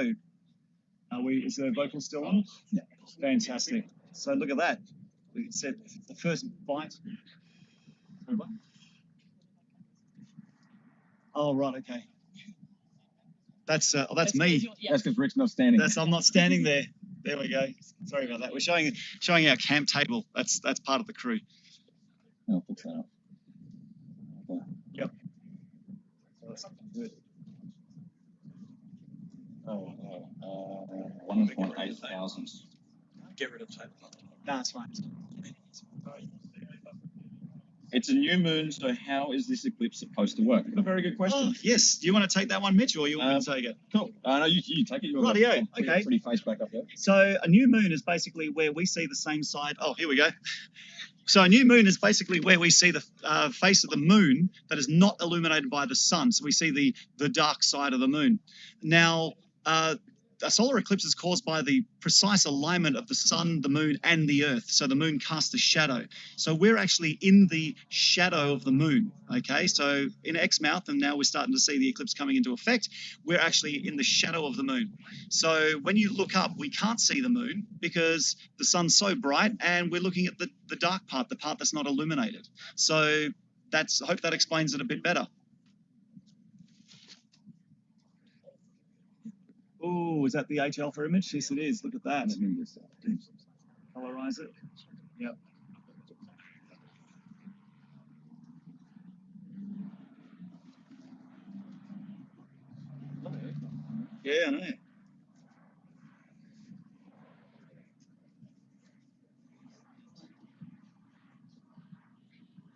Is the vocal still on? Yeah. Fantastic. So look at that. We said the first bite. Oh, right, okay. That's me. That's because Rick's not standing. I'm not standing there. There we go. Sorry about that. We're showing our camp table. That's part of the crew. I'll fix that up. Okay. Yep. Good. 1.8 thousand. Get rid of that. No, it's fine. It's a new moon, so how is this eclipse supposed to work? A very good question. Oh, yes. Do you want to take that one, Mitch, or you want me to take it? Cool. No, you take it. Rightio. Okay. Pretty face back up there. So a new moon is basically where we see the same side. Oh, here we go. So a new moon is basically where we see the face of the moon that is not illuminated by the sun. So we see the dark side of the moon. Now, a solar eclipse is caused by the precise alignment of the sun, the moon, and the earth. So the moon casts a shadow. So we're actually in the shadow of the moon, okay? So in Exmouth, and now we're starting to see the eclipse coming into effect, we're actually in the shadow of the moon. So when you look up, we can't see the moon because the sun's so bright, and we're looking at the dark part, the part that's not illuminated. So I hope that explains it a bit better. Oh, is that the H alpha image? Yes, it is. Look at that. Let me just Colorize it. Yep. Yeah, I know.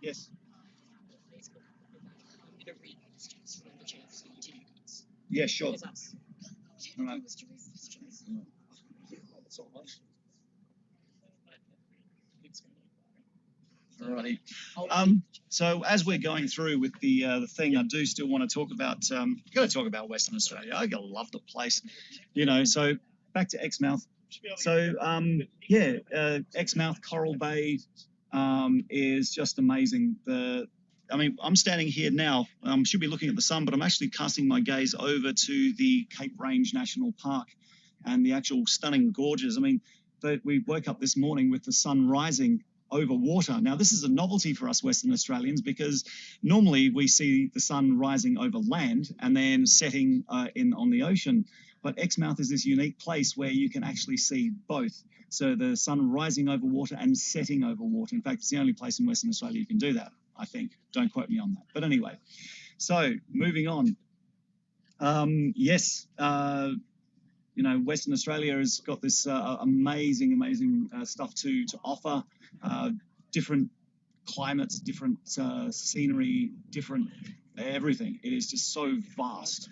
Yes. Yeah, sure. All right. Alrighty. So as we're going through with the thing, I do still want to talk about. Got to talk about Western Australia. I love the place, you know. So back to Exmouth. So Exmouth Coral Bay is just amazing. I'm standing here now. Should be looking at the sun, but I'm actually casting my gaze over to the Cape Range National Park and the actual stunning gorges. I mean, we woke up this morning with the sun rising over water. Now, this is a novelty for us Western Australians because normally we see the sun rising over land and then setting on the ocean. But Exmouth is this unique place where you can actually see both. So the sun rising over water and setting over water. In fact, it's the only place in Western Australia you can do that, I think. Don't quote me on that. But anyway, so moving on. Western Australia has got this amazing stuff to offer. Different climates, different scenery, different everything. It is just so vast.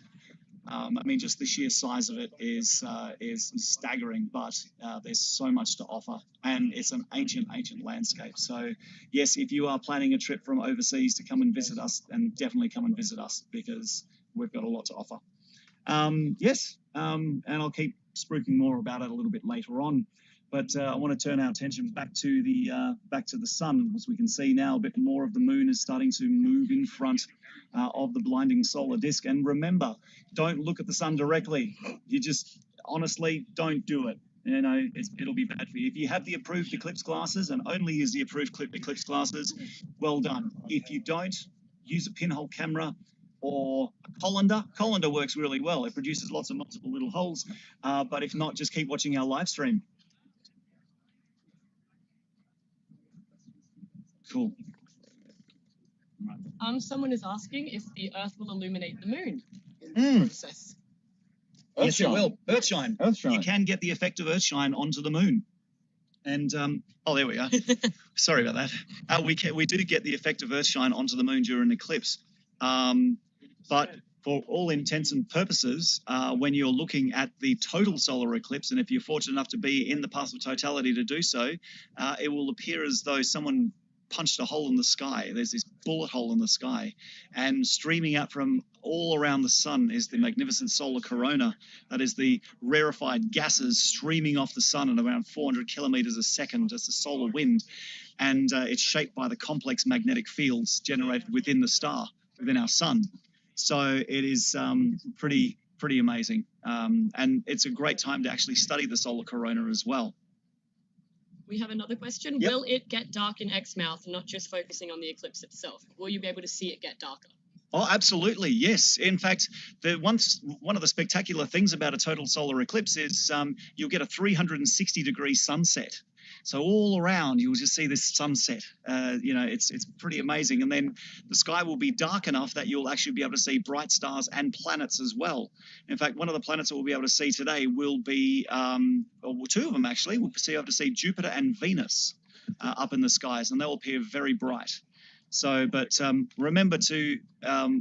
Just the sheer size of it is staggering, but there's so much to offer, and it's an ancient landscape. So, yes, if you are planning a trip from overseas to come and visit us, then definitely come and visit us because we've got a lot to offer. And I'll keep spruiking more about it a little bit later on. But I want to turn our attention back to the sun. As we can see now, a bit more of the moon is starting to move in front of the blinding solar disk. And remember, don't look at the sun directly. You just honestly don't do it. You know, it'll be bad for you. If you have the approved eclipse glasses and only use the approved eclipse glasses, well done. If you don't, use a pinhole camera or a colander. Colander works really well. It produces lots of multiple little holes. But if not, just keep watching our live stream. Cool. Someone is asking if the Earth will illuminate the moon in the process. Yes, it will. Earthshine. Earthshine. You can get the effect of Earthshine onto the moon. And, there we are. Sorry about that. We do get the effect of Earthshine onto the moon during an eclipse. But for all intents and purposes, when you're looking at the total solar eclipse, and if you're fortunate enough to be in the path of totality to do so, it will appear as though someone punched a hole in the sky. There's this bullet hole in the sky, and streaming out from all around the sun is the magnificent solar corona. That is the rarefied gases streaming off the sun at around 400 kilometers a second. That's the solar wind, and it's shaped by the complex magnetic fields generated within the star, within our sun. So it is pretty pretty amazing. And it's a great time to actually study the solar corona as well. We have another question. Yep. Will it get dark in Exmouth, not just focusing on the eclipse itself? Will you be able to see it get darker? Oh, absolutely, yes. In fact, one of the spectacular things about a total solar eclipse is you'll get a 360-degree sunset. So all around, you'll just see this sunset. It's pretty amazing. And then the sky will be dark enough that you'll actually be able to see bright stars and planets as well. In fact, one of the planets that we'll be able to see today will be, or two of them actually, we'll be able to see Jupiter and Venus up in the skies, and they'll appear very bright. So, but remember to,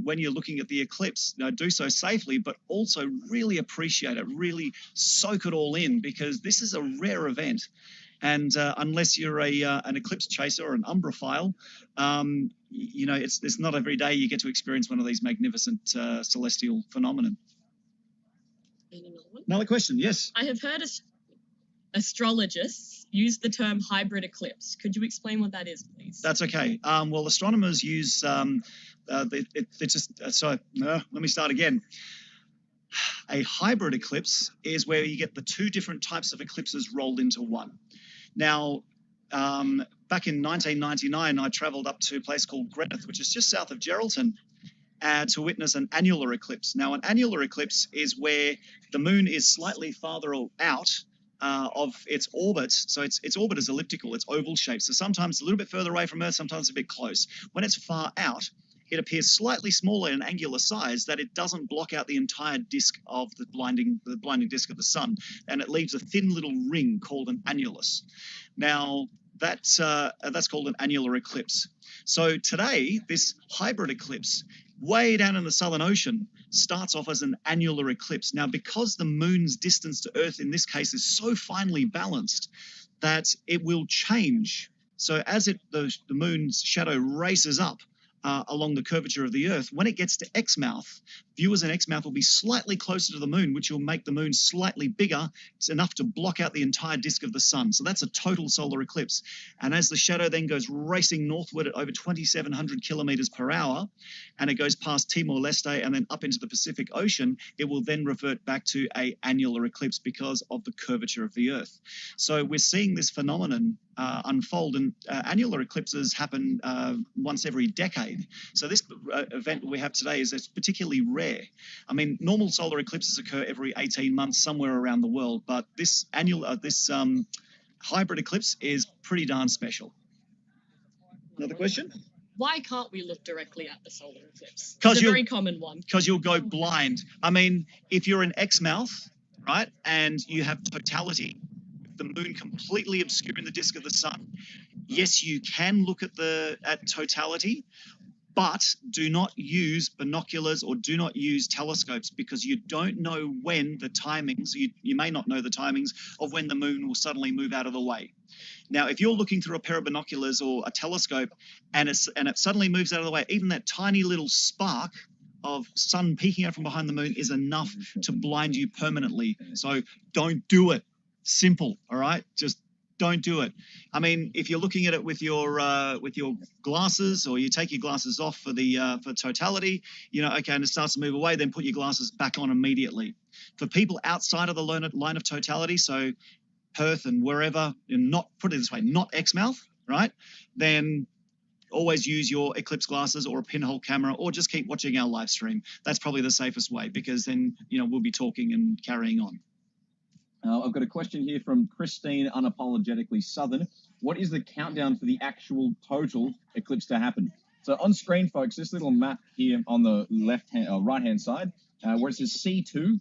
when you're looking at the eclipse, do so safely, but also really appreciate it, really soak it all in, because this is a rare event. And unless you're an eclipse chaser or an umbraphile, it's not every day you get to experience one of these magnificent celestial phenomenon. Another question, yes. I have heard astrologists use the term hybrid eclipse. Could you explain what that is, please? That's okay. Well, astronomers use let me start again. A hybrid eclipse is where you get the two different types of eclipses rolled into one. Now, back in 1999, I travelled up to a place called Greenock, which is just south of Geraldton, to witness an annular eclipse. Now, an annular eclipse is where the moon is slightly farther out of its orbit. So its orbit is elliptical, it's oval shaped. So sometimes a little bit further away from Earth, sometimes a bit close. When it's far out, it appears slightly smaller in angular size, that it doesn't block out the entire disk of the blinding disk of the sun, and it leaves a thin little ring called an annulus. Now, that's called an annular eclipse. So today, this hybrid eclipse, way down in the Southern Ocean, starts off as an annular eclipse. Now, because the moon's distance to Earth in this case is so finely balanced that it will change. So as the moon's shadow races up along the curvature of the Earth, when it gets to Exmouth, viewers in Exmouth will be slightly closer to the moon, which will make the moon slightly bigger. It's enough to block out the entire disk of the sun. So that's a total solar eclipse. And as the shadow then goes racing northward at over 2,700 kilometers per hour, and it goes past Timor-Leste and then up into the Pacific Ocean, it will then revert back to an annular eclipse because of the curvature of the Earth. So we're seeing this phenomenon unfold, and annular eclipses happen once every decade. So this event we have today is particularly rare. I mean, normal solar eclipses occur every 18 months somewhere around the world, but this hybrid eclipse is pretty darn special. Another question? Why can't we look directly at the solar eclipse? It's a very common one. Because you'll go blind. I mean, if you're in Exmouth, right, and you have totality, the moon completely obscuring the disk of the sun, yes, you can look at totality, but do not use binoculars or do not use telescopes, because you don't know when the timings, you may not know the timings of when the moon will suddenly move out of the way. Now, if you're looking through a pair of binoculars or a telescope and it suddenly moves out of the way, even that tiny little spark of sun peeking out from behind the moon is enough to blind you permanently. So don't do it. Simple, all right? Just don't do it. I mean, if you're looking at it with your glasses, or you take your glasses off for totality, okay, and it starts to move away, then put your glasses back on immediately. For people outside of the line of totality, so Perth and wherever, and put it this way, not Exmouth, right? Then always use your eclipse glasses or a pinhole camera, or just keep watching our live stream. That's probably the safest way, because then we'll be talking and carrying on. I've got a question here from Christine, unapologetically Southern. What is the countdown for the actual total eclipse to happen? So on screen, folks, this little map here on the right-hand side, where it says C2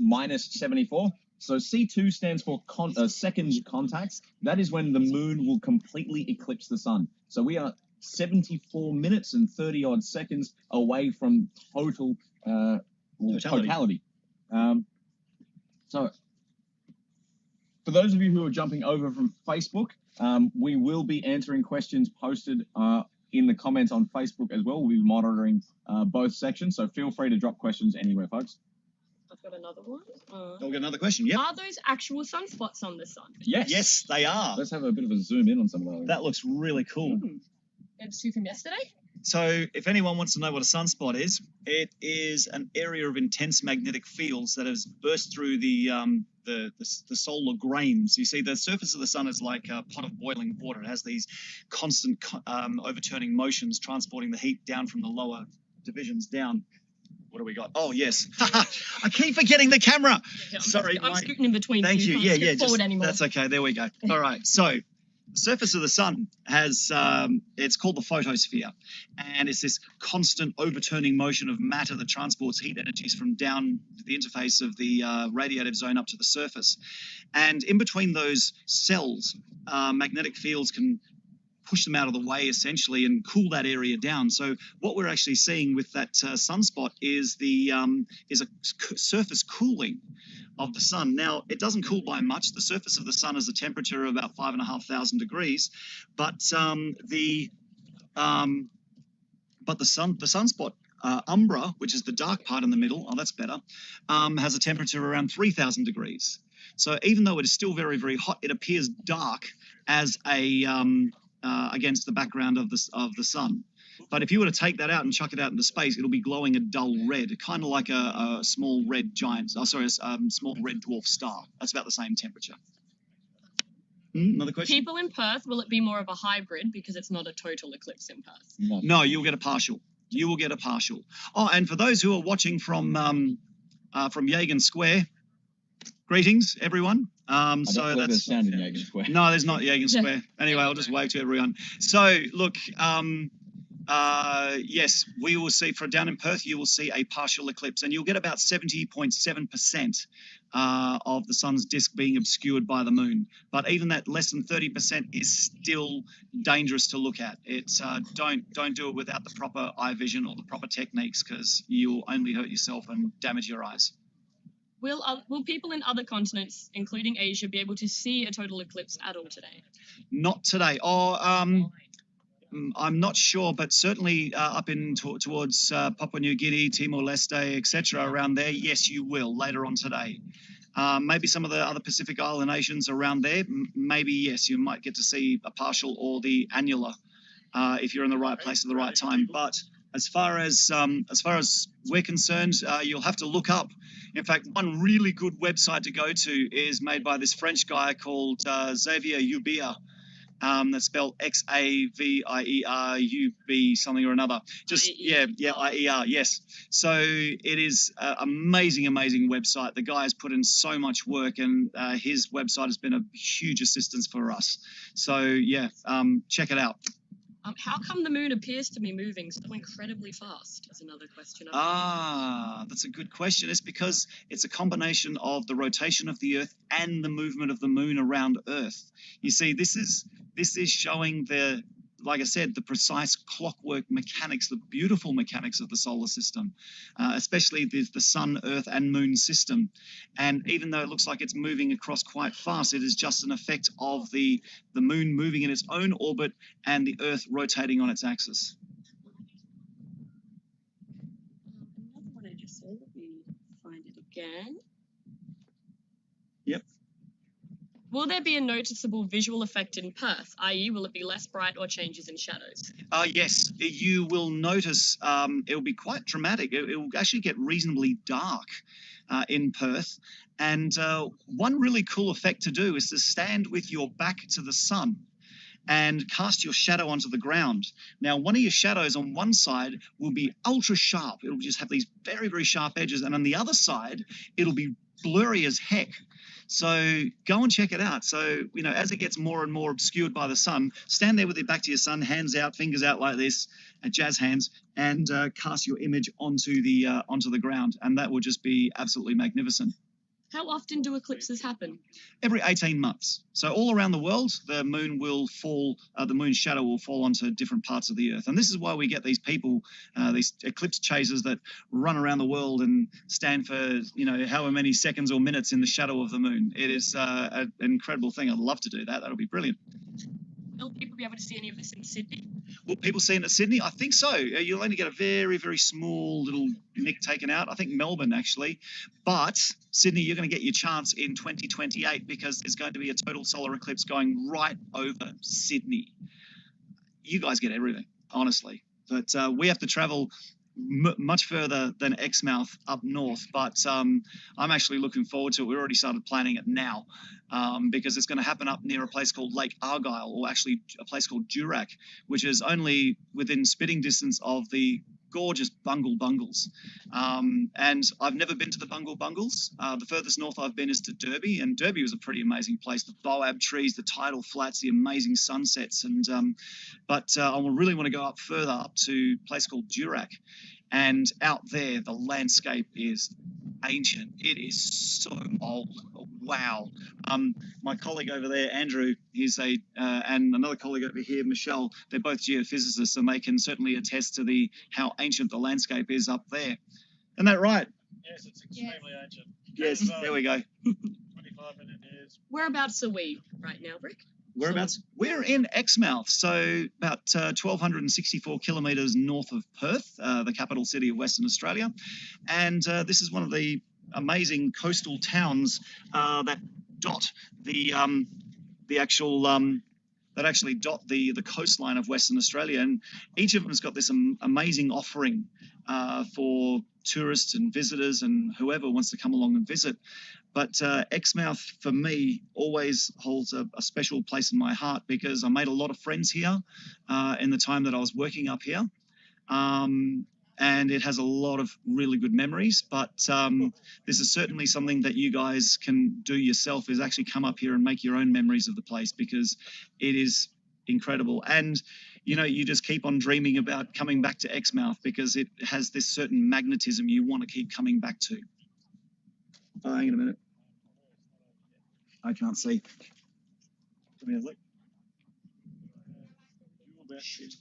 minus 74. So C2 stands for second contact. That is when the moon will completely eclipse the sun. So we are 74 minutes and 30-odd seconds away from totality. So for those of you who are jumping over from Facebook, we will be answering questions posted in the comments on Facebook as well. We'll be monitoring both sections, so feel free to drop questions anywhere, folks. I've got another one. We'll get another question, yeah. Are those actual sunspots on the sun? Yes. Yes, they are. Let's have a bit of a zoom in on some of those. That looks really cool. It's two from yesterday? So if anyone wants to know what a sunspot is, it is an area of intense magnetic fields that has burst through the solar grains. You see, the surface of the sun is like a pot of boiling water. It has these constant overturning motions, transporting the heat down from the lower divisions down. What do we got? Oh, yes. I keep forgetting the camera. Yeah, Sorry. I'm scooting in between. Thank so you. can't Yeah. scoot forward anymore. That's okay. There we go. All right. So the surface of the sun has, it's called the photosphere. And it's this constant overturning motion of matter that transports heat energies from down the interface of the radiative zone up to the surface. And in between those cells, magnetic fields can push them out of the way essentially and cool that area down. So what we're actually seeing with that sunspot is a surface cooling of the sun. Now, it doesn't cool by much. The surface of the sun has a temperature of about 5,500 degrees, but the sunspot umbra, which is the dark part in the middle, oh, that's better, has a temperature around 3,000 degrees. So even though it is still very, very hot, it appears dark as a against the background of the sun. But if you were to take that out and chuck it out into space, it'll be glowing a dull red, kind of like a small red giant. Small red dwarf star. That's about the same temperature. Another question? People in Perth, will it be more of a hybrid because it's not a total eclipse in Perth? No, you'll get a partial. You will get a partial. Oh, and for those who are watching from Yagan Square, greetings, everyone. So that's sound in Yagan Square. No, there's not Yagan Square. Anyway, I'll just wave to everyone. So, look, yes, we will see, for down in Perth, you will see a partial eclipse, and you'll get about 70.7% of the sun's disk being obscured by the moon. But even that less than 30% is still dangerous to look at. It's don't do it without the proper eye vision or the proper techniques, because you'll only hurt yourself and damage your eyes. Will people in other continents, including Asia, be able to see a total eclipse at all today? Not today. I'm not sure, but certainly up in towards Papua New Guinea, Timor-Leste, etc., around there, yes, you will later on today. Maybe some of the other Pacific Island nations around there, maybe yes, you might get to see a partial or the annular if you're in the right place at the right time. But as far as we're concerned, you'll have to look up. In fact, one really good website to go to is made by this French guy called Xavier Ubia. That's spelled Xavierub something or another. IER, yes. So it is an amazing website. The guy has put in so much work, and his website has been a huge assistance for us. So yeah, check it out. How come the moon appears to be moving so incredibly fast? Is another question. That's a good question. It's because it's a combination of the rotation of the Earth and the movement of the moon around Earth. You see, this is showing like I said, the precise clockwork mechanics, the beautiful mechanics of the solar system, especially the sun, Earth, and moon system. And even though it looks like it's moving across quite fast, it is just an effect of the moon moving in its own orbit and the Earth rotating on its axis. Another one I just saw. Let me find it again. Yep. Will there be a noticeable visual effect in Perth, i.e. will it be less bright or changes in shadows? Yes, you will notice it will be quite dramatic. It will actually get reasonably dark in Perth. And one really cool effect to do is to stand with your back to the sun and cast your shadow onto the ground. Now, one of your shadows on one side will be ultra sharp. It'll just have these very, very sharp edges. And on the other side, it'll be blurry as heck. So go and check it out. So, as it gets more and more obscured by the sun, stand there with your back to your sun, hands out, fingers out like this, jazz hands, and cast your image onto the ground. And that will just be absolutely magnificent. How often do eclipses happen? Every 18 months. So all around the world, the moon will fall, the moon's shadow will fall onto different parts of the Earth. And this is why we get these people, these eclipse chasers that run around the world and stand for, however many seconds or minutes in the shadow of the moon. It is an incredible thing. I'd love to do that. That'll be brilliant. Will people be able to see any of this in Sydney? Will people see it in Sydney? I think so. You'll only get a very, very small little nick taken out. I think Melbourne, actually. But Sydney, you're going to get your chance in 2028 because there's going to be a total solar eclipse going right over Sydney. You guys get everything, honestly. But we have to travel much further than Exmouth up north. But I'm actually looking forward to it. We already started planning it now because it's going to happen up near a place called Lake Argyle, or actually a place called Durack, which is only within spitting distance of the gorgeous Bungle Bungles. And I've never been to the Bungle Bungles. The furthest north I've been is to Derby, and Derby was a pretty amazing place. The boab trees, the tidal flats, the amazing sunsets. But I really want to go up further, up to a place called Durack. And out there, the landscape is ancient. It is so old. Wow. My colleague over there, Andrew, and another colleague over here, Michelle, they're both geophysicists, and they can certainly attest to how ancient the landscape is up there. Isn't that right? Yes, it's extremely ancient. Yes, there we go. 25 minute years. Whereabouts are we right now, Rick? Whereabouts? We're in Exmouth, so about 1,264 kilometres north of Perth, the capital city of Western Australia. And this is one of the amazing coastal towns that dot the coastline of Western Australia. And each of them has got this amazing offering for tourists and visitors and whoever wants to come along and visit. But Exmouth, for me, always holds a special place in my heart because I made a lot of friends here in the time that I was working up here. And it has a lot of really good memories. But this is certainly something that you guys can do yourself, is actually come up here and make your own memories of the place, because it is incredible. And you just keep on dreaming about coming back to Exmouth because it has this certain magnetism you want to keep coming back to. Oh, hang on a minute. I can't see. Let me have a look. Shit.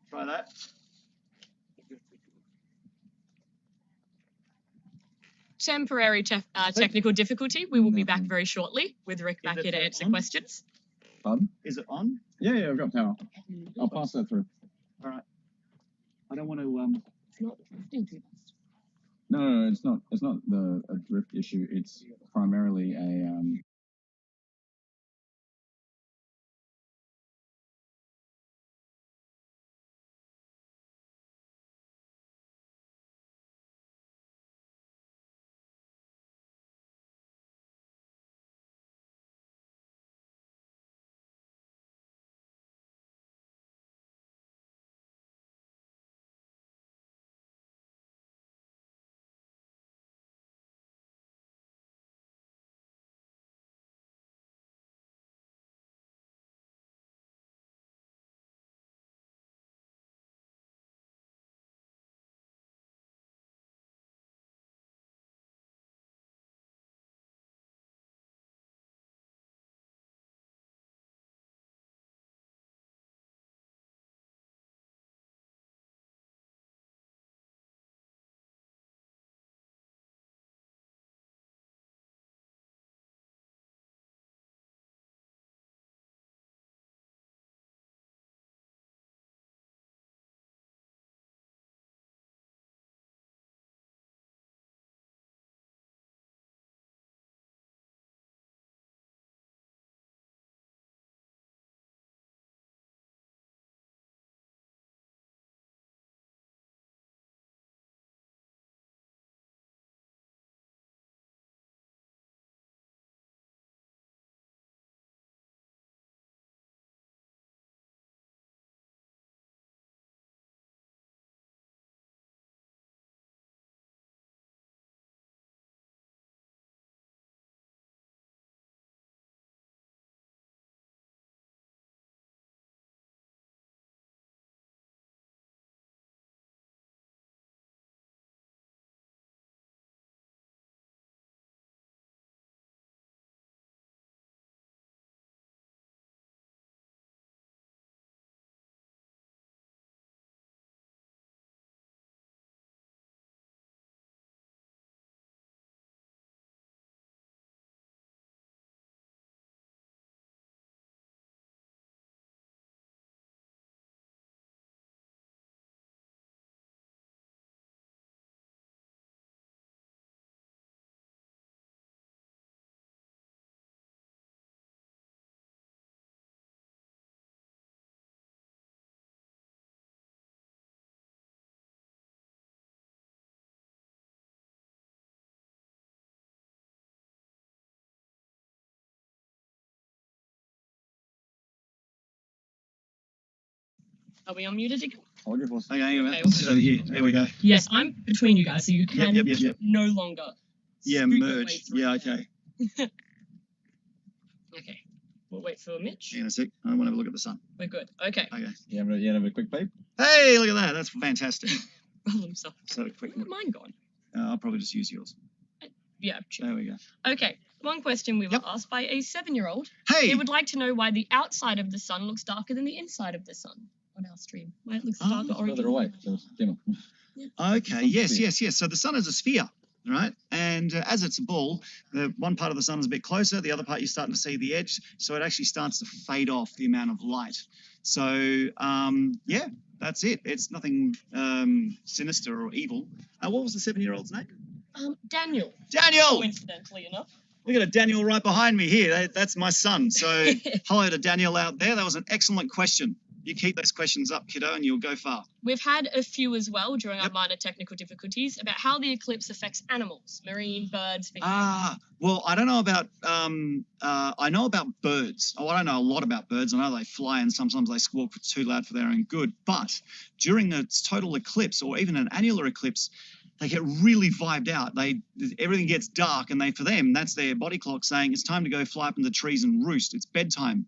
Try that. Temporary technical difficulty. We will be back very shortly with Rick back here to answer questions. Pardon? Is it on? Yeah, I've got power. I'll pass that through. All right. I don't want to. It's not drifting too fast. No, it's not. It's not a drift issue. It's primarily a Are we unmuted again? Hold your horse. Okay, hang on a minute. Okay, Let's sit over here. There we go. Yes, I'm between you guys, so you can Yep. no longer. Yeah, scoot your way merge. through Yeah, there. okay. Okay. We'll wait for Mitch. Hang on a sec. I want to have a look at the sun. We're good. Okay. Okay. You have a quick peep? Hey, look at that. That's fantastic. Problem solved. So quick. Where'd mine gone? I'll probably just use yours. Yeah, sure. There we go. Okay. One question we were Yep. asked by a 7-year-old. Hey. He would like to know why the outside of the sun looks darker than the inside of the sun on our stream. Why it looks Oh, darker or Further away, so it's dimmer. Okay, yes. So the sun is a sphere, right? And as it's a ball, the one part of the sun is a bit closer, the other part you're starting to see the edge, so it actually starts to fade off the amount of light. So, yeah, that's it. It's nothing sinister or evil. What was the 7-year-old's name? Daniel. Daniel! Coincidentally enough. Look at a Daniel right behind me here. That's my son. So hello to Daniel out there. That was an excellent question. You keep those questions up, kiddo, and you'll go far. We've had a few as well during our Yep. minor technical difficulties about how the eclipse affects animals, marine, birds, things. Well, I don't know about, I know about birds. Oh, I don't know a lot about birds. I know they fly and sometimes they squawk too loud for their own good. But during a total eclipse or even an annular eclipse, they get really vibed out. Everything gets dark, and for them, that's their body clock saying it's time to go fly up in the trees and roost. It's bedtime.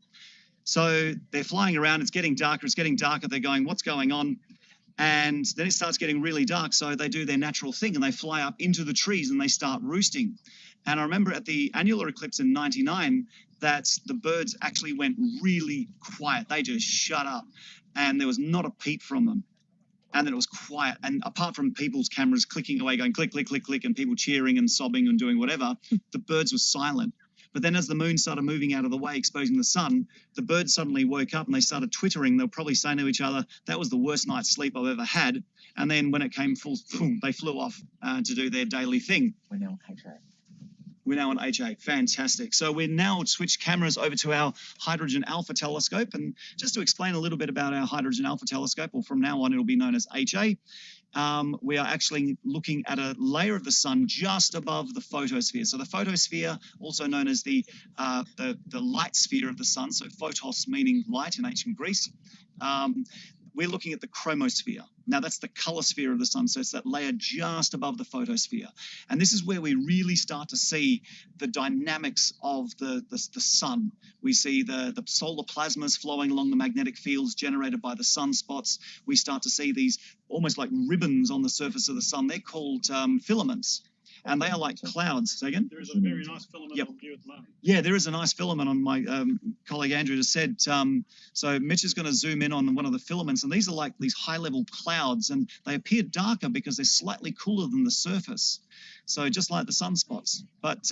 So they're flying around. It's getting darker. They're going, what's going on? And then it starts getting really dark. So they do their natural thing and they fly up into the trees and they start roosting. And I remember at the annular eclipse in '99 that the birds actually went really quiet. They just shut up and there was not a peep from them. And then it was quiet. And apart from people's cameras clicking away, going click, click, click, click, and people cheering and sobbing and doing whatever, the birds were silent. But then as the moon started moving out of the way, exposing the sun, the birds suddenly woke up and they started twittering. They'll probably saying to each other, that was the worst night's sleep I've ever had. And then when it came full, they flew off to do their daily thing. We're now on HA. We're now on HA. Fantastic. So we're now switched cameras over to our hydrogen alpha telescope. And just to explain a little bit about our hydrogen alpha telescope, or from now on, it'll be known as HA. We are actually looking at a layer of the sun just above the photosphere. So the photosphere, also known as the light sphere of the sun, so photos meaning light in ancient Greece. We're looking at the chromosphere. Now that's the color sphere of the sun, so it's that layer just above the photosphere. And this is where we really start to see the dynamics of the sun. We see the solar plasmas flowing along the magnetic fields generated by the sunspots. We start to see these almost like ribbons on the surface of the sun. They're called filaments. And they are like clouds. Say again? There is a very nice filament Yep. on view at the moment. Yeah, there is a nice filament on my colleague Andrew just said. So Mitch is going to zoom in on one of the filaments, and these are like these high-level clouds, and they appear darker because they're slightly cooler than the surface. So just like the sunspots. But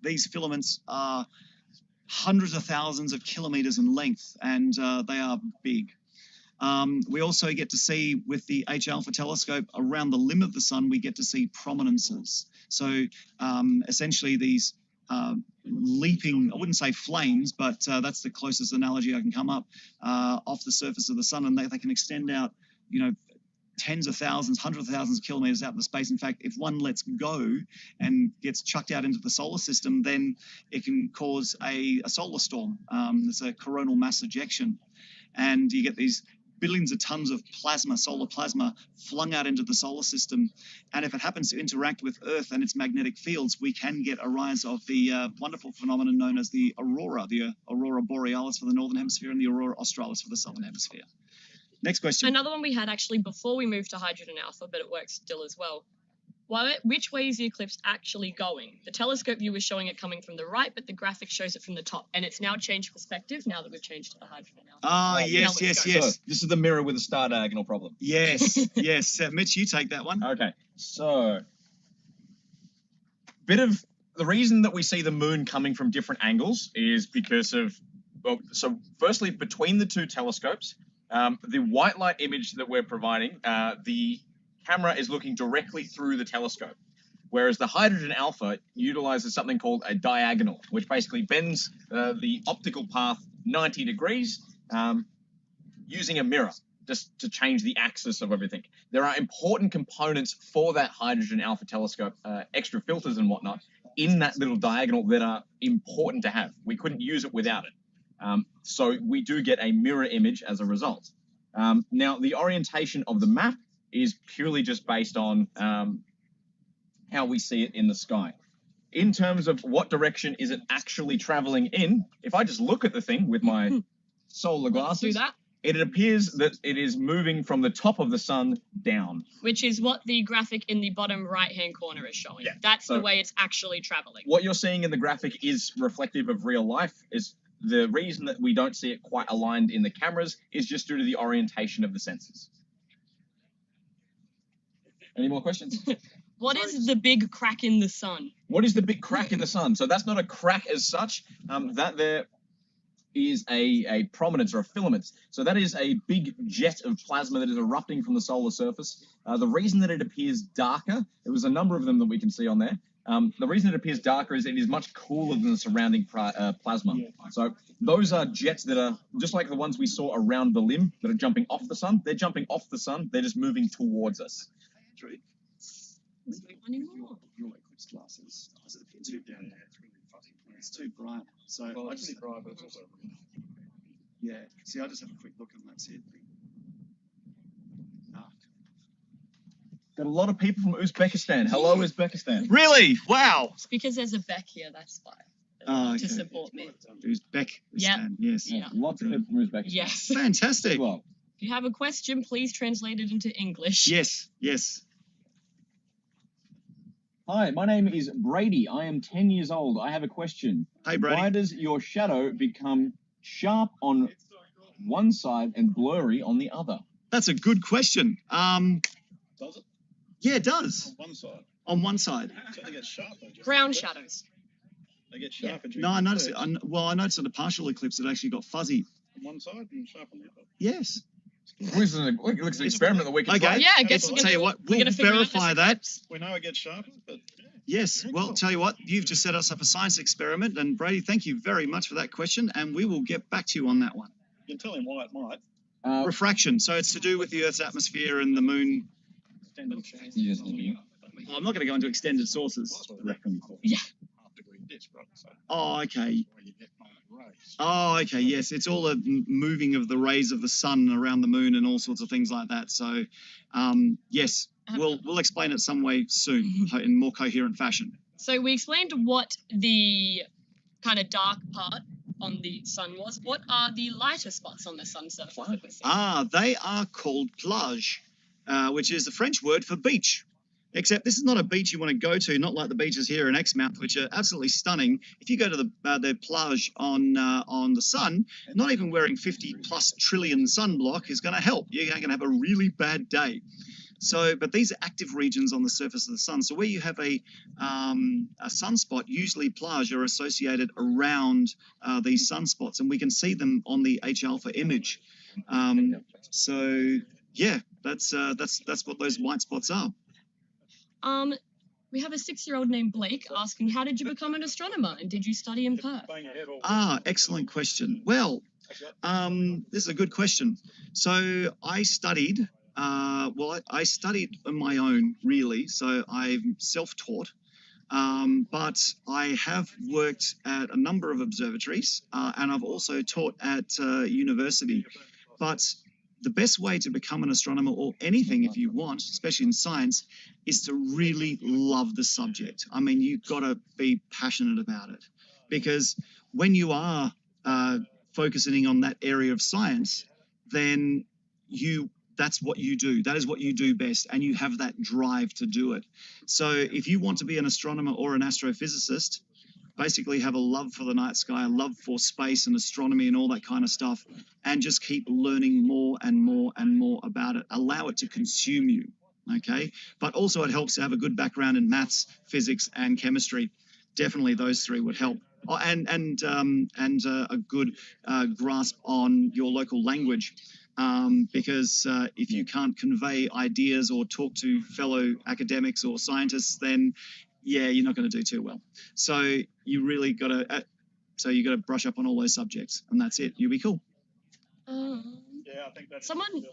these filaments are hundreds of thousands of kilometers in length, and they are big. We also get to see with the H-alpha telescope around the limb of the sun, we get to see prominences. So essentially these leaping, I wouldn't say flames, but that's the closest analogy I can come up, off the surface of the sun, and they can extend out, tens of thousands, hundreds of thousands of kilometers out into space. In fact, if one lets go and gets chucked out into the solar system, then it can cause a solar storm. It's a coronal mass ejection. And you get these billions of tons of plasma, solar plasma, flung out into the solar system. And if it happens to interact with Earth and its magnetic fields, we can get a rise of the wonderful phenomenon known as the aurora borealis for the northern hemisphere and the aurora australis for the southern hemisphere. Next question. Another one we had actually before we moved to hydrogen alpha, but it works still as well. Which way is the eclipse actually going? The telescope view was showing it coming from the right, but the graphic shows it from the top. And it's now changed perspective now that we've changed to the hydrogen alpha. Ah, yes. So this is the mirror with a star diagonal problem. Yes. Mitch, you take that one. Okay, so the reason that we see the moon coming from different angles is because of, so firstly, between the two telescopes, the white light image that we're providing, the camera is looking directly through the telescope, whereas the hydrogen alpha utilizes something called a diagonal, which basically bends the optical path 90 degrees using a mirror just to change the axis of everything. There are important components for that hydrogen alpha telescope, extra filters and whatnot, in that little diagonal that are important to have. We couldn't use it without it. So we do get a mirror image as a result. Now, the orientation of the map is purely just based on how we see it in the sky. In terms of what direction is it actually traveling in, if I just look at the thing with my solar Let's do glasses, that. it appears that it is moving from the top of the sun down. Which is what the graphic in the bottom right-hand corner is showing. Yeah, That's so- the way it's actually traveling. What you're seeing in the graphic is reflective of real life. Is the reason that we don't see it quite aligned in the cameras is just due to the orientation of the sensors. Any more questions? What is the big crack in the sun? What is the big crack in the sun? So that's not a crack as such. That there is a prominence or a filament. So that is a big jet of plasma that is erupting from the solar surface. The reason that it appears darker, there was a number of them that we can see on there. The reason it appears darker is it is much cooler than the surrounding plasma. So those are jets that are just like the ones we saw around the limb that are jumping off the sun. They're jumping off the sun. They're just moving towards us. Anymore. Your Eclipse glasses. Is it too down? It's really fuzzy. It's too bright. So Well, I it's just, really bright, but it's also yeah. See, I just have a quick look and that's it. Ah. Got a lot of people from Uzbekistan. Hello, Uzbekistan. Really? Wow. It's because there's a Beck here, that's why. Oh, okay. To support me. Who's Beck? Yep. Yes. Yeah. Lots of people from Uzbekistan. Yes. Fantastic. Well, If you have a question, please translate it into English. Yes. Yes. hi, my name is Brady. I am 10 years old. I have a question. Hey, Brady. Why does your shadow become sharp on one side and blurry on the other? That's a good question. does it? Yeah, it does. On one side. On one side. So they get sharper. Brown shadows. They get sharper. No, I noticed it. I noticed at a partial eclipse it actually got fuzzy. On one side and sharp on the other. Yes. This is an experiment that we can Okay. try. Yeah, I guess I'll we're tell you gonna, what, we're we'll gonna figure out this verify that. eclipse. We know it gets sharper, but yeah. Yes. Very Well, cool. tell you what, you've just set us up a science experiment, and Brady, thank you very much for that question, and we will get back to you on that one. You can tell him why it might. Refraction. So it's to do with the Earth's atmosphere and the moon. Extended chance. Yes. I'm not going to go into extended sources. Yeah. Half-degree disk, right? So Oh, okay. where you get rays. Oh, okay. Yes, it's all a moving of the rays of the sun around the moon and all sorts of things like that. So, yes, we'll explain it some way soon in more coherent fashion. So we explained what the kind of dark part on the sun was. What are the lighter spots on the sun surface that we're seeing? They are called plage, which is the French word for beach. Except this is not a beach you want to go to, not like the beaches here in Exmouth, which are absolutely stunning. If you go to the plage on the sun, not even wearing 50+ trillion sunblock is going to help. You're going to have a really bad day. So, but these are active regions on the surface of the sun. So where you have a sunspot, usually plage are associated around these sunspots, and we can see them on the H-alpha image. So yeah, that's what those white spots are. We have a 6-year-old named Blake asking, how did you become an astronomer and did you study in Perth? Bang your head all Excellent question. Well, this is a good question. So I studied, I studied on my own, really. So I'm self-taught, but I have worked at a number of observatories, and I've also taught at university. But the best way to become an astronomer or anything if you want, especially in science, is to really love the subject. I mean, you've got to be passionate about it, because when you are focusing on that area of science, then that's what you do. That is what you do best, and you have that drive to do it. So if you want to be an astronomer or an astrophysicist, basically have a love for the night sky, a love for space and astronomy and all that kind of stuff, and just keep learning more and more and more about it. Allow it to consume you, okay? But also it helps to have a good background in maths, physics, and chemistry. Definitely those three would help. Oh, and a good grasp on your local language, because if you can't convey ideas or talk to fellow academics or scientists, then yeah, you're not going to do too well. So you really got to, brush up on all those subjects, and that's it. You'll be cool. Yeah, I think that's Someone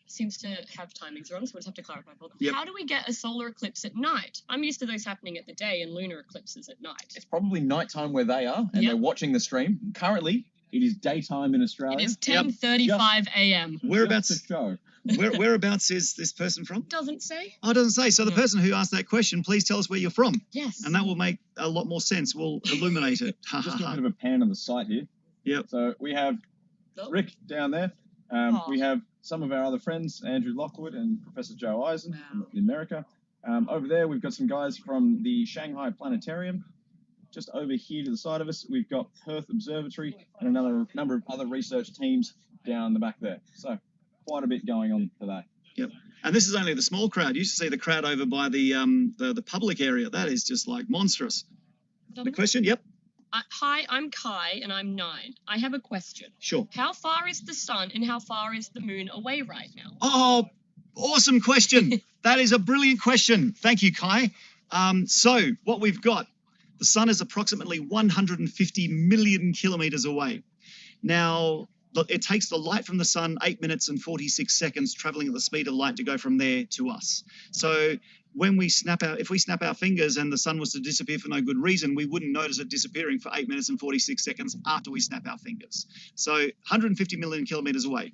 seems to have timings wrong, so we'll just have to clarify for them. Yep. How do we get a solar eclipse at night? I'm used to those happening at the day and lunar eclipses at night. It's probably nighttime where they are, and Yep. they're watching the stream. Currently, It is daytime in It Australia. is 10:35 a.m. Whereabouts? Just to show. Whereabouts is this person from? Doesn't say. Oh, it doesn't say. So the No. person who asked that question, please tell us where you're from, Yes. and that will make a lot more sense. We'll illuminate it. Ha Just ha a ha. bit of a pan on the site here. Yep. So we have Oh. Rick down there. Oh. We have some of our other friends, Andrew Lockwood and Professor Joe Eisen Wow. in America. Over there, we've got some guys from the Shanghai Planetarium. Just over here to the side of us, we've got Perth Observatory and another number of other research teams down the back there. So quite a bit going on today. And this is only the small crowd. You used to see the crowd over by the public area. That is just like monstrous. The question? Yep. Hi, I'm Kai, and I'm 9. I have a question. Sure. How far is the sun and how far is the moon away right now? Oh, awesome question. That is a brilliant question. Thank you, Kai. So what we've got, the sun is approximately 150 million kilometers away. Now, look, it takes the light from the sun 8 minutes and 46 seconds traveling at the speed of light to go from there to us. So when we if we snap our fingers and the sun was to disappear for no good reason, we wouldn't notice it disappearing for 8 minutes and 46 seconds after we snap our fingers. So 150 million kilometers away.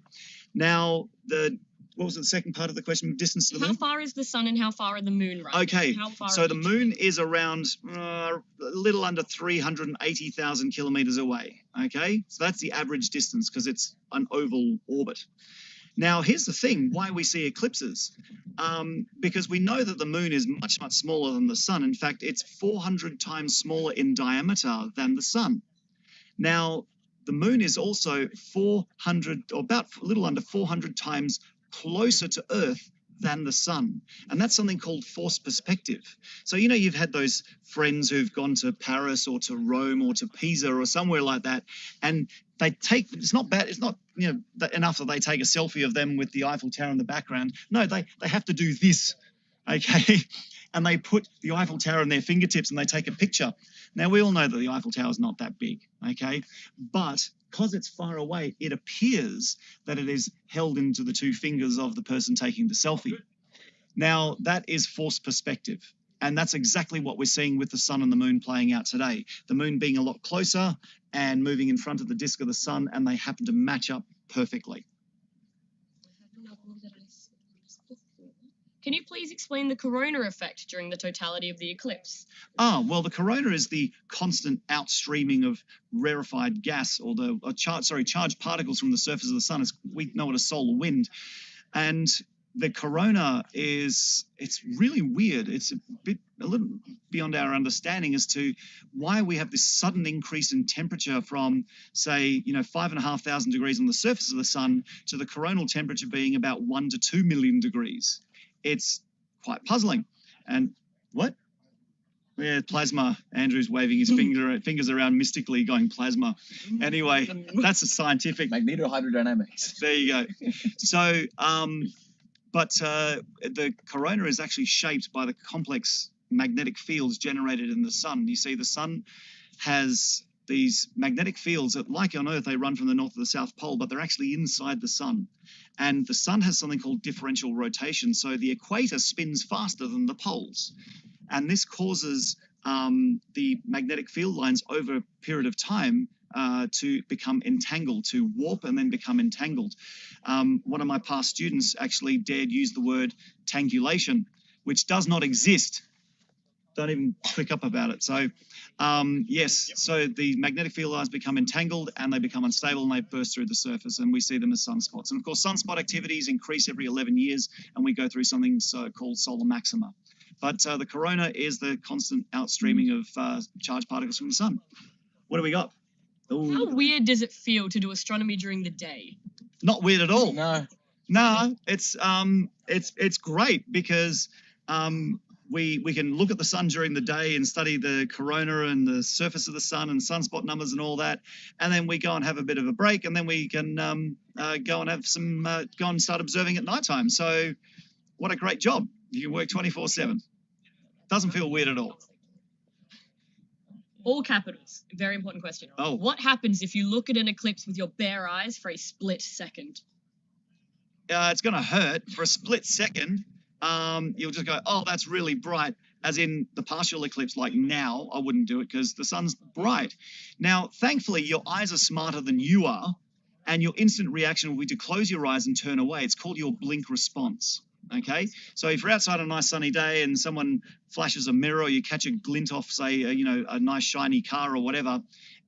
Now, what was the second part of the question? Distance to the How moon? far is the sun and how far are the moon right Okay, now? How far so are the each? moon is around a little under 380,000 kilometers away. Okay, so that's the average distance because it's an oval orbit. Now, here's the thing, why we see eclipses. Because we know that the moon is much, much smaller than the sun. In fact, it's 400 times smaller in diameter than the sun. Now, the moon is also 400, or about a little under 400 times closer to Earth than the sun. And that's something called forced perspective. So, you know, you've had those friends who've gone to Paris or to Rome or to Pisa or somewhere like that, and they take, it's not bad, it's not, you know, enough that they take a selfie of them with the Eiffel Tower in the background. No, they have to do this, okay? And they put the Eiffel Tower in their fingertips and they take a picture. Now, we all know that the Eiffel Tower is not that big, okay? But because it's far away, it appears that it is held into the two fingers of the person taking the selfie. Now, that is forced perspective. And that's exactly what we're seeing with the sun and the moon playing out today. The moon being a lot closer and moving in front of the disk of the sun, and they happen to match up perfectly. Can you please explain the corona effect during the totality of the eclipse? Well, the corona is the constant outstreaming of rarefied gas, or charged particles from the surface of the sun. We know it as solar wind. And the corona it's really weird. It's a little beyond our understanding as to why we have this sudden increase in temperature from, say, 5,500 degrees on the surface of the sun to the coronal temperature being about 1 to 2 million degrees. It's quite puzzling. And what? Yeah, plasma. Andrew's waving his fingers around mystically, going plasma. Anyway, that's a scientific. Magnetohydrodynamics. There you go. So, but the corona is actually shaped by the complex magnetic fields generated in the sun. You see, the sun has these magnetic fields that, like on Earth, they run from the north to the south pole, but they're actually inside the sun. And the sun has something called differential rotation. So the equator spins faster than the poles. And this causes the magnetic field lines over a period of time to become entangled, to warp and then become entangled. One of my past students actually dared use the word tangulation, which does not exist. Don't even click up about it. So yes, so the magnetic field lines become entangled and they become unstable and they burst through the surface, and we see them as sunspots. And of course, sunspot activities increase every 11 years and we go through something called solar maxima. But the corona is the constant outstreaming of charged particles from the sun. What do we got? Ooh. How weird does it feel to do astronomy during the day? Not weird at all. No, it's great because we can look at the sun during the day and study the corona and the surface of the sun and sunspot numbers and all that, and then we go and have a bit of a break, and then we can go and start observing at nighttime. So what a great job. You can work 24/7. Doesn't feel weird at all. All capitals. Very important question. Oh. What happens if you look at an eclipse with your bare eyes for a split second? It's going to hurt for a split second. You'll just go, oh, that's really bright. as in the partial eclipse, like now, I wouldn't do it because the sun's bright. Now, thankfully, your eyes are smarter than you are, and your instant reaction will be to close your eyes and turn away. It's called your blink response. Okay, so if you're outside on a nice sunny day and someone flashes a mirror, or you catch a glint off, say, a nice shiny car or whatever,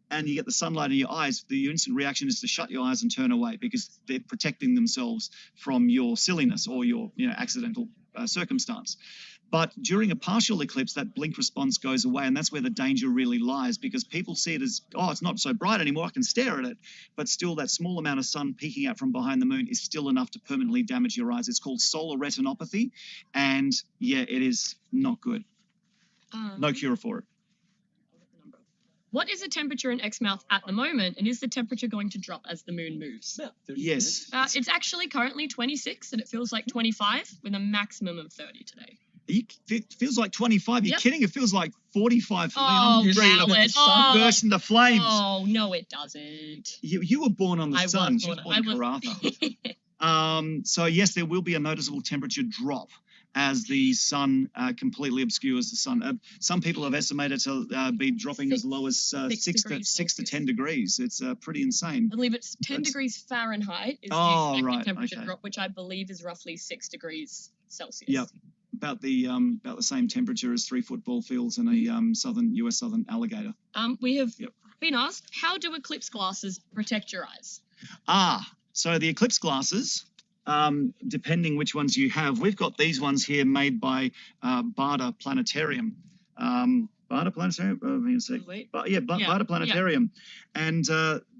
and you get the sunlight in your eyes, the instant reaction is to shut your eyes and turn away because they're protecting themselves from your silliness or your accidental circumstance. But during a partial eclipse, that blink response goes away, and that's where the danger really lies, because people see it as, oh, it's not so bright anymore, I can stare at it. But still, that small amount of sun peeking out from behind the moon is still enough to permanently damage your eyes. It's called solar retinopathy, and yeah, it is not good. No cure for it. What is the temperature in Exmouth at the moment, and is the temperature going to drop as the moon moves? Yes. It's actually currently 26, and it feels like 25 with a maximum of 30 today. It feels like 25. You're Yep. kidding? It feels like 45 for me. Oh, I'm ready Howard. to burst into flames. Oh, no, it doesn't. You were born on the I sun. was She was born- born I in was- Karatha. So yes, there will be a noticeable temperature drop as the sun completely obscures the sun. Some people have estimated to be dropping as low as 6 to degrees 10 degrees. It's pretty insane. I believe it's 10 That's- degrees Fahrenheit is the Oh, expected right, temperature okay. drop, which I believe is roughly 6 degrees Celsius. Yep. About the same temperature as 3 football fields and a US southern alligator. We have Yep. been asked, how do eclipse glasses protect your eyes? So the eclipse glasses, depending which ones you have, we've got these ones here made by Barter Planetarium. Barter Planetarium? Oh, hang on a sec. Wait. Barter Planetarium. And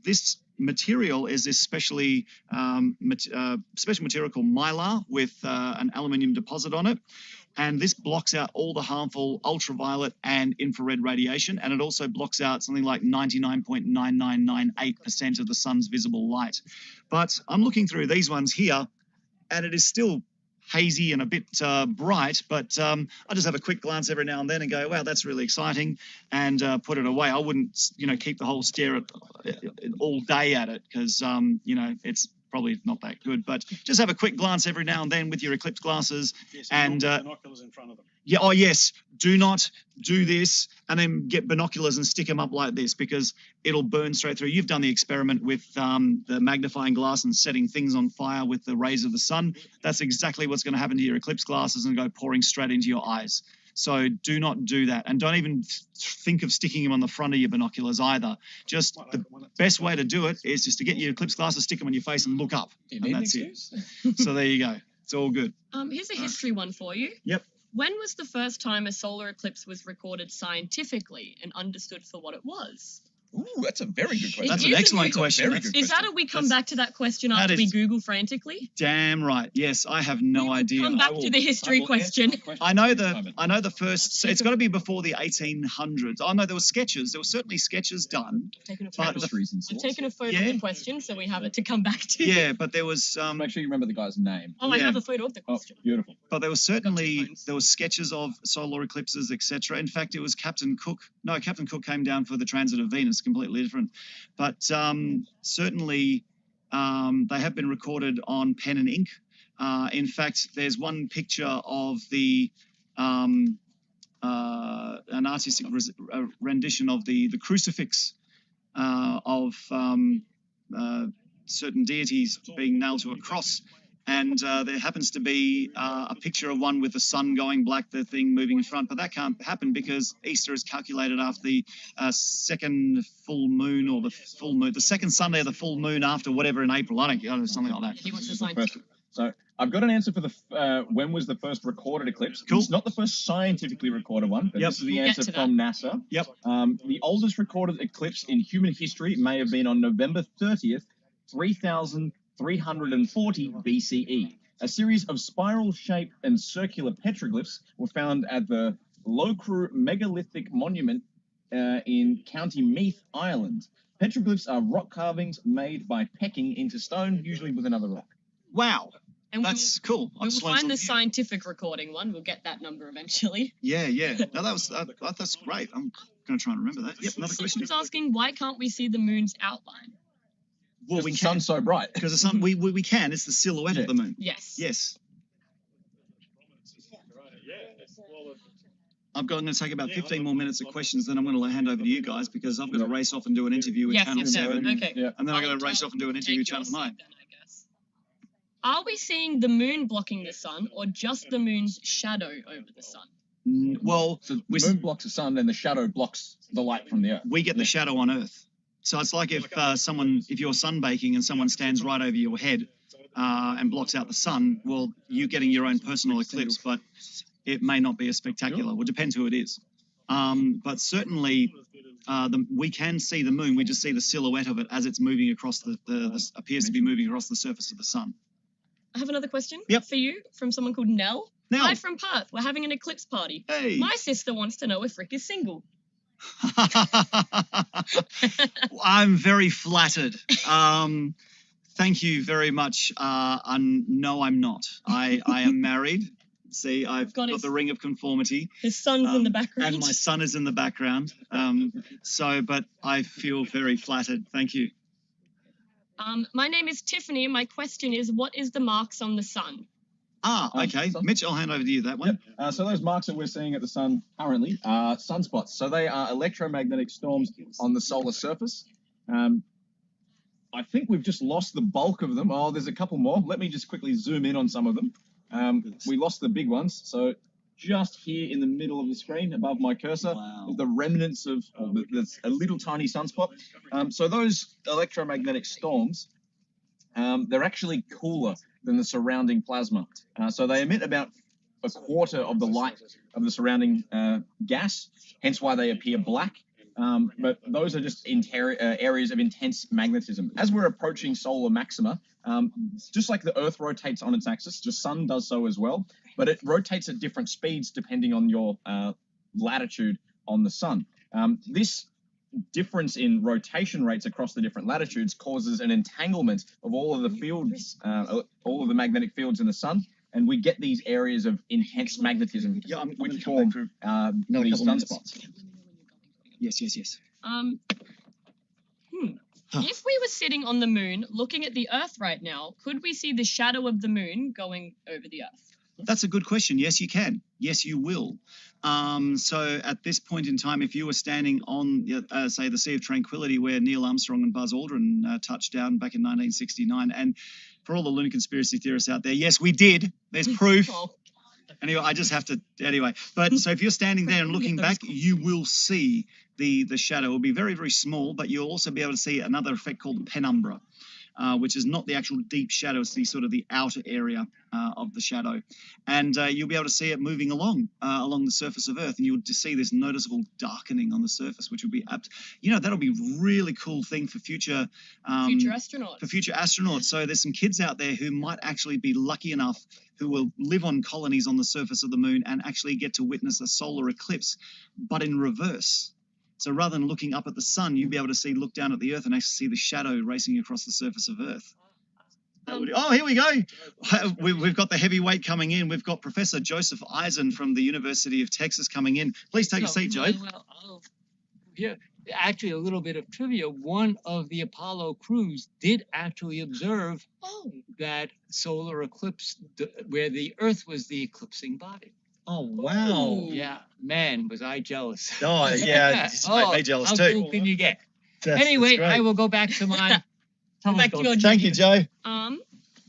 this material is this special material called mylar with an aluminium deposit on it. And this blocks out all the harmful ultraviolet and infrared radiation. And it also blocks out something like 99.9998% of the sun's visible light. But I'm looking through these ones here, and it is still hazy and a bit bright, but I just have a quick glance every now and then and go, wow, that's really exciting, and put it away. I wouldn't, keep the whole stare all day at it because, it's probably not that good. But just have a quick glance every now and then with your eclipse glasses. Yes, And, binoculars in front of them. Yeah, oh yes, do not do this and then get binoculars and stick them up like this because it'll burn straight through. You've done the experiment with the magnifying glass and setting things on fire with the rays of the sun. That's exactly what's going to happen to your eclipse glasses and go pouring straight into your eyes. So do not do that. And don't even think of sticking them on the front of your binoculars either. Just the best way to do it is just to get your eclipse glasses, stick them on your face and look up. And that's it. So there you go. It's all good. Here's a history one for you. Yep. When was the first time a solar eclipse was recorded scientifically and understood for what it was? Ooh, that's a very good question. That's It an is a excellent very- question. very That's good Is that a we come That's- back to that question that after we is- Google frantically? damn right. Yes, I have no We will idea. come back to the history question. I know the first. So it's got to be before the 1800s. Oh no, there were sketches. There were certainly sketches done. I've taken a But photo. Tapestries and I've sorts. taken a photo Yeah. of the question, so we have it to come back to. Yeah, but there was Make sure you remember the guy's name. Oh, I Yeah. have a photo of the Oh, question. beautiful. but there was certainly phones. there was sketches of solar eclipses, etc. In fact, it was Captain Cook. No, Captain Cook came down for the transit of Venus, completely different. But certainly they have been recorded on pen and ink. In fact, there's one picture of an artistic rendition of the crucifix of certain deities being nailed to a cross. And there happens to be a picture of one with the sun going black, the thing moving in front. But that can't happen because Easter is calculated after the second full moon or the full moon, the second Sunday of the full moon after whatever in April. I don't know, something like that. He wants to This is the sign. first- So I've got an answer for the when was the first recorded eclipse. Cool. It's not the first scientifically recorded one, but Yep. this is the We'll get answer to from NASA. Yep. The oldest recorded eclipse in human history may have been on November 30th, 3340 BCE. A series of spiral-shaped and circular petroglyphs were found at the Loughborough megalithic monument in County Meath, Ireland. Petroglyphs are rock carvings made by pecking into stone, usually with another rock. Wow, And that's cool. we will find the scientific recording one. We'll get that number eventually. Yeah. No, that's great. I'm going to try and remember that. Yep. Another question. Someone's asking, why can't we see the moon's outline? Well, Because we the can sun's so bright. because the sun. We can. It's the silhouette of the moon. Yes. Yes. I'm going to take about 15 more minutes of questions, then I'm going to hand over to you guys because I've got to race off and do an interview with Channel 7. Okay. Yeah. And then I've got to race off and do an interview with Channel 9. Then, I guess. Are we seeing the moon blocking the sun or just the moon's shadow over the sun? Well, So the moon blocks the sun, and the shadow blocks the light from the earth. we get the shadow on Earth. So it's like if you're sunbaking and someone stands right over your head and blocks out the sun, well, you're getting your own personal eclipse, but it may not be as spectacular. Well, it depends who it is. But certainly, we can see the moon. We just see the silhouette of it as it's moving across appears to be moving across the surface of the sun. I have another question Yep. for you from someone called Nell. Nell. Hi from Perth. We're having an eclipse party. Hey. My sister wants to know if Rick is single. I'm very flattered. Thank you very much. No, I'm not. I am married. See, I've got the ring of conformity. His son's in the background. And my son is in the background. But I feel very flattered. Thank you. My name is Tiffany. My question is, what is the marks on the sun? Okay. Mitch, I'll hand over to you that one. Yep. So those marks that we're seeing at the sun currently are sunspots. So they are electromagnetic storms on the solar surface. I think we've just lost the bulk of them. Oh, there's a couple more. Let me just quickly zoom in on some of them. We lost the big ones. So just here in the middle of the screen, above my cursor, is the remnants of there's a little tiny sunspot. So those electromagnetic storms, they're actually cooler than the surrounding plasma. So they emit about a quarter of the light of the surrounding gas, hence why they appear black. But those are just areas of intense magnetism. As we're approaching solar maxima, just like the Earth rotates on its axis, the sun does so as well, but it rotates at different speeds depending on your latitude on the sun. This difference in rotation rates across the different latitudes causes an entanglement of all of the fields, all of the magnetic fields in the sun, and we get these areas of intense magnetism, which form these sunspots. Yes. If we were sitting on the moon looking at the Earth right now, could we see the shadow of the moon going over the Earth? That's a good question. Yes, you can. Yes, you will. So at this point in time, if you were standing on, say, the Sea of Tranquility where Neil Armstrong and Buzz Aldrin touched down back in 1969, and for all the lunar conspiracy theorists out there, yes, we did. There's proof. Anyway, I just have to, anyway. But so if you're standing there and looking back, you will see the shadow. It will be very, very small, but you'll also be able to see another effect called penumbra, which is not the actual deep shadow. It's the sort of the outer area of the shadow. And you'll be able to see it moving along the surface of Earth. And you'll just see this noticeable darkening on the surface, which will be that'll be a really cool thing for future astronauts. So there's some kids out there who might actually be lucky enough who will live on colonies on the surface of the moon and actually get to witness a solar eclipse, but in reverse. So rather than looking up at the sun, you'll be able to look down at the Earth and actually see the shadow racing across the surface of Earth. Here we go. We've got the heavyweight coming in. We've got Professor Joseph Eisen from the University of Texas coming in. Please take a seat, Joe. Yeah, actually, a little bit of trivia. One of the Apollo crews did actually observe that solar eclipse where the Earth was the eclipsing body. Oh, wow. Yeah, man, was I jealous. Oh, yeah, it's made me jealous too. How cool can you get? Anyway, I will go back to my... Thank you, Joe.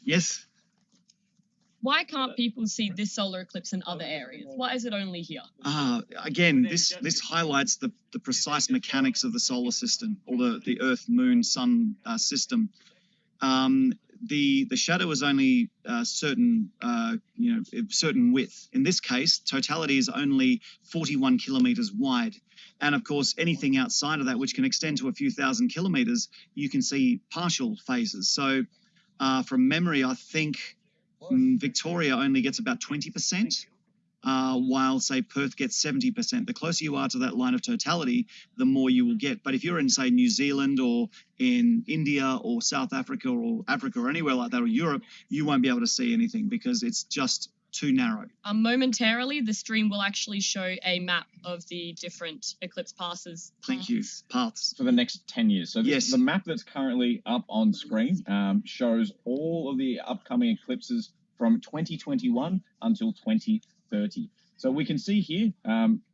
Yes? Why can't people see this solar eclipse in other areas? Why is it only here? Again, this highlights the precise mechanics of the solar system, or the Earth, Moon, Sun system. The shadow is only certain width. In this case, totality is only 41 kilometers wide. And of course, anything outside of that, which can extend to a few thousand kilometers, you can see partial phases. So from memory, I think Victoria only gets about 20%, while, say, Perth gets 70%. The closer you are to that line of totality, the more you will get. But if you're in, say, New Zealand or in India or South Africa or anywhere like that, or Europe, you won't be able to see anything because it's just too narrow. Momentarily, the stream will actually show a map of the different eclipse paths. Thank you. Paths. For the next 10 years. So the map that's currently up on screen shows all of the upcoming eclipses from 2021 until 2030. So we can see here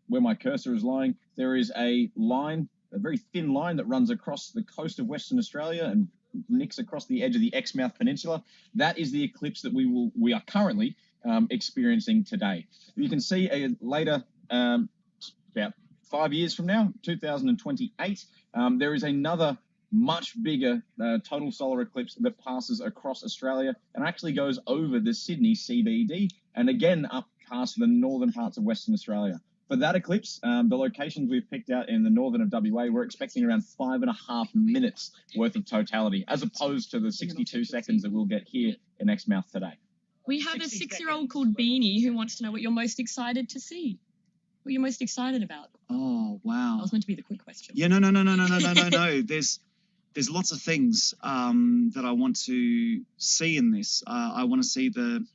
where my cursor is lying, there is a line, a very thin line that runs across the coast of Western Australia and nicks across the edge of the Exmouth Peninsula. That is the eclipse that we are currently experiencing today. You can see later, about 5 years from now, 2028, there is another much bigger total solar eclipse that passes across Australia and actually goes over the Sydney CBD and again up past the northern parts of Western Australia. For that eclipse, the locations we've picked out in the northern of WA, we're expecting around 5.5 minutes worth of totality, as opposed to the 62 seconds that we'll get here in Exmouth today. We have a 6-year-old called Beanie who wants to know what you're most excited to see. What you're most excited about. Oh, wow. That was meant to be the quick question. Yeah, no. There's lots of things that I want to see in this. I want to see the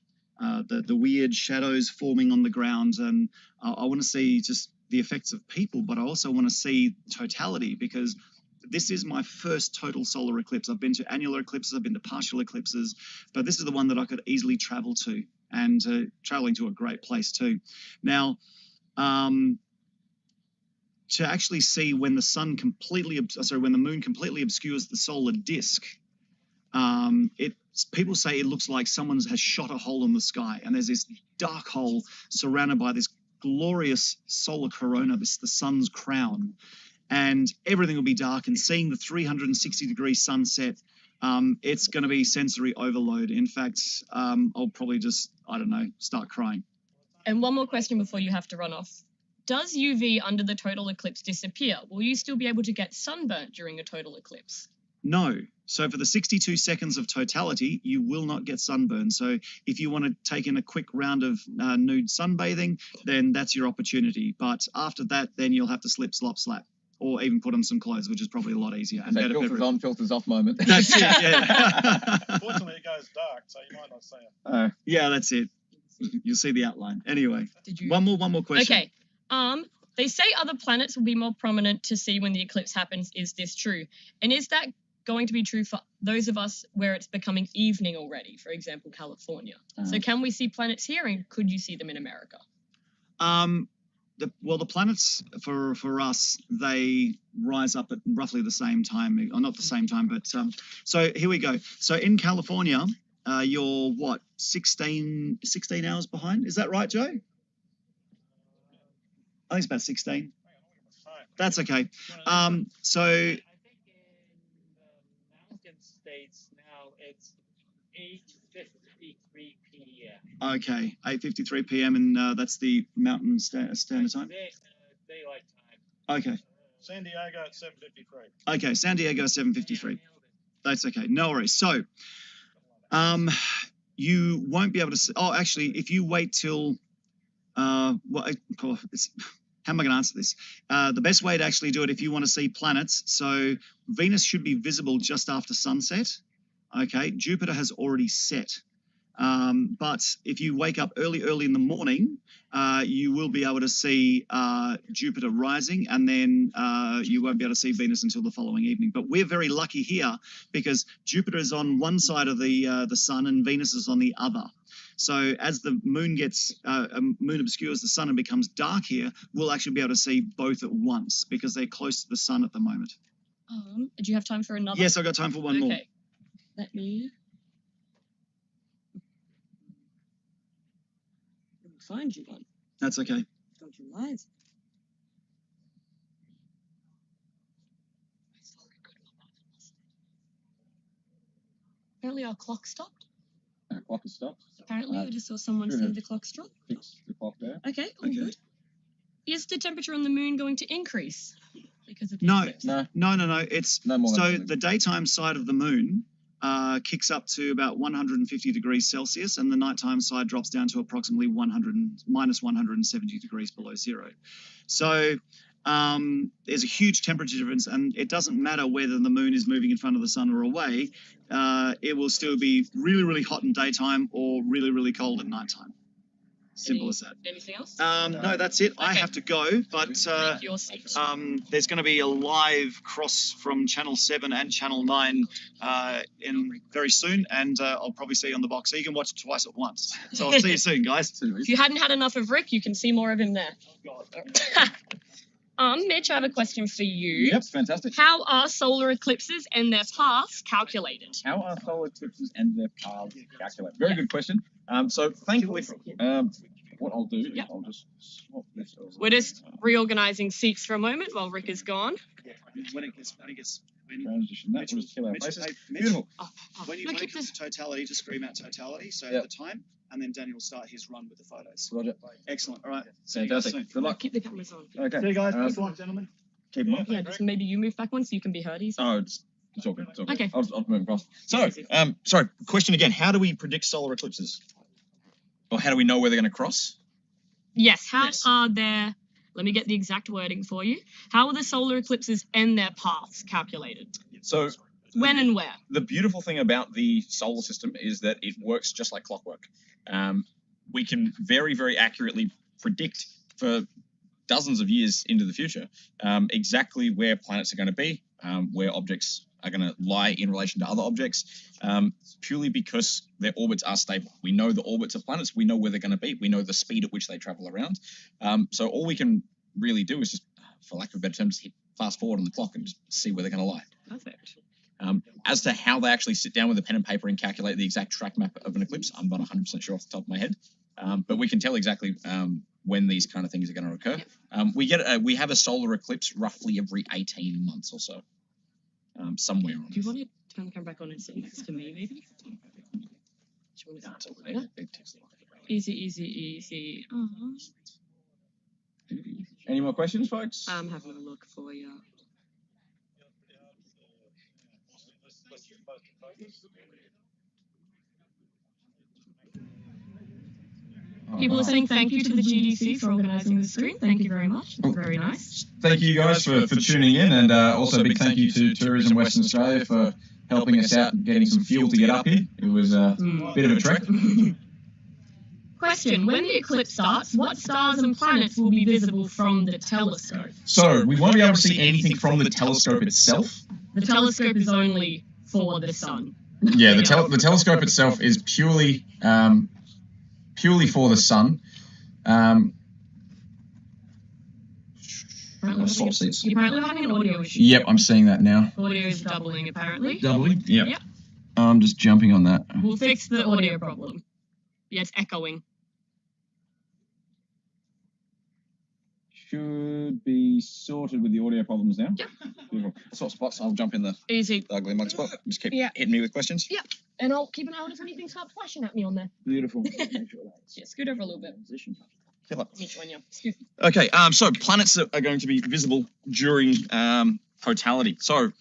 weird shadows forming on the ground, and I want to see just the effects of people, but I also want to see totality, because this is my first total solar eclipse. I've been to annular eclipses, I've been to partial eclipses, but this is the one that I could easily travel to, and traveling to a great place too. Now, to actually see when the when the moon completely obscures the solar disk, people say it looks like someone has shot a hole in the sky, and there's this dark hole surrounded by this glorious solar corona, the sun's crown, and everything will be dark. And seeing the 360-degree sunset, it's going to be sensory overload. In fact, I'll probably just, I don't know, start crying. And one more question before you have to run off. Does UV under the total eclipse disappear? Will you still be able to get sunburnt during a total eclipse? No. So for the 62 seconds of totality, you will not get sunburn. So if you want to take in a quick round of nude sunbathing, then that's your opportunity. But after that, then you'll have to slip, slop, slap, or even put on some clothes, which is probably a lot easier. And better filters on, filters off moment. That's it, yeah. Unfortunately, it goes dark, so you might not see it. Yeah, that's it. You'll see the outline. Anyway, one more question. Okay. They say other planets will be more prominent to see when the eclipse happens. Is this true? And is that going to be true for those of us where it's becoming evening already, for example, California? So can we see planets here, and could you see them in America? The planets for us, they rise up at roughly the same time, or not the same time, but so here we go. So in California, you're what, 16 hours behind? Is that right, Joe? I think it's about 16. That's okay. So I think in the mountain states now it's 8:53 p.m. Okay, 8:53 p.m. and that's the Mountain Standard Time. Daylight time. Okay. San Diego at 7:53. Okay, San Diego 7:53. That's okay. No worries. So, you won't be able to see. Oh, actually, if you wait till how am I going to answer this? The best way to actually do it, if you want to see planets, so Venus should be visible just after sunset. Okay, Jupiter has already set. But if you wake up early in the morning, you will be able to see Jupiter rising, and then you won't be able to see Venus until the following evening. But we're very lucky here because Jupiter is on one side of the sun and Venus is on the other. So as the moon obscures the sun and becomes dark here, we'll actually be able to see both at once because they're close to the sun at the moment. Do you have time for another? Yes, I've got time for one more. Okay. Let me find you one. That's okay. Don't you lies. Apparently our clock stopped. Our clock has stopped. Apparently I just saw someone say the clock stopped. Fix the clock there. Okay, all good. Is the temperature on the moon going to increase because of the No. eclipse? No. It's No more so than the daytime side of the moon kicks up to about 150 degrees Celsius, and the nighttime side drops down to approximately minus 170 degrees below zero. So there's a huge temperature difference, and it doesn't matter whether the moon is moving in front of the sun or away. It will still be really, really hot in daytime or really, really cold at nighttime. Simple as that. Anything else? No, that's it. I Okay. have to go, but Make your seat. there's going to be a live cross from Channel 7 and Channel 9 in very soon, and I'll probably see you on the box. So you can watch it twice at once. So I'll see you soon, guys. If you hadn't had enough of Rick, you can see more of him there. Mitch, I have a question for you. Yep, fantastic. How are solar eclipses and their paths calculated? How are solar eclipses and their paths calculated? Very good question. So thankfully, what I'll do is I'll just swap this over. We're just reorganizing seats for a moment while Rick is gone. When it gets Transition that. We'll just kill our Mitch, faces. hey, Mitch, Beautiful. when no, it keep comes this. to totality, just scream out totality. So Yep. at the time, and then Daniel will start his run with the photos. Roger. Excellent. All right. See you guys Fantastic. soon. Good luck. Keep the cameras on. Okay. See you guys. Um, Best of luck, gentlemen. Keep them on. Yeah, just maybe you move back one so you can be heard easy. Oh, it's all good. It's all good. Okay. I'll move across. So, sorry, question again. How do we predict solar eclipses? Or how do we know where they're going to cross? Yes, how Yes. are their... Let me get the exact wording for you. How are the solar eclipses and their paths calculated? So, When and where? the beautiful thing about the solar system is that it works just like clockwork. We can very, very accurately predict for dozens of years into the future exactly where planets are going to be, where objects are going to lie in relation to other objects, purely because their orbits are stable. We know the orbits of planets. We know where they're going to be. We know the speed at which they travel around. So all we can really do is just, for lack of a better term, just hit fast forward on the clock and just see where they're going to lie. Perfect. As to how they actually sit down with a pen and paper and calculate the exact track map of an eclipse, I'm not 100% sure off the top of my head. But we can tell exactly when these kind of things are going to occur. We have a solar eclipse roughly every 18 months or so, somewhere on Do you want to turn the camera back on and sit next to me, maybe? Do you want to Easy, easy, easy. Any more questions, folks? I'm having a look for you. People are saying thank you to the GDC for organising the stream. Thank you very much. It's very nice. Thank you guys for tuning in, and also a big thank you to Tourism Western Australia for helping us out and getting some fuel to get up here. It was a bit of a trek. Question: when the eclipse starts, what stars and planets will be visible from the telescope? So we won't be able to see anything from the telescope itself. The telescope is only for the sun. Yeah, the telescope itself is purely for the sun. Swap seats. You're apparently having an audio issue. Yep, I'm seeing that now. Audio is doubling, apparently. Doubling? Yep. Yep. I'm just jumping on that. We'll fix the audio problem. Yeah, it's echoing. Should be sorted with the audio problems now. Yep. Beautiful. Swap spots. I'll jump in the Easy. ugly mug spot. Just keep Yeah. hitting me with questions. Yep. And I'll keep an eye out if anything starts flashing at me on there. Beautiful. Yeah, scoot over a little bit. Let me join you. Excuse me. Okay, so planets are going to be visible during totality. So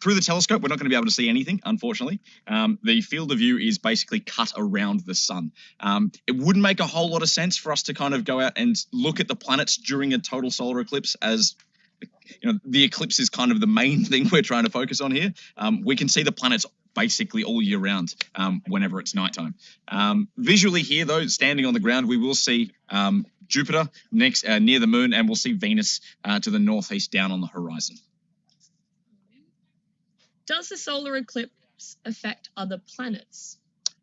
through the telescope, we're not going to be able to see anything, unfortunately. The field of view is basically cut around the sun. It wouldn't make a whole lot of sense for us to kind of go out and look at the planets during a total solar eclipse, as the eclipse is kind of the main thing we're trying to focus on here. We can see the planets basically all year round whenever it's nighttime. Visually here, though, standing on the ground, we will see Jupiter next near the moon, and we'll see Venus to the northeast down on the horizon. Does the solar eclipse affect other planets?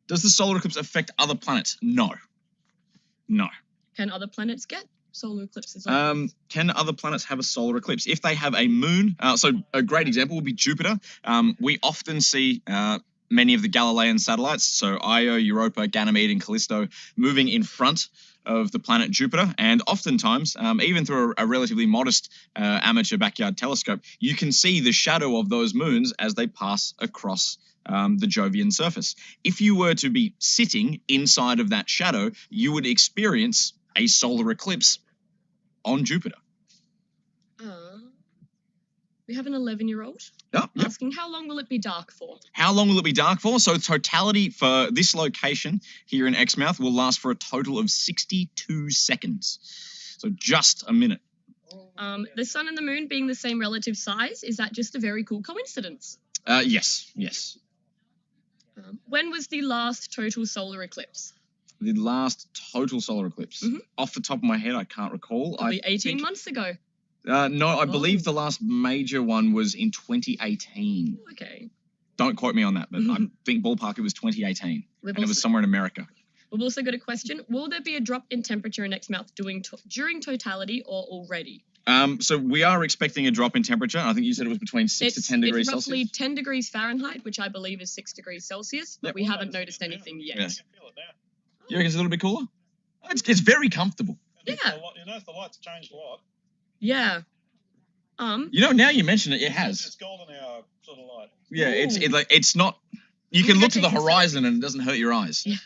Does the solar eclipse affect other planets? No. No. Can other planets get solar eclipses? Can other planets have a solar eclipse? If they have a moon, so a great example would be Jupiter. We often see many of the Galilean satellites, so Io, Europa, Ganymede, and Callisto, moving in front of the planet Jupiter, and oftentimes, even through a relatively modest amateur backyard telescope, you can see the shadow of those moons as they pass across the Jovian surface. If you were to be sitting inside of that shadow, you would experience a solar eclipse on Jupiter. We have an 11-year-old asking, how long will it be dark for? How long will it be dark for? So totality for this location here in Exmouth will last for a total of 62 seconds. So just a minute. The sun and the moon being the same relative size, is that just a very cool coincidence? Yes. When was the last total solar eclipse? The last total solar eclipse. Mhm. Off the top of my head, I can't recall. Probably 18 months ago. No, I believe Oh. the last major one was in 2018. Okay. Don't quote me on that, but I think ballpark it was 2018, We've and it was also, somewhere in America. we've also got a question. Will there be a drop in temperature in next month during totality or already? So we are expecting a drop in temperature. I think you said it was between 6 to 10 degrees It's roughly Celsius. 10 degrees Fahrenheit, which I believe is 6 degrees Celsius, but Yep. we haven't noticed anything yet. Yeah. I can feel it now. You reckon it's a little bit cooler? It's very comfortable. And if Yeah. you know if the lights changed a lot. Yeah. You know, now you mention it, it It's has. golden hour sort of light. Yeah, Ooh. it's not. You I'm can gonna look to go the take a horizon and it doesn't hurt your eyes. Yeah.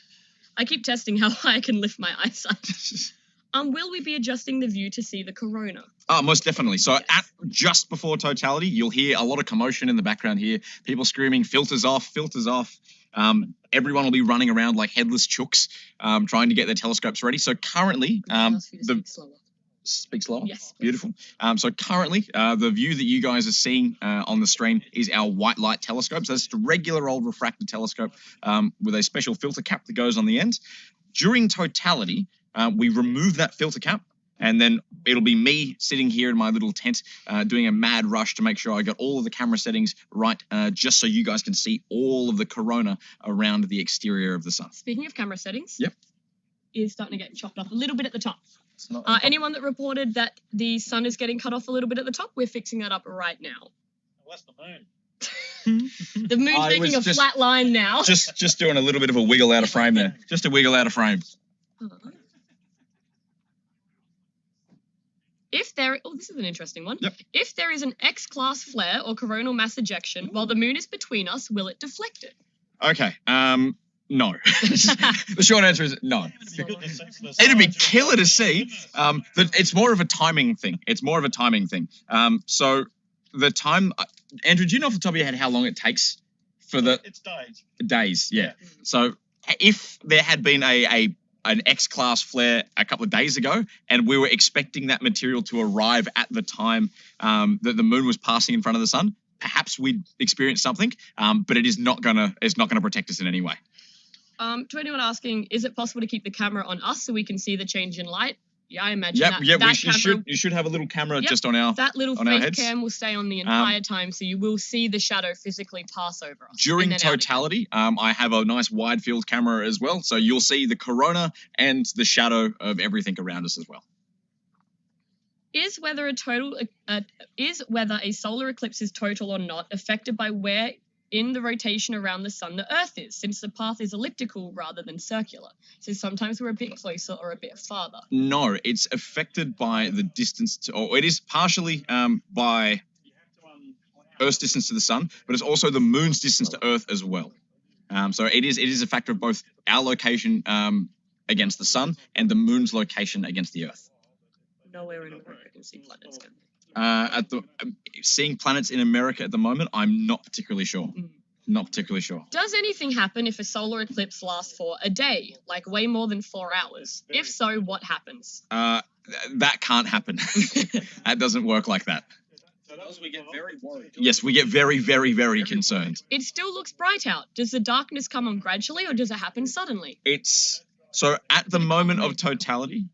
I keep testing how high I can lift my eyesight. Will we be adjusting the view to see the corona? Most definitely. So Yes. at just before totality, you'll hear a lot of commotion in the background here. People screaming, filters off, filters off. Everyone will be running around like headless chooks, trying to get their telescopes ready. So currently, Ask you to the speak slower. speak slower. Yes. Beautiful. So currently, the view that you guys are seeing on the screen is our white light telescope. So it's just a regular old refractor telescope with a special filter cap that goes on the end. During totality, we remove that filter cap, and then it'll be me sitting here in my little tent doing a mad rush to make sure I got all of the camera settings right, just so you guys can see all of the corona around the exterior of the sun. Speaking of camera settings, Yep. is starting to get chopped off a little bit at the top. It's not Anyone that reported that the sun is getting cut off a little bit at the top, we're fixing that up right now. Unless the moon. The moon's I making was a just- flat line now. just doing a little bit of a wiggle out of frame there. Just a wiggle out of frame. This is an interesting one. Yep. If there is an X-class flare or coronal mass ejection while the moon is between us, will it deflect it? Okay. No. The short answer is no. It'd be killer to see. But it's more of a timing thing. So the time, Andrew, do you know off the top of your head how long it takes for the It's days. days? Yeah. So if there had been an X-class flare a couple of days ago, and we were expecting that material to arrive at the time that the moon was passing in front of the sun, perhaps we'd experience something. But it's not gonna protect us in any way. To anyone asking, is it possible to keep the camera on us so we can see the change in light? Yeah, I imagine Yep. that You should have a little camera Yep. just on our. that little on our face heads. cam will stay on the entire time, so you will see the shadow physically pass over us. During and then out again. totality, I have a nice wide field camera as well, so you'll see the corona and the shadow of everything around us as well. Is whether a solar eclipse is total or not affected by where in the rotation around the sun the Earth is, since the path is elliptical rather than circular? So sometimes we're a bit closer or a bit farther. No, it's affected by the distance or it is partially by Earth's distance to the sun, but it's also the moon's distance to Earth as well. So it is a factor of both our location against the sun and the moon's location against the Earth. Nowhere in America can see planets. Can Seeing planets in America at the moment, I'm not particularly sure. Not particularly sure. Does anything happen if a solar eclipse lasts for a day, like way more than 4 hours? If so, what happens? That can't happen. That doesn't work like that. We get very worried. Yes, we get very, very, very concerned. It still looks bright out. Does the darkness come on gradually, or does it happen suddenly? It's so at the moment of totality.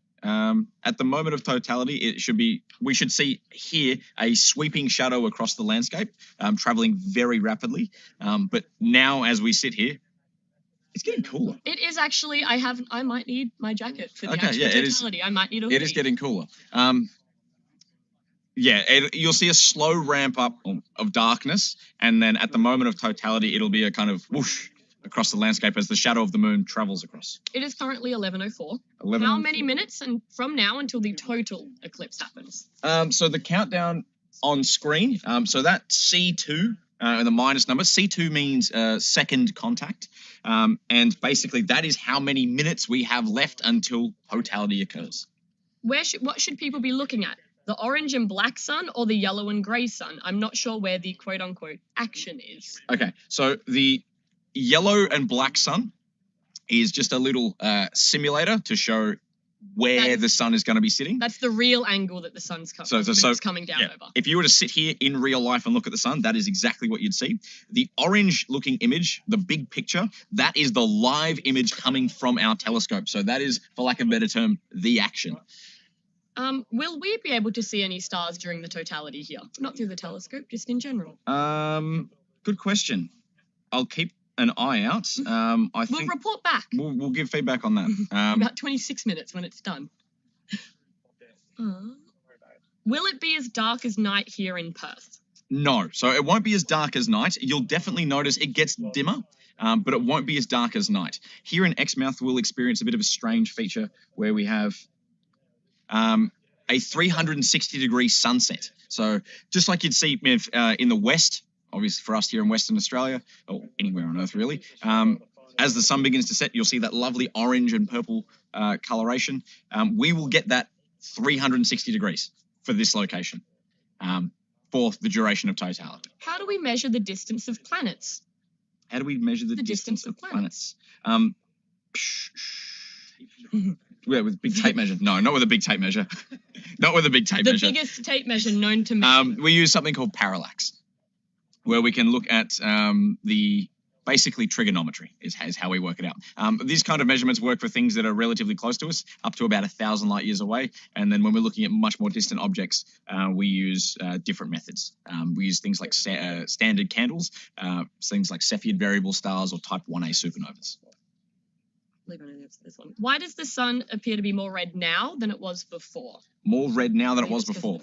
We should see here a sweeping shadow across the landscape, traveling very rapidly. But now, as we sit here, it's getting cooler. It is actually. I might need my jacket for the Okay, actual yeah, it is- totality. I might need a hoodie. It is getting cooler. You'll see a slow ramp up of darkness, and then at the moment of totality, it'll be a kind of whoosh across the landscape as the shadow of the moon travels across. It is currently 11:04. 11. How many minutes and from now until the total eclipse happens? So the countdown on screen, so that C2, the minus number, C2 means second contact. And basically that is how many minutes we have left until totality occurs. What should people be looking at? The orange and black sun or the yellow and grey sun? I'm not sure where the quote-unquote action is. Okay, so the yellow and black sun is just a little simulator to show where the sun is going to be sitting. That's the real angle that the sun's coming down over. If you were to sit here in real life and look at the sun, that is exactly what you'd see. The orange-looking image, the big picture, that is the live image coming from our telescope. So that is, for lack of a better term, the action. Will we be able to see any stars during the totality here? Not through the telescope, just in general. Good question. I'll keep an eye out. We'll report back. We'll give feedback on that. About 26 minutes when it's done. Will it be as dark as night here in Perth? No. So it won't be as dark as night. You'll definitely notice it gets dimmer, but it won't be as dark as night. Here in Exmouth, we'll experience a bit of a strange feature where we have a 360-degree sunset. So just like you'd see in the west, obviously for us here in Western Australia, or anywhere on Earth really, as the sun begins to set, you'll see that lovely orange and purple coloration. We will get that 360 degrees for this location for the duration of totality. How do we measure the distance of planets? How do we measure the distance of planets? Yeah, with a big tape measure. No, not with a big tape measure. Not with a big tape measure. The biggest tape measure known to man. We use something called parallax, where we can look at basically trigonometry is how we work it out. These kind of measurements work for things that are relatively close to us, up to about 1,000 light years away. And then when we're looking at much more distant objects, we use different methods. We use things like standard candles, things like Cepheid variable stars or type 1a supernovas. This one. Why does the sun appear to be more red now than it was before? More red now than it was before.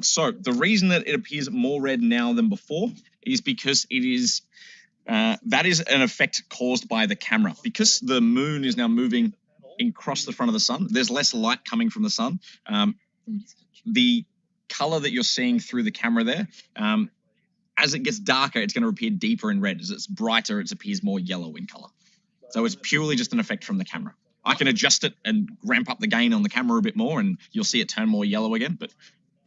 So the reason that it appears more red now than before is because it is that is an effect caused by the camera. Because the moon is now moving across the front of the sun, there's less light coming from the sun. The color that you're seeing through the camera there, as it gets darker, it's going to appear deeper in red. As it's brighter, it appears more yellow in color. So it's purely just an effect from the camera. I can adjust it and ramp up the gain on the camera a bit more, and you'll see it turn more yellow again, but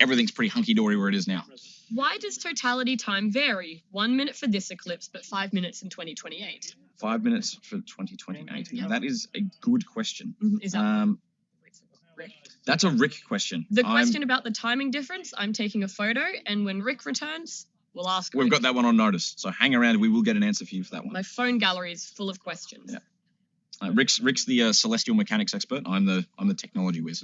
everything's pretty hunky-dory where it is now. Why does totality time vary? 1 minute for this eclipse, but 5 minutes in 2028. 5 minutes for 2028. Yeah. That is a good question. Is that Rick? That's a Rick question. The question about the timing difference, I'm taking a photo, and when Rick returns, we'll ask We've Rick. got that one on notice, so hang around. We will get an answer for you for that one. My phone gallery is full of questions. Yeah. Rick's the celestial mechanics expert. I'm the technology whiz.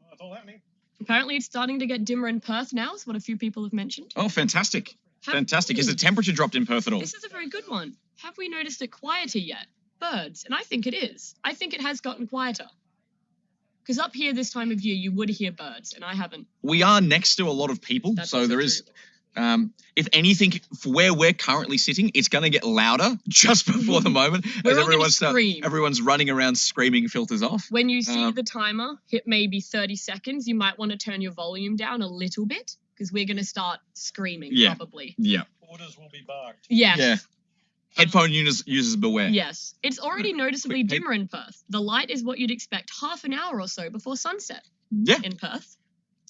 That's all happening. Apparently, it's starting to get dimmer in Perth now, is what a few people have mentioned. Oh, fantastic. Fantastic. Has the temperature dropped in Perth at all? This is a very good one. Have we noticed it quieter yet? Birds. And I think it is. I think it has gotten quieter. Because up here this time of year, you would hear birds, and I haven't. We are next to a lot of people, so there is... if anything, for where we're currently sitting, it's going to get louder just before the moment as everyone's running around screaming filters off. When you see the timer hit maybe 30 seconds, you might want to turn your volume down a little bit because we're going to start screaming probably. Yeah. Orders will be barked. Yes. Yeah. Headphone users beware. Yes. It's already noticeably dimmer in Perth. The light is what you'd expect half an hour or so before sunset in Perth.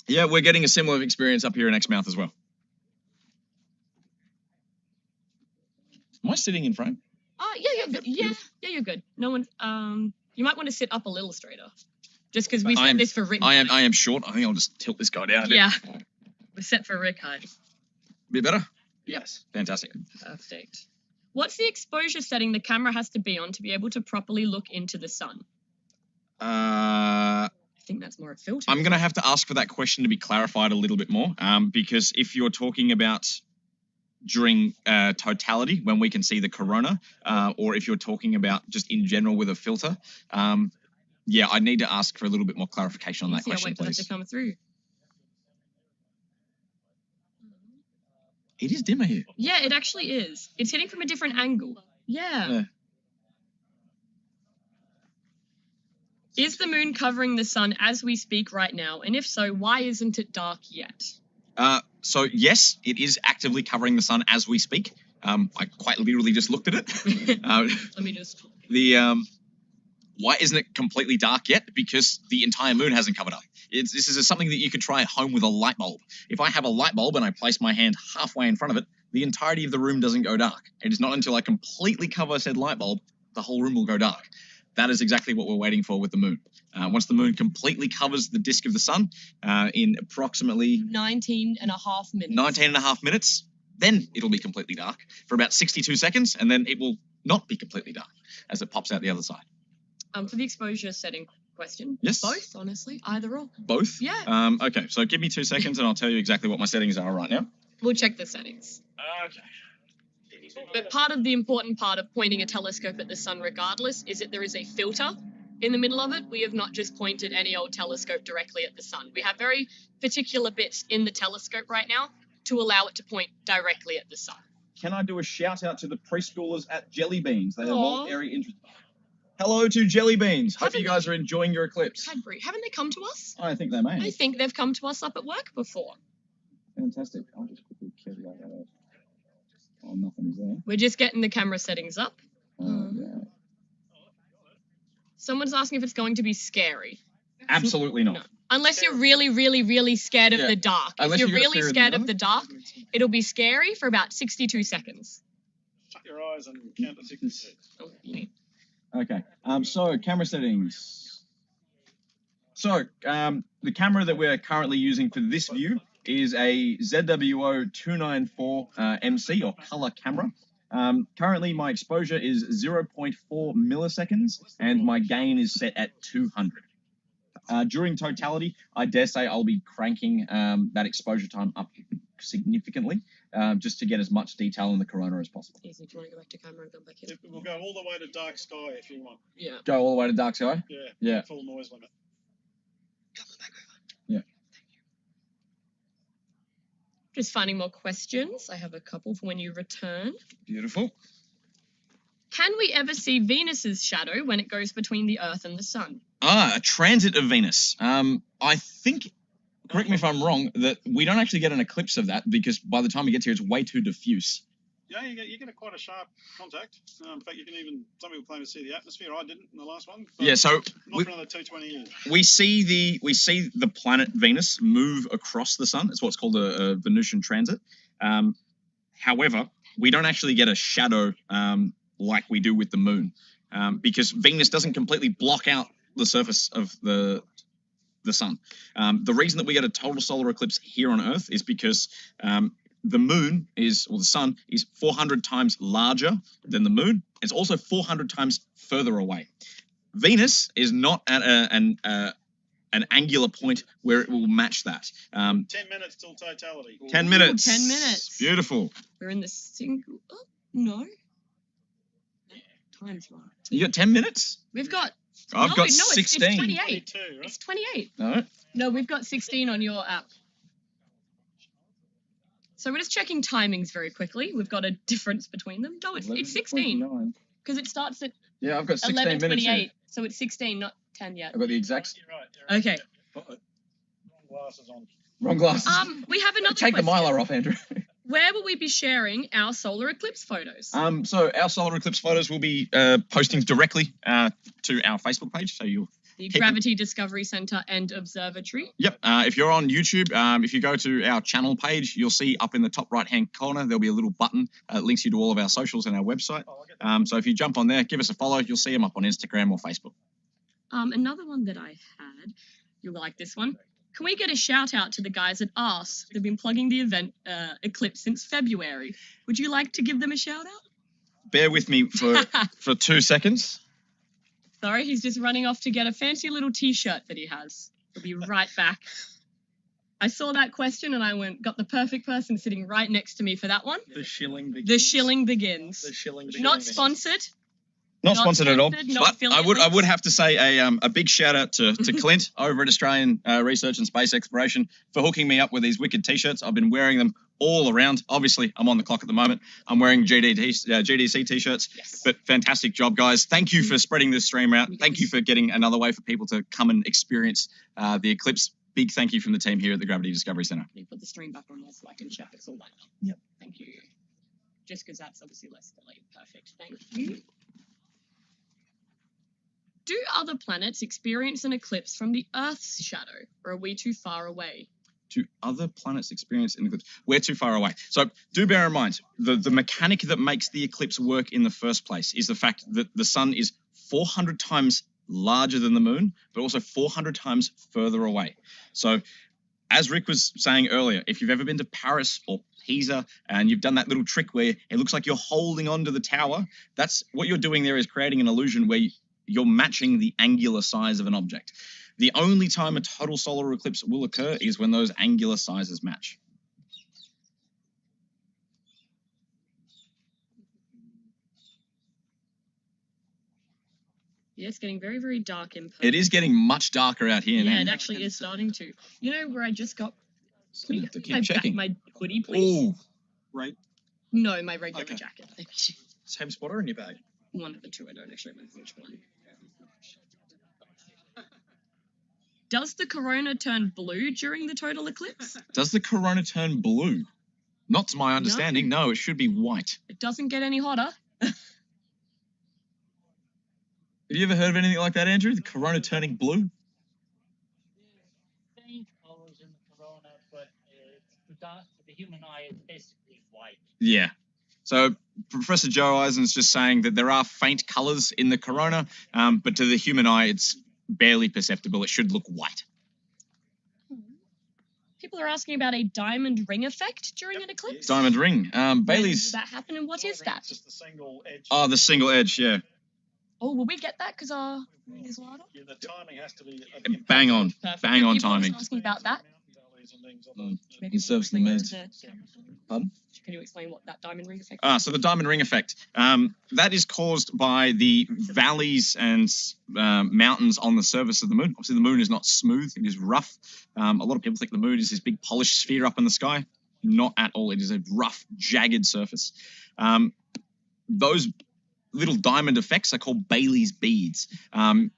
Yeah, we're getting a similar experience up here in Exmouth as well. Am I sitting in frame? Yeah, you're good. Yeah, you're good. No one. You might want to sit up a little straighter, just because we set this for Rick. I am short. I think I'll just tilt this guy down a bit. Yeah, we're set for Rick height. Bit better. Yes, fantastic. Perfect. What's the exposure setting the camera has to be on to be able to properly look into the sun? I think that's more a filter. I'm going to have to ask for that question to be clarified a little bit more, because if you're talking about during totality, when we can see the corona, or if you're talking about just in general with a filter, I need to ask for a little bit more clarification on that question, please. Wait for that to come through. It is dimmer here. Yeah, it actually is. It's hitting from a different angle. Yeah. Is the moon covering the sun as we speak right now? And if so, why isn't it dark yet? So yes, it is actively covering the sun as we speak. I quite literally just looked at it. Let me just... Why isn't it completely dark yet? Because the entire moon hasn't covered up. This is something that you could try at home with a light bulb. If I have a light bulb and I place my hand halfway in front of it, the entirety of the room doesn't go dark. It is not until I completely cover said light bulb, the whole room will go dark. that is exactly what we're waiting for with the moon. Once the moon completely covers the disk of the sun in approximately 19.5 minutes. 19.5 minutes, then it'll be completely dark for about 62 seconds, and then it will not be completely dark as it pops out the other side. For the exposure setting question, Yes. both, honestly, either or. Both? Yeah. Okay, so give me 2 seconds and I'll tell you exactly what my settings are right now. We'll check the settings. Okay. But part of the important part of pointing a telescope at the sun regardless is that there is a filter in the middle of it. We have not just pointed any old telescope directly at the sun. We have very particular bits in the telescope right now to allow it to point directly at the sun. Can I do a shout out to the preschoolers at Jelly Beans? They are all Aw. very interested. Hello to Jelly Beans. Hope Haven't you guys are enjoying your eclipse. Cadbury, haven't they come to us? I think they may. I think they've come to us up at work before. Fantastic. I'll just quickly carry that out. Oh, nothing is there. We're just getting the camera settings up. Yeah. Someone's asking if it's going to be scary. Absolutely not. No. Unless you're really, really, really scared of Yeah. the dark. Unless if you're you're really scared scared of of the dark, it'll be scary for about 62 seconds. Shut your eyes and count to 66. Oh, neat. Okay. So camera settings. So the camera that we're currently using for this view is a ZWO 294 MC or color camera. Currently my exposure is 0.4 milliseconds and my gain is set at 200. During totality, I dare say I'll be cranking that exposure time up significantly just to get as much detail in the corona as possible. Easy. Do you want to go back to camera and go back in? We'll go all the way to dark sky if you want. Yeah. Go all the way to dark sky? Yeah. Yeah. Full noise limit. Come on back over. Yeah. Just finding more questions. I have a couple for when you return. Beautiful. Can we ever see Venus's shadow when it goes between the Earth and the Sun? A transit of Venus. I think, correct me if I'm wrong, that we don't actually get an eclipse of that because by the time it gets here, it's way too diffuse. Yeah, you get quite a sharp contact. In fact, you can even, some people claim to see the atmosphere. I didn't in the last one. But Yeah, so not for another 220 years. we see the planet Venus move across the sun. It's what's called a Venusian transit. However, we don't actually get a shadow like we do with the moon because Venus doesn't completely block out the surface of the sun. The reason that we get a total solar eclipse here on Earth is because the sun is 400 times larger than the moon. It's also 400 times further away. Venus is not at an angular point where it will match that. 10 minutes till totality. 10 minutes. 10 minutes. Beautiful. We're in the single. Oh, no. Time's wrong. You got 10 minutes? We've got. I've got It's 16. 28. 22, right? It's 28. No. No, we've got 16 on your app. So we're just checking timings very quickly. We've got a difference between them. No, it's 16 11:29. because it starts at Yeah, I've got 16 minutes here. 11:28. So it's 16, not 10 yet. I've got the exact You're right. Okay. Wrong glasses on. wrong glasses. We have another Take the question. mylar off, Andrew. Where will we be sharing our solar eclipse photos? So our solar eclipse photos will be posting directly to our Facebook page. So you'll The Gravity Discovery Center and Observatory. Yep. If you're on YouTube, if you go to our channel page, you'll see up in the top right-hand corner, there'll be a little button that links you to all of our socials and our website. Oh, I'll get that. So if you jump on there, give us a follow, you'll see them up on Instagram or Facebook. Another one that I had, you'll like this one. Can we get a shout out to the guys at ARS? They've been plugging the event Eclipse since February. Would you like to give them a shout Bear with me for 2 seconds. Sorry, he's just running off to get a fancy little t-shirt that he has. He'll be right back. I saw that question and I got the perfect person sitting right next to me for that one. The shilling begins. The shilling begins. The shilling begins. Not sponsored. Not Not sponsored at all, sponsored, not but affiliate I would links. have to say a big shout out to Clint over at Australian Research and Space Exploration for hooking me up with these wicked t-shirts. I've been wearing them all around. Obviously, I'm on the clock at the moment. I'm wearing GDC t-shirts, Yes. but fantastic job, guys. Thank you for spreading this stream out. Thank you for getting another way for people to come and experience the eclipse. Big thank you from the team here at the Gravity Discovery Center. Let me put the stream back on there so I can check it's all lined up. Yep. Thank you. Just because that's obviously less delayed. Perfect. Thank you. Do other planets experience an eclipse from the Earth's shadow, or are we too far away? To other planets experience an eclipse. We're too far away. So do bear in mind, the mechanic that makes the eclipse work in the first place is the fact that the sun is 400 times larger than the moon, but also 400 times further away. So as Rick was saying earlier, if you've ever been to Paris or Pisa and you've done that little trick where it looks like you're holding on to the tower, that's what you're doing there, is creating an illusion where you're matching the angular size of an object. The only time a total solar eclipse will occur is when those angular sizes match. Yeah, it's getting very, very dark in Perth. It is getting much darker out here now. Yeah, it actually is starting to. You know where I just got... Can you have to keep my, checking. my hoodie, please? Ooh, Right. No, my regular Okay. jacket. Same spotter in your bag. One of the two, I don't actually remember which one. Does the corona turn blue during the total eclipse? does the corona turn blue? Not to my understanding. No, it should be white. It doesn't get any hotter. Have you ever heard of anything like that, Andrew? The corona turning blue? Faint colors in the corona, but to the human eye, it's basically white. Yeah. So Professor Joe Eisen's just saying that there are faint colors in the corona, but to the human eye, it's barely perceptible. It should look white. People are asking about a diamond ring effect during an eclipse. Diamond ring. When Bailey's. does that happen, and what is that? Just the single edge. Oh, the single edge, yeah. Oh, will we get that because our ring is wider? Yeah, the timing has to be Bang on. Perfect. Bang on People are timing. asking about that. Maybe It serves the explain mood. that Pardon? Can you explain what that diamond ring effect So the diamond ring effect, that is caused by the valleys and mountains on the surface of the moon. Obviously, the moon is not smooth, it is rough. A lot of people think the moon is this big polished sphere up in the sky. Not at all. It is a rough, jagged surface. Those little diamond effects are called Bailey's beads. And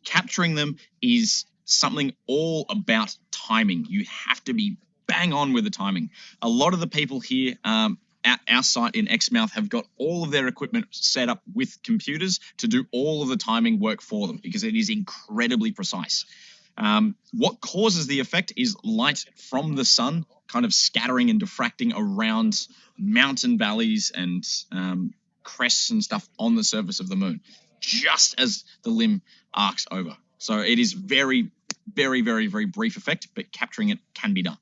capturing them is something all about timing. You have to be bang on with the timing. A lot of the people here at our site in Exmouth have got all of their equipment set up with computers to do all of the timing work for them because it is incredibly precise. What causes the effect is light from the sun kind of scattering and diffracting around mountain valleys and crests and stuff on the surface of the moon, just as the limb arcs over. So it is very, very, very, very brief effect, but capturing it can be done.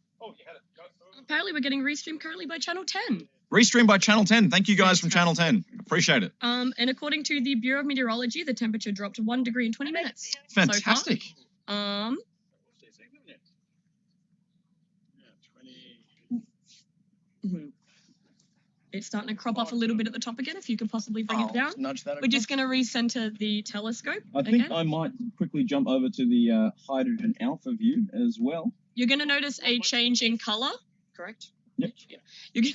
Apparently, we're getting restreamed currently by Channel 10. Restream by Channel 10. Thank you guys from Channel 10. Appreciate it. And according to the Bureau of Meteorology, the temperature dropped 1 degree in 20 minutes. Fantastic. So far. It's starting to crop off a little bit at the top again. If you could possibly bring it down. Nudge that We're just going to recenter the telescope. I think again. I might quickly jump over to the hydrogen alpha view as well. You're going to notice a change in color. Correct? Yep. Yeah.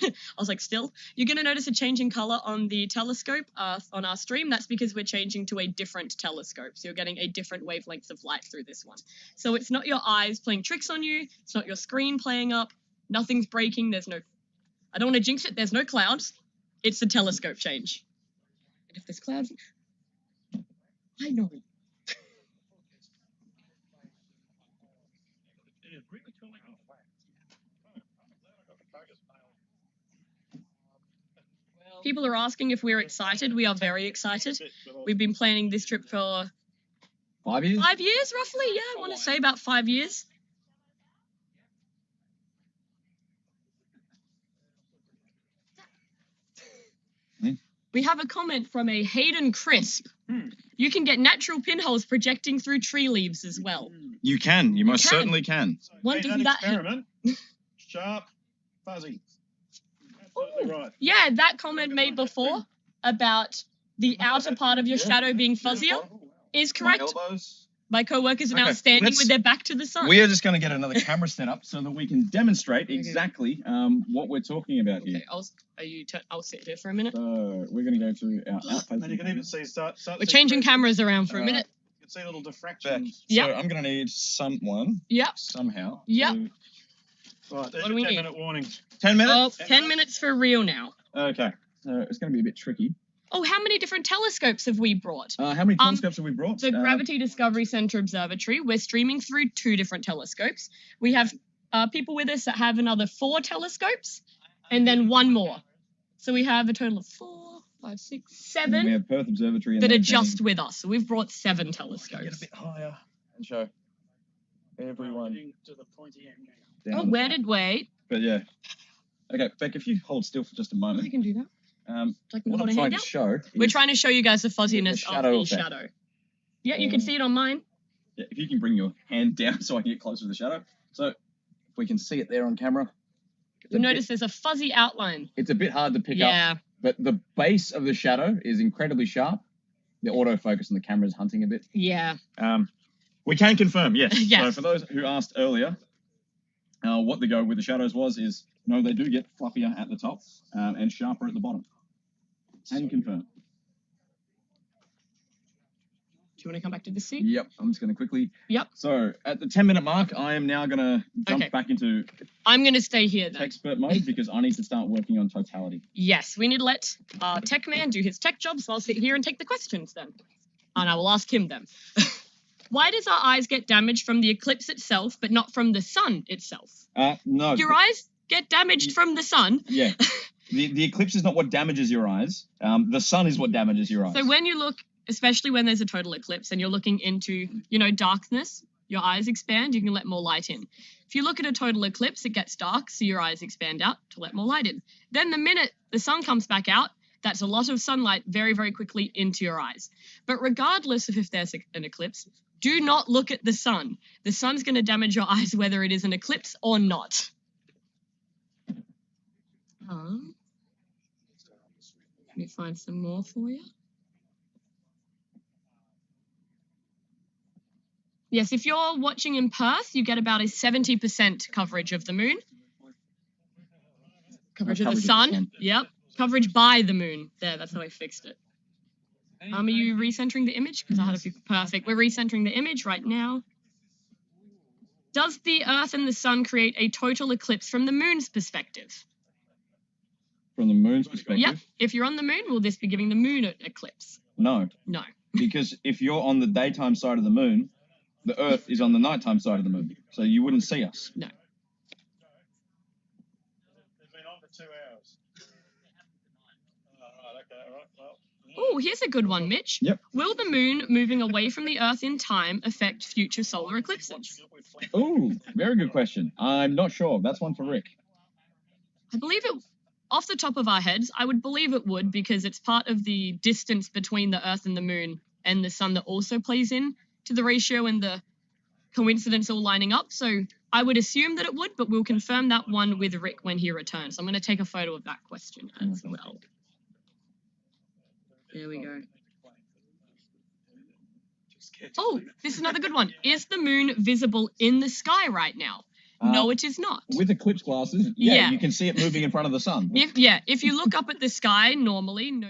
I was like, still. You're going to notice a change in color on the telescope on our stream. That's because we're changing to a different telescope. So you're getting a different wavelength of light through this one. So it's not your eyes playing tricks on you. It's not your screen playing up. Nothing's breaking. There's no... I don't want to jinx it. There's no clouds. It's the telescope change. And if there's clouds... I know. People are asking if we're excited. We are very excited. We've been planning this trip for 5 years? 5 years, roughly. Yeah, I want to say about 5 years. We have a comment from a Hayden Crisp. You can get natural pinholes projecting through tree leaves as well. You can. You most can. certainly can. Wonder That who that- experiment. Sharp, fuzzy. Absolutely right. Yeah, that comment made before about the outer part of your shadow being fuzzier is correct. elbows. My co-workers are now Okay, standing let's- with their back to the sun. We are just going to get another camera set up so that we can demonstrate exactly what we're talking about here. Okay, I'll sit here for a minute. So we're going to go to our outfacing. And you can even see We're changing cameras around for a minute. You can see little back. diffractions. Yeah. So I'm going to need someone Yep. somehow. Yep. to- Right, there's What do your we 10-minute warning. 10 minutes? Oh, 10 minutes for real now. Okay. So it's going to be a bit tricky. Oh, how many different telescopes have we brought? How many telescopes have we brought? The Gravity Discovery Center Observatory. We're streaming through 2 different telescopes. We have people with us that have another 4 telescopes and then 1 more. So we have a total of 4, 5, 6, And then we 7 have Perth Observatory. And that they're are just turning- with us. So we've brought 7 Get a telescopes. bit higher and show everyone. To the pointy end. Oh, down. where did wait? But yeah. Okay, Beck, if you hold still for just a I moment. can do that. Like What hold I'm a hand trying to out. show We're is- trying to show you guys the fuzziness of shadow the effect. shadow. Yeah, you can see it on mine. Yeah, if you can bring your hand down so I can get closer to the shadow. So if we can see it there on camera. It's You'll a bit- notice there's a fuzzy outline. It's a bit hard to pick up, Yeah. but the base of the shadow is incredibly sharp. The autofocus on the camera is hunting a bit. Yeah. We can confirm, yes. Yes. So for those who asked earlier, what the go with the shadows is no, they do get fluffier at the top and sharper at the bottom. Can confirm. Do you want to come back to the seat? Yep, I'm just going to quickly. Yep. So at the 10-minute mark, I am now going to jump Okay. back into I'm going to stay here then. expert mode because I need to start working on totality. Yes, we need to let our tech man do his tech job, so I'll sit here and take the questions then. And I will ask him them. Why does our eyes get damaged from the eclipse itself, but not from the sun itself? No. Your eyes get damaged from the sun. Yeah. The eclipse is not what damages your eyes. The sun is what damages your eyes. So when you look, especially when there's a total eclipse and you're looking into, darkness, your eyes expand, you can let more light in. If you look at a total eclipse, it gets dark, so your eyes expand out to let more light in. Then the minute the sun comes back out, that's a lot of sunlight very, very quickly into your eyes. But regardless of if there's an eclipse, do not look at the sun. The sun's going to damage your eyes whether it is an eclipse or not. Let me find some more for you. Yes, if you're watching in Perth, you get about a 70% coverage of the moon. Coverage of the sun. Yep. Coverage by the moon. There, that's how I fixed it. Are you recentering the image? Because I had a few. Perfect. We're recentering the image right now. Does the Earth and the sun create a total eclipse from the moon's perspective? From the moon's perspective? Yep. If you're on the moon, will this be giving the moon an eclipse? No. No. Because if you're on the daytime side of the moon, the Earth is on the nighttime side of the moon. So you wouldn't see us. No. They've been on for 2 hours. Right, okay, all right. Well, Oh, here's a good one, Mitch. Yep. Will the moon moving away from the Earth in time affect future solar eclipses? Ooh, very good question. I'm not sure. That's one for Rick. I believe it, off the top of our heads, I would believe it would because it's part of the distance between the Earth and the moon and the sun that also plays in to the ratio and the coincidence all lining up. So I would assume that it would, but we'll confirm that one with Rick when he returns. I'm going to take a photo of that question as well. There we go. Oh, this is another good one. Is the moon visible in the sky right now? No, it is not. With eclipse glasses, Yeah. you can see it moving in front of the sun. If you look up at the sky normally, no.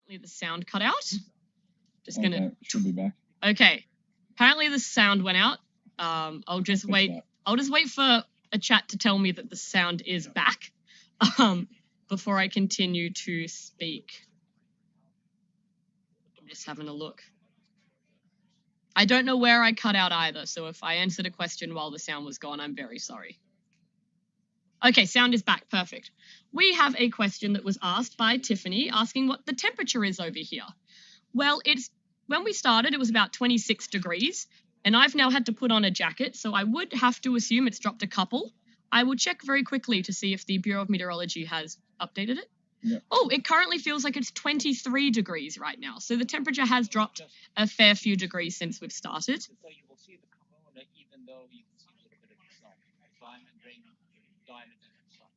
The sound cut out. Just gonna. Okay, should be back. Okay. Apparently the sound went out. I'll just Fix wait. that. I'll just wait for a chat to tell me that the sound is back. Before I continue to speak. I'm just having a look. I don't know where I cut out either, so if I answered a question while the sound was gone, I'm very sorry. Okay, sound is back. Perfect. We have a question that was asked by Tiffany asking what the temperature is over here. Well, when we started, it was about 26 degrees, and I've now had to put on a jacket, so I would have to assume it's dropped a couple. I will check very quickly to see if the Bureau of Meteorology has updated it. Yeah. Oh, it currently feels like it's 23 degrees right now. So the temperature has dropped a fair few degrees since we've started. So you will see the corona, even though you can see a little bit of the sun. Diamond ring, diamond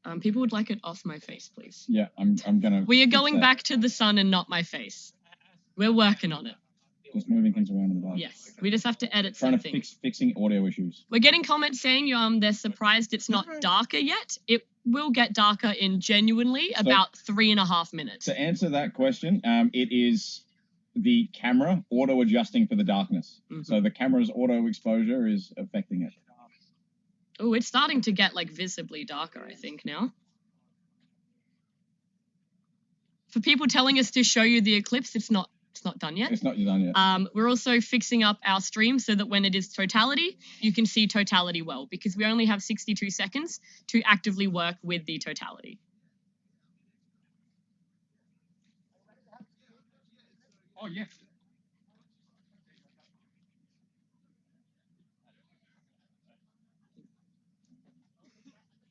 sun. People would like it off my face, please. Yeah, I'm gonna. We are fix going that. back to the sun and not my face. We're working on it. Just moving things around in the back. Yes, we just have to edit Trying some to things. fixing audio issues. We're getting comments saying they're surprised it's not darker yet. It will get darker in genuinely about 3.5 minutes. To answer that question, it is the camera auto adjusting for the darkness. Mhm. So the camera's auto exposure is affecting it. Oh, it's starting to get like visibly darker, I think, now. For people telling us to show you the eclipse, it's not done yet. It's not done yet. We're also fixing up our stream so that when it is totality, you can see totality well, because we only have 62 seconds to actively work with the totality. Oh yeah.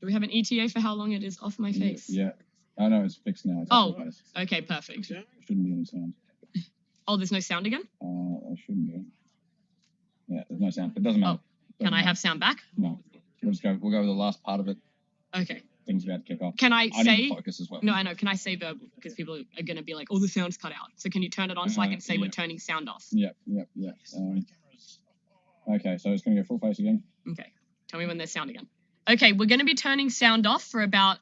Do we have an ETA for how long it is off my face? Yeah. Oh no, it's fixed now. It's Oh. off my face. Okay, perfect. Yeah. Shouldn't be any sound. Oh, there's no sound again? There shouldn't be. Yeah, there's no sound. It doesn't matter. Can I have sound back? No. We'll go with the last part of it. Okay. Things about to kick off. Can I I need say? to focus as well. No, I know. Can I say verbal? Because people are going to be like, oh, the sound's cut out. So can you turn it on so I can say we're Yeah. turning sound off? Yep. Okay, so it's going to go full face again. Okay. Tell me when there's sound again. Okay, we're going to be turning sound off for about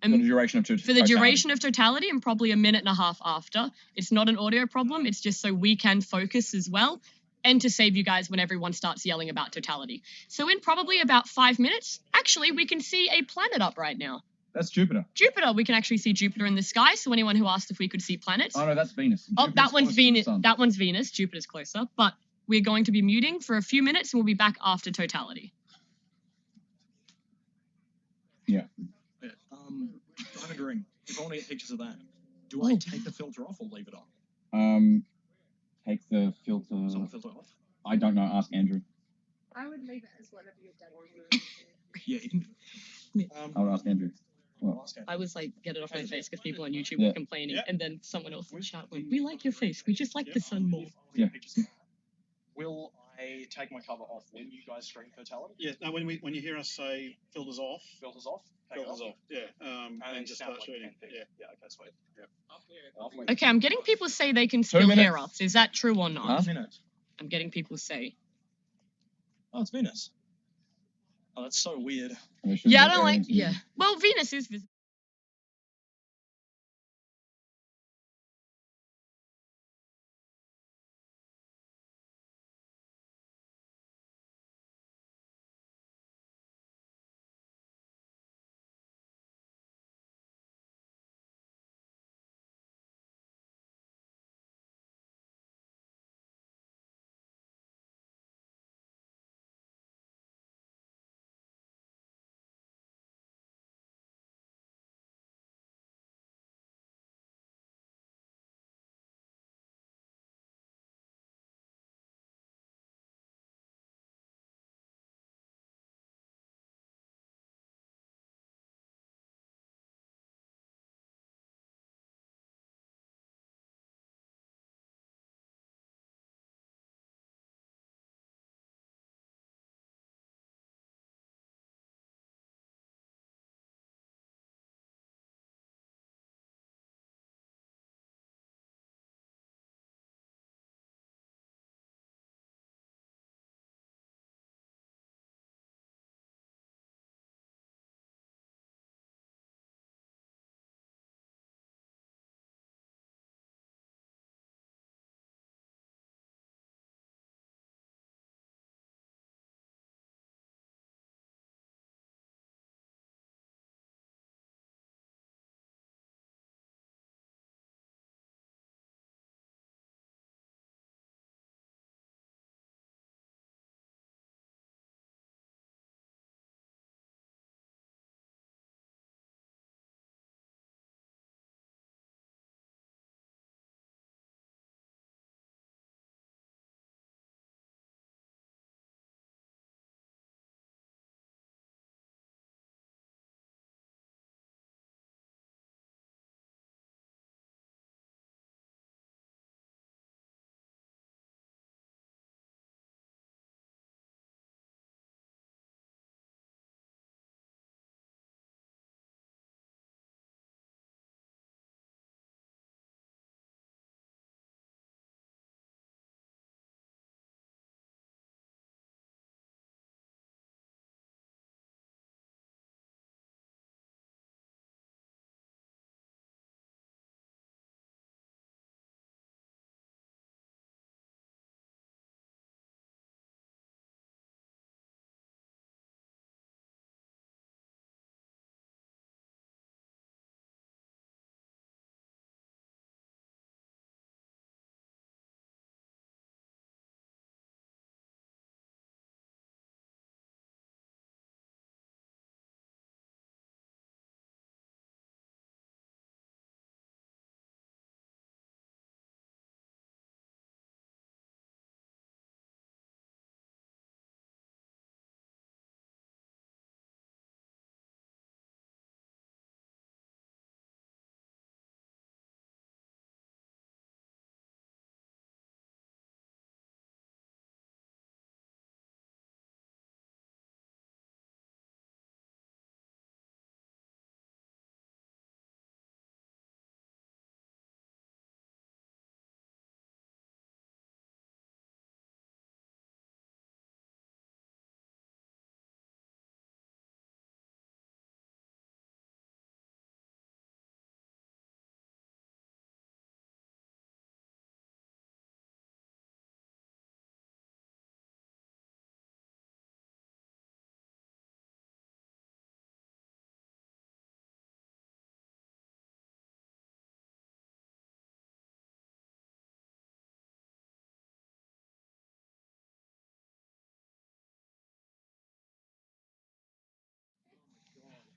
For the duration of for the duration of totality and probably a minute and a half after. It's not an audio problem. It's just so we can focus as well and to save you guys when everyone starts yelling about totality. So in probably about 5 minutes, actually, we can see a planet up right now. That's Jupiter. Jupiter. We can actually see Jupiter in the sky. So anyone who asked if we could see planets. Oh no, that's Venus. Oh, Jupiter's that one's closer to the Venus. sun. That one's Venus. Jupiter's closer. But we're going to be muting for a few minutes and we'll be back after totality. Yeah. Diamond ring. If I want to get pictures of that, do I take the filter off or leave it on? Take the filter. Is the filter off? I don't know. Ask Andrew. I would leave it as whatever you're done. Yeah. I would ask Andrew. I was like, get it off my face because people on YouTube Yeah. were complaining. Yeah. And then someone else in the chat went, we like your face. We just like the sun more. Yeah. Will I take my cover off when you guys stream totality? Yeah. No, when you hear us say filters off, Filters off? Take it filters off. Yeah. And then just sound start like shooting. 10 feet. Yeah. Yeah, okay, sweet. Yeah. Okay, I'm getting people say they can still minutes. hear us. Is that true or not? Huh? Venus. I'm getting people say. Oh, it's Venus. Oh, that's so weird. Yeah, I don't like. Yeah. Well, Venus is visible.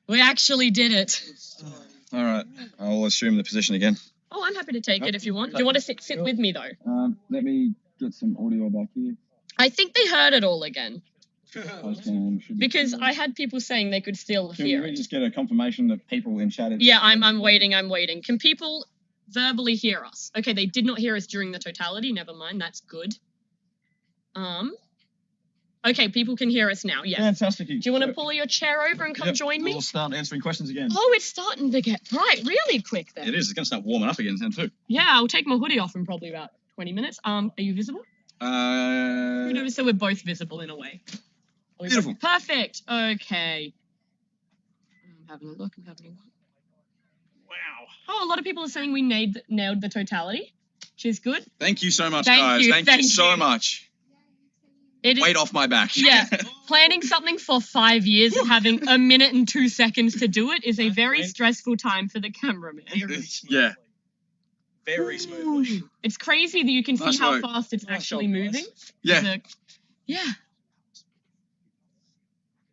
We actually did it. All right, I'll assume the position again. Oh, I'm happy to take it if you want. Do you want to sit with me, though? Let me get some audio back here. I think they heard it all again. Should be Because clear. I had people saying they could still Can hear we it. just get a confirmation that people in chat? Yeah, I'm waiting. Can people verbally hear us? Okay, they did not hear us during the totality. Never mind, that's good. Okay, people can hear us now. Yes. Fantastic. Do you want to pull your chair over and come join me? We'll start answering questions again. Oh, it's starting to get bright really quick then. It is. It's going to start warming up again soon too. Yeah, I'll take my hoodie off in probably about 20 minutes. Are you visible? So we're both visible in a way. Beautiful. Perfect. Okay. I'm having a look. Wow. Oh, a lot of people are saying we nailed the totality, which is good. Thank you so much, Thank guys. you, Thank thank you so you. much. It is, Weight off my back. yeah, planning something for 5 years and having a minute and 2 seconds to do it is a very stressful time for the cameraman. Yeah. Very smoothly. It's crazy that you can see Nice how work. fast it's Nice actually job, guys. moving. Yeah. Yeah.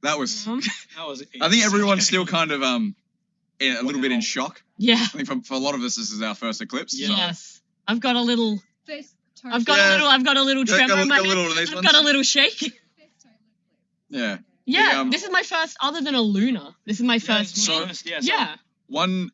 That was. That was I think everyone's still kind of a little bit in shock. Yeah. I think for a lot of us, this is our first eclipse. so- Yes. I've got a little. First I've got a little Got- tremor got- in my got a little hand. of these I've ones. got a little shake. Yeah. Yeah, The, this is my first, other than a lunar. This is my first. so- Yeah. One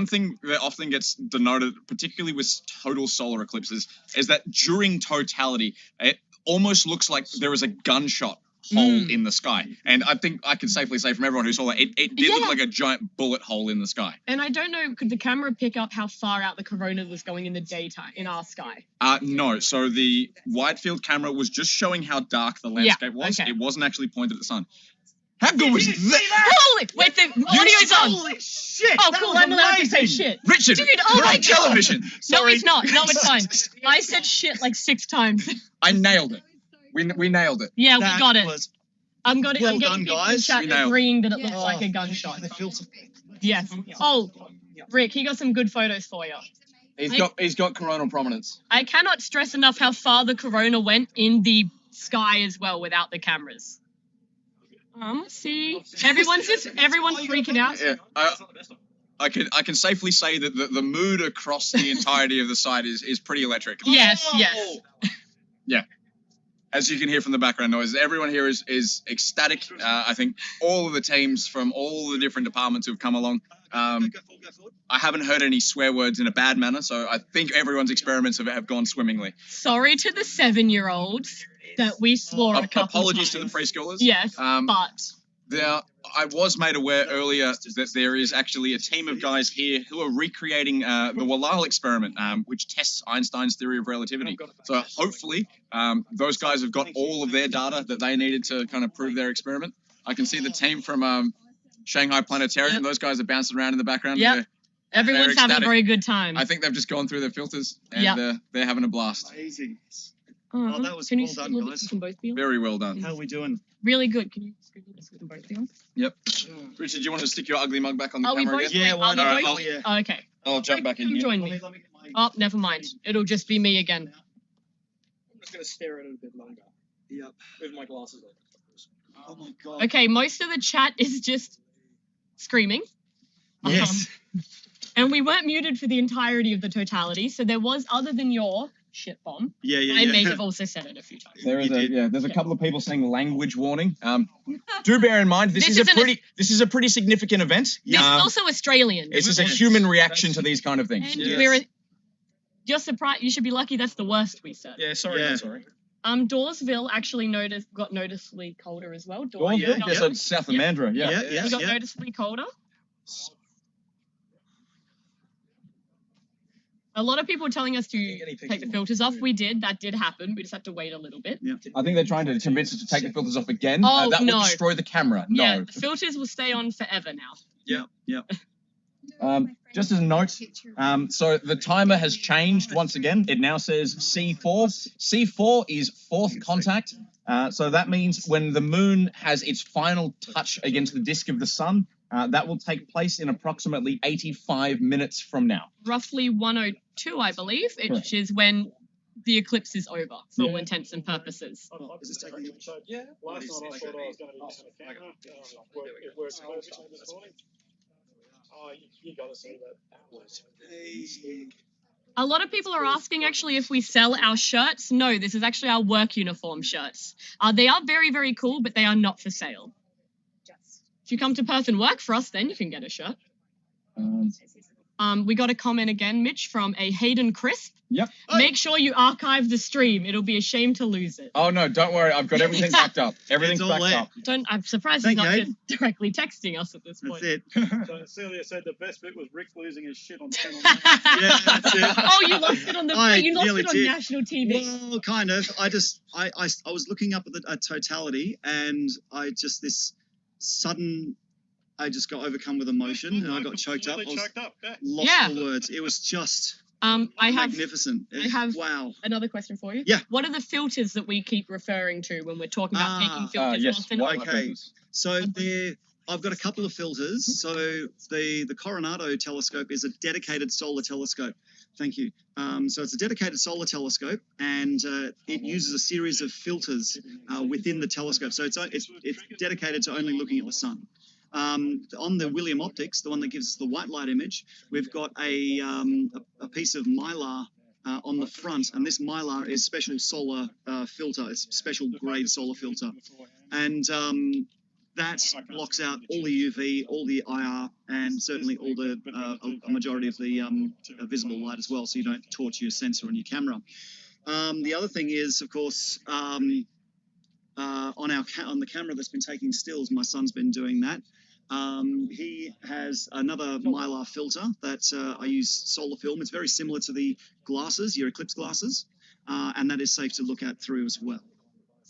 thing that often gets denoted, particularly with total solar eclipses, is that during totality, it almost looks like there is a gunshot hole in the sky. And I think I can safely say from everyone who saw it, it did look Yeah. like a giant bullet hole in the sky. And I don't know, could the camera pick up how far out the corona was going in the daytime in our sky? No, so the wide field camera was just showing how dark the landscape was. okay. It wasn't actually pointed at the sun. How good was that? Holy! Wait, the audio's on. Holy shit! Oh, that cool! was I'm allowed to say amazing. shit. Richard, Dude, oh we're my on television. No, Sorry. it's not. No, it's fine. I said shit like 6 times. I nailed it. We nailed it. Yeah, That we got it. was I'm well getting done, people in guys. chat We nailed it. agreeing that it looks Yeah. like a gunshot. the filter. Yes. Oh, Rick, he got some good photos for you. He's got coronal prominence. I cannot stress enough how far the corona went in the sky as well without the cameras. Let's see. Everyone's freaking out. Yeah, I can safely say that the mood across the entirety of the site is pretty electric. Yes, yes. Yeah. As you can hear from the background noise, everyone here is ecstatic. I think all of the teams from all the different departments who've come along. Go forward. I haven't heard any swear words in a bad manner, so I think everyone's experiments have gone swimmingly. Sorry to the 7-year-olds that we swore a couple Apologies to times. the preschoolers. Yes, Um, but I was made aware earlier that there is actually a team of guys here who are recreating the Walal experiment, which tests Einstein's theory of relativity. So hopefully, those guys have got all of their data that they needed to kind of prove their experiment. I can see the team from Shanghai Planetarium. Yep. Those guys are bouncing around in the background. Yep. everyone's they're having a ecstatic. very good time. I think they've just gone through their filters and Yep. they're having a blast. Amazing. Oh, that was Can you well see a done, little bit? guys. You can both be on? Very well done. How are we doing? Really good. Can you screen this with them both be on? Yep. Richard, do you want to stick your ugly mug back on the Are we camera both? again? Yeah, why Are we not? both? Oh, yeah. Oh, okay. I'll jump back in Come here. join me. Oh, never mind. It'll just be me again. I'm just gonna stare at it a bit longer Yep. with my glasses on. Oh my god. Okay, most of the chat is just screaming. Yes. And we weren't muted for the entirety of the totality, so there was, other than your shit bomb, Yeah, yeah, I yeah. may have also said it a few times. There is You did. there's a couple of people saying language warning. Do bear in mind this This is a pretty significant event. This is also Australian. This is a human reaction to these kind of things. And Yes. you're surprised. You should be lucky that's the worst we said. Yeah, sorry, Yeah. sorry. Dawesville actually got noticeably colder as well. Oh, yeah, Dawesville. so it's south of Yeah. Mandurah. Yeah. Yeah, yeah. We got noticeably colder. A lot of people were telling us to Any take the pictures? filters off. We did. That did happen. We just had to wait a little bit. I think they're trying to convince us to take the filters off again. Oh, that no. will destroy the camera. Yeah, No. the filters will stay on forever now. Yeah. Just as a note, so the timer has changed once again. It now says C4. C4 is fourth contact. So that means when the moon has its final touch against the disk of the sun, that will take place in approximately 85 minutes from now. Roughly 102, I believe, Correct. which is when the eclipse is over for all Yeah. intents and purposes. Is this taking it? So, yeah, last night I thought I was going to be using a camera. It worked perfectly this morning. Oh, you got to see that. A lot of people are asking actually if we sell our shirts. No, this is actually our work uniform shirts. They are very, very cool, but they are not for sale. If you come to Perth and work for us, then you can get a shirt. We got a comment again, Mitch, from a Hayden Crisp. Yep. Make sure you archive the stream. It'll be a shame to lose it. Oh no, don't worry. I've got everything backed up. Everything's It's all backed there. up. I'm surprised Thank he's not you, just directly texting us at this That's point. it. So Celia said the best bit was Rick losing his shit on Channel 9. Yeah, that's it. Oh, you lost it on the I you lost nearly it on did. national TV. Well, kind of. I was looking up at the totality, and this sudden. I just got overcome with emotion, and I got choked up. I was Choked up, yeah. lost Yeah. for words. It was just I have magnificent. Wow. another question for you. Yeah. What are the filters that we keep referring to when we're talking about taking filters Yes. off and White on? Okay. filters. So I've got a couple of filters. So the Coronado telescope is a dedicated solar telescope. Thank you. So it's a dedicated solar telescope, and it uses a series of filters within the telescope. So it's dedicated to only looking at the sun. On the William Optics, the one that gives us the white light image, we've got a piece of mylar on the front, and this mylar is special solar filter. It's special grade solar filter, and that blocks out all the UV, all the IR, and certainly all the a majority of the visible light as well, so you don't torch your sensor on your camera. The other thing is, of course, on the camera that's been taking stills, my son's been doing that. He has another mylar filter that I use solar film. It's very similar to the glasses, your Eclipse glasses, and that is safe to look at through as well.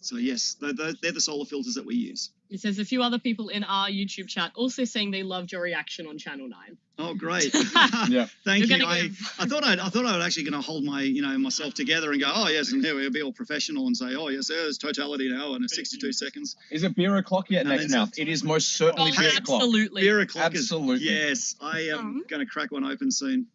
So yes, they're the solar filters that we use. It says a few other people in our YouTube chat also saying they loved your reaction on Channel 9. Oh, great! Yeah. Thank You're you. gonna I thought I was actually going to hold myself together and go, oh yes, and here we'll be all professional and say, oh yes, there's totality now and 62 seconds. Is it beer o'clock yet, No, next it's mouth? It is most certainly Oh, beer o'clock. absolutely. Beer o'clock Absolutely. Yes, I am going to crack one open soon.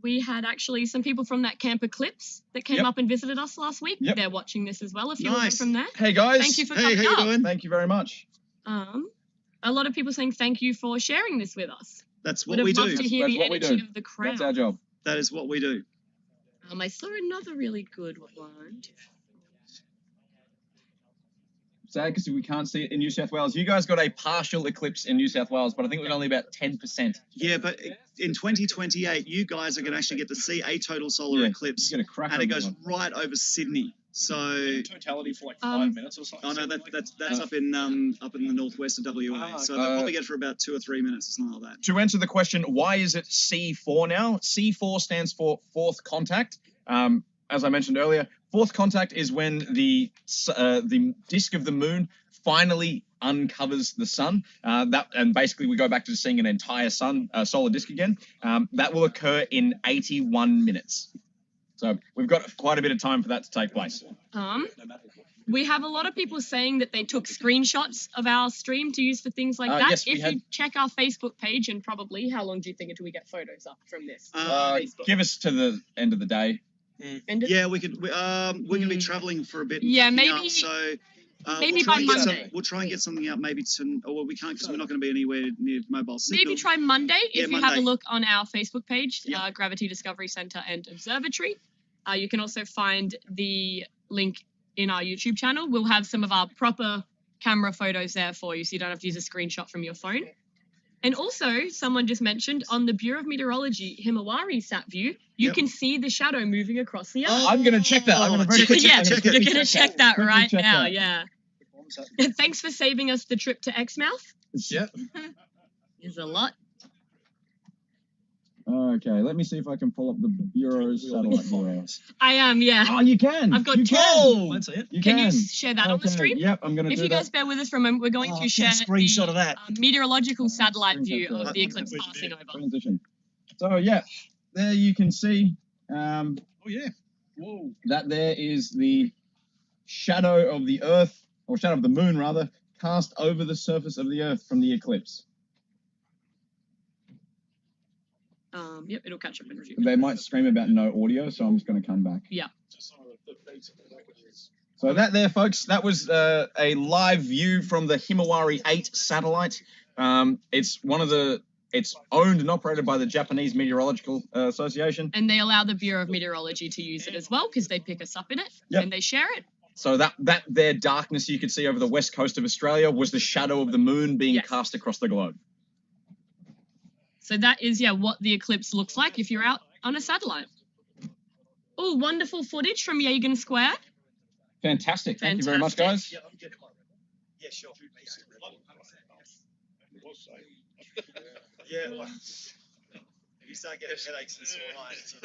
We had actually some people from that camp Eclipse that came Yep. up and visited us last week. Yep. They're watching this as well. If you were Nice. from there. Hey guys. Thank you for Hey, coming how you up. doing? Thank you very much. A lot of people saying thank you for sharing this with us. That's Would what we have loved do. to hear That's the what we energy do. of the crowd. That's our job. That is what we do. I saw another really good one. Sad because we can't see it in New South Wales. You guys got a partial eclipse in New South Wales, but I think it was only about 10%. Yeah, but in 2028, you guys are going to actually get to see a total solar Yeah, eclipse, You're gonna crack and it on goes that one. right over Sydney. So, Totality for like 5 minutes or something. oh no, that's up in the northwest of WA. So they'll probably get it for about 2 or 3 minutes, something like that. To answer the question, why is it C4 now? C4 stands for fourth contact. As I mentioned earlier, fourth contact is when the disk of the moon finally uncovers the sun. And basically we go back to seeing an entire solar disk again. That will occur in 81 minutes. So we've got quite a bit of time for that to take place. We have a lot of people saying that they took screenshots of our stream to use for things like that. yes, we If had- you check our Facebook page, and probably, how long do you think until we get photos up from this? Facebook. Give us to the end of the day. Yeah, we're going to be travelling for a bit. Yeah, picking maybe- up, so maybe we'll try by and get Monday. we'll try and get something out maybe we can't because we're not going to be anywhere near mobile signal. Maybe try Monday. Yeah, If you have a Monday. look on our Facebook page, Yeah. Gravity Discovery Centre and Observatory. You can also find the link in our YouTube channel. We'll have some of our proper camera photos there for you, so you don't have to use a screenshot from your phone. And also, someone just mentioned on the Bureau of Meteorology Himawari sat view, you Yep. can see the shadow moving across the earth. Oh, I'm going to check that. I'm going to very check quickly it, yeah, check you're it. going to check that Quickly right check now, that. yeah. And thanks for saving us the trip to Exmouth. Yep. There's a lot. Okay, let me see if I can pull up the Bureau's satellite bureau. I am, yeah. Oh, you can. I've got you two. can. Let's see it. You Can you share that on the Okay, stream? Yep, I'm going to If do you that. guys bear with us for a moment, we're going to get share a screenshot the of that. meteorological satellite view Screenshot of that. the eclipse passing over. Transition. So, yeah, there you can see Oh yeah. Whoa. that there is the shadow of the Earth, or shadow of the moon, rather, cast over the surface of the Earth from the eclipse. Yep, it'll catch up in a few They might scream about no audio, so I'm just going to come back. Yeah. Just some of the beats of the records. So that there, folks, that was a live view from the Himawari 8 satellite. It's owned and operated by the Japanese Meteorological Association. And they allow the Bureau of Meteorology to use it as well because they pick us up in it and they share it. So that their darkness you could see over the west coast of Australia was the shadow of the moon being cast across the globe. So that is, what the eclipse looks like if you're out on a satellite. Oh, wonderful footage from Yagan Square. Fantastic. Thank you very much, guys. Yeah, sure. Yeah, well, if you start getting headaches and sore eyes,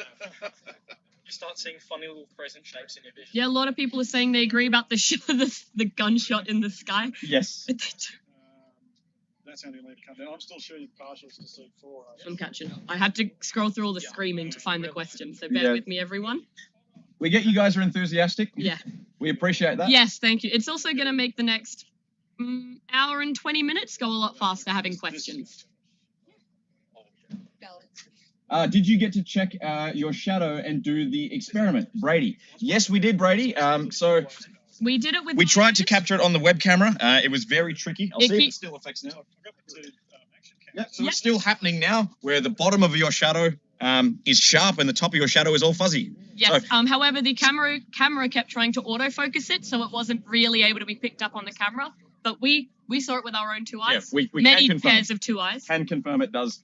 You start seeing funny little crescent shapes in your vision. Yeah, a lot of people are saying they agree about the gunshot in the sky. Yes. But they do. That's only left come down. I'm still shooting partials to C4. I'm catching up. I had to scroll through all the screaming to find the question, so bear with me, everyone. We get you guys are enthusiastic. Yeah. We appreciate that. Yes, thank you. It's also going to make the next hour and 20 minutes go a lot faster having questions. Did you get to check your shadow and do the experiment, Brady? Yes, we did, Brady. So we did it with. We tried to capture it on the web camera. It was very tricky. I'll see if it still affects now. Yeah, so it's still happening now, where the bottom of your shadow is sharp and the top of your shadow is all fuzzy. Yes. So, however, the camera kept trying to autofocus it, so it wasn't really able to be picked up on the camera. But we saw it with our own two eyes. Yeah, we many can confirm. pairs of two eyes. Can confirm it does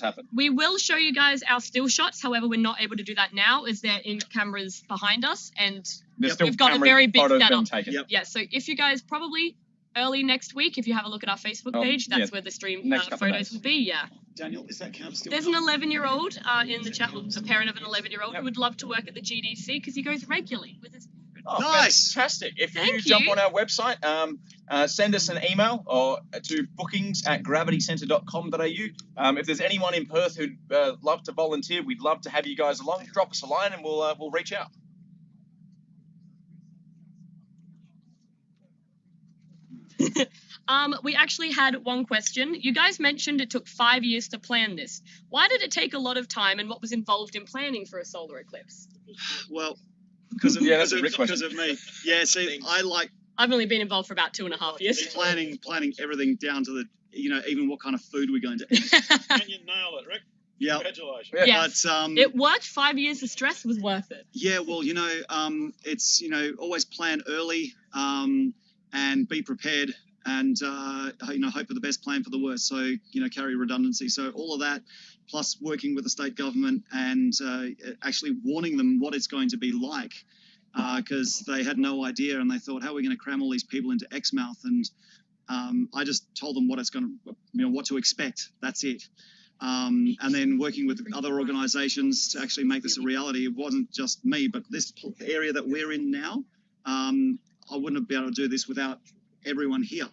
happen. We will show you guys our still shots. However, we're not able to do that now, as they're in cameras behind us, and we've got a very big setup. Yeah. So if you guys probably early next week, if you have a look at our Facebook page, that's where the stream photos will be. Yeah. Daniel, is that camp still? There's an 11-year-old in the chat, a parent of an 11-year-old who would love to work at the GDC because he goes regularly with his. Oh, nice. Fantastic. If Thank you jump you. on our website, send us an email or to bookings@gravitycentre.com.au. If there's anyone in Perth who'd love to volunteer, we'd love to have you guys along. Drop us a line and we'll reach out. We actually had one question. You guys mentioned it took 5 years to plan this. Why did it take a lot of time, and what was involved in planning for a solar eclipse? Well, because of, that's a Rick because of me. Yeah, see, I like I've only been involved for about 2.5 years. planning everything down to the, even what kind of food we're going to eat. Can you nail it, Rick? Yeah. Congratulations. Yes. But It worked. 5 years of stress was worth it. yeah, well, it's always plan early, and be prepared, and hope for the best, plan for the worst. So carry redundancy. So all of that, plus working with the state government and actually warning them what it's going to be like, because they had no idea, and they thought, how are we going to cram all these people into Exmouth? And I just told them what it's going to, what to expect. That's it. And then working with other organisations to actually make this a reality. It wasn't just me, but this area that we're in now, I wouldn't have been able to do this without everyone here.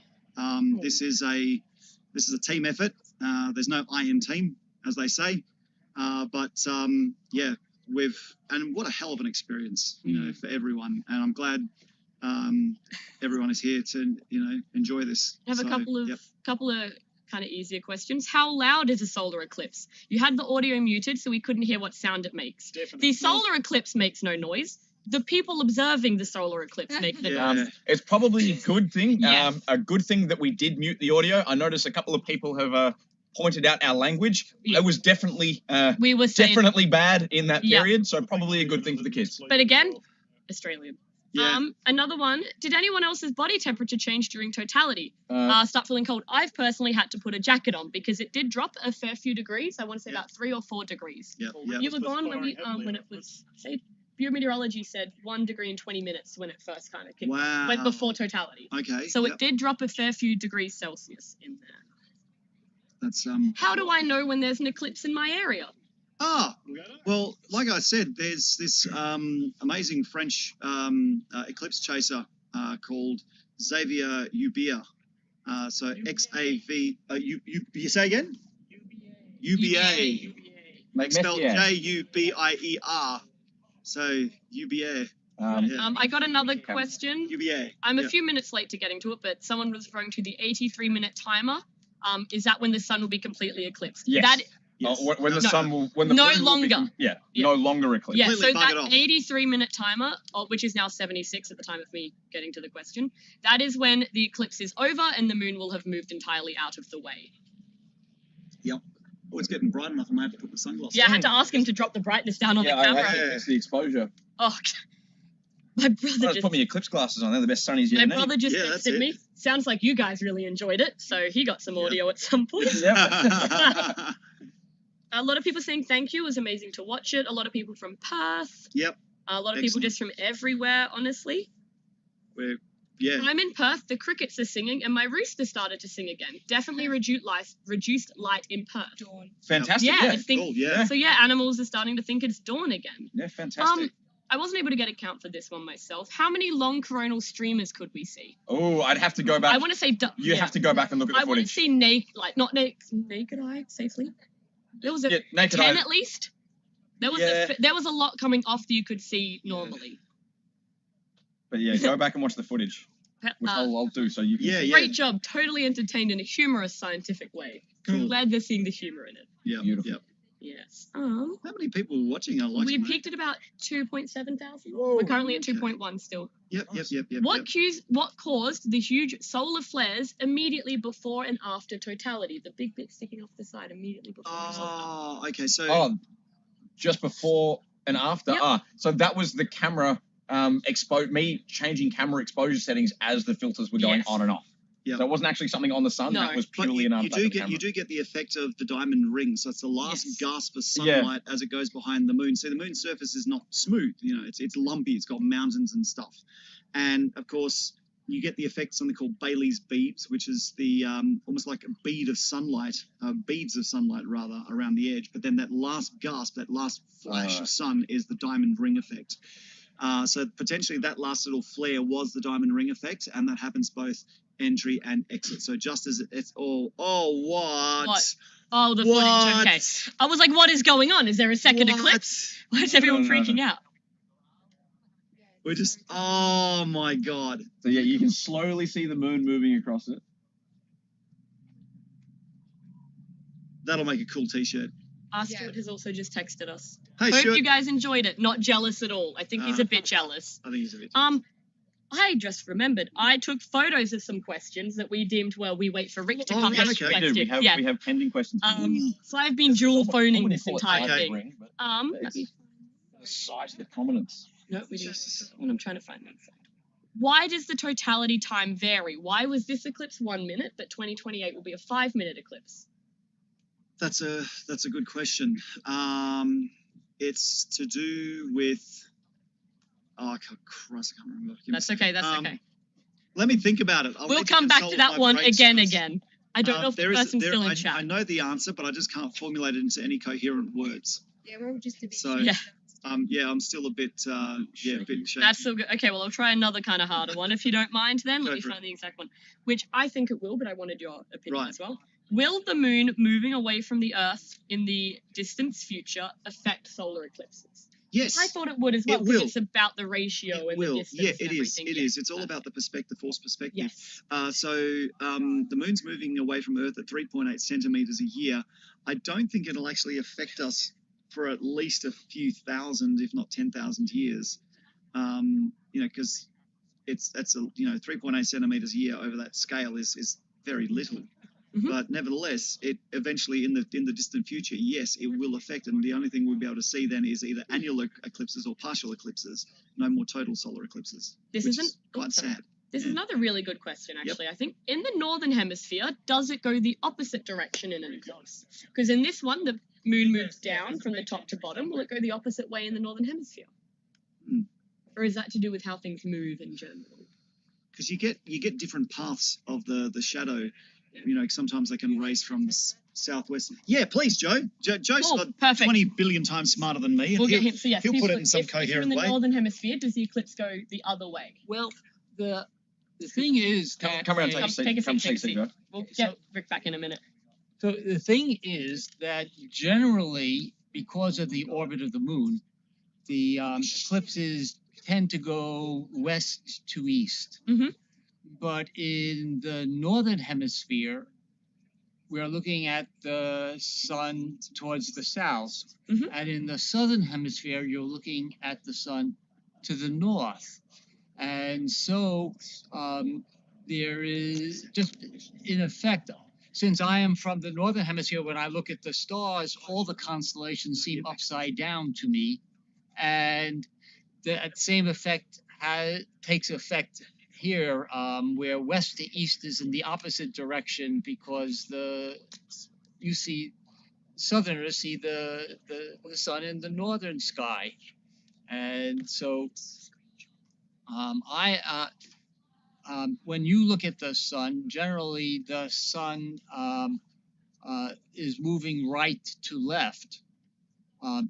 This is a team effort. There's no I in team, as they say. But what a hell of an experience, for everyone. And I'm glad everyone is here to, enjoy this. I have a couple of kind of easier questions. How loud is a solar eclipse? You had the audio muted, so we couldn't hear what sound it makes. Definitely. The solar eclipse makes no noise. The people observing the solar eclipse make the noise. It's probably a good thing. Yes. A good thing that we did mute the audio. I noticed a couple of people have pointed out our language. Yeah. It was definitely We were saying, definitely bad in that Yeah. period, so probably a good thing for the kids. but again, Australian. Yeah. Another one. Did anyone else's body temperature change during totality? Start feeling cold. I've personally had to put a jacket on because it did drop a fair few degrees. I want to say about 3 or 4 degrees. Yeah. You were gone when it was, say, Bureau Meteorology said 1 degree in 20 minutes when it first kind of kicked Wow. went before totality. Okay. So yep. it did drop a fair few degrees Celsius in there. That's How do I know when there's an eclipse in my area? Well, like I said, there's this amazing French eclipse chaser called Xavier Ubia. So XAV. You say again? UBA. Spelled JUBIER. So UBA. I got another question. UBA. I'm a few minutes late to getting to it, but someone was referring to the 83-minute timer. Is that when the sun will be completely eclipsed? Yes. Yes. When the No. sun will, when the No moon will longer. become- Yeah. no longer eclipse. Yeah, so Completely bug it that off. 83-minute timer, which is now 76 at the time of me getting to the question, that is when the eclipse is over and the moon will have moved entirely out of the way. Oh, it's getting bright enough. I might have to put the sunglasses Yeah, I on. had to ask him to drop the brightness down on the I camera. hate it. It's the exposure. Oh, my brother I'll just just, put my eclipse glasses on. They're the best sunnies you my ever need. brother just Yeah, that's texted it. me. Sounds like you guys really enjoyed it, so he got some Yeah. audio at some point. Yep. A lot of people saying thank you. It was amazing to watch it. A lot of people from Perth. Yep. A lot of people Excellent. just from everywhere, honestly. Yeah. I'm in Perth, the crickets are singing, and my rooster started to sing again. Definitely reduced light in Perth. Fantastic. Yeah, Yeah. I think Cool, yeah. so. Yeah, animals are starting to think it's dawn again. Yeah, fantastic. I wasn't able to get a count for this one myself. How many long coronal streamers could we see? Oh, I'd have to go back. I want to say You have to go back and look at the I want to footage. see not naked eye safely. There was a Yeah, naked 10 eye. at least. There was Yeah. there was a lot coming off that you could see normally. But yeah, go back and watch the footage, which Uh, I'll do so you can. Yeah, Great job, totally entertained in a humorous, scientific way. I'm Cool. glad they're seeing the humor in it. Yeah. Beautiful. Yeah. Yes. How many people were watching? I like We it. peaked at about 2.7 thousand. Whoa, We're currently at okay. 2.1 still. Yep. What caused the huge solar flares immediately before and after totality? The big bit sticking off the side immediately before and after. Oh, okay. So Oh, just before and after. Yep. So that was the camera me changing camera exposure settings as the filters were going Yes. on and off. Yep. So it wasn't actually something on the sun. No. That was but purely you, an you do get the effect of the diamond ring. So it's the last Yes. gasp of sunlight as it goes behind the moon. So the moon's surface is not smooth. It's lumpy. It's got mountains and stuff. And of course, you get the effect something called Bailey's beads, which is the almost like a bead of sunlight, beads of sunlight rather, around the edge. But then that last gasp, that last flash of sun is the diamond ring effect. So potentially that last little flare was the diamond ring effect, and that happens both entry and exit. So just as it's all, What? Oh, the What? footage. Okay. I was like, what is going on? Is there a second What? eclipse? Why is everyone No. freaking out? We're just, oh my God. So yeah, you can slowly see the moon moving across it. That'll make a cool t-shirt. Stuart has also just texted us. Hey, Hope Stuart. you guys enjoyed it. Not jealous at all. I think he's a bit jealous. I think he's a bit. I just remembered. I took photos of some questions that we deemed, we wait for Rick to Oh, publish okay. We do. questions. We have pending questions. So I've been dual phoning Wouldn't this call it entire diamond thing. ring, but Let me- the size, the prominence. No, we do. And I'm trying to find that. Why does the totality time vary? Why was this eclipse 1 minute, but 2028 will be a 5-minute eclipse? That's a good question. It's to do with. Oh, Christ, I can't remember. Give me a That's second. okay. That's okay. Let me think about it. We'll come back to that one again. I don't know if the person's still in I chat. know the answer, but I just can't formulate it into any coherent words. Yeah, we're all just a bit. So, Yeah. I'm still a bit, a bit shaky. That's so good. Okay, well, I'll try another kind of harder one if you don't mind then. Let Go me for it. find the exact one, which I think it will, but I wanted your opinion Right. as well. Will the moon moving away from the Earth in the distant future affect solar eclipses? Yes. I thought it would as well, It because will. it's about the ratio It and will. the distance Yeah, and it is. everything. It Yeah, is. It's all about the force perspective. Yes. The moon's moving away from Earth at 3.8 centimeters a year. I don't think it'll actually affect us for at least a few thousand, if not 10,000 years. Because that's 3.8 centimeters a year over that scale is very little. Mhm. But nevertheless, it eventually in the distant future, yes, it will affect. And the only thing we'll be able to see then is either annular eclipses or partial eclipses. No more total solar eclipses. This which isn't is quite sad. This is Yeah. another really good question, actually. I think in the northern hemisphere, does it go the opposite direction in an eclipse? Because in this one, the moon moves down from the top to bottom. Will it go the opposite way in the northern hemisphere? Hmm. Or is that to do with how things move in general? Because you get different paths of the shadow. Sometimes they can race from southwest. Yeah, please, Joe. Joe's Cool, got perfect. 20 billion times smarter than me. And We'll get he'll, him. So yes, he'll please put it look, in some if you're in coherent the way. northern hemisphere, does the eclipse go the other way? Well, the thing is that Come around, Come, take a take a seat. Come seat, take a seat, Joe. We'll get Rick back in a minute. so the thing is that generally, because of the orbit of the moon, the eclipses tend to go west to east. Mhm. But in the northern hemisphere, we're looking at the sun towards the south. Mhm. And in the southern hemisphere, you're looking at the sun to the north. And so there is just, in effect, since I am from the northern hemisphere, when I look at the stars, all the constellations seem upside down to me. And that same effect takes effect here, where west to east is in the opposite direction, because you see southerners see the sun in the northern sky. And so when you look at the sun, generally the sun is moving right to left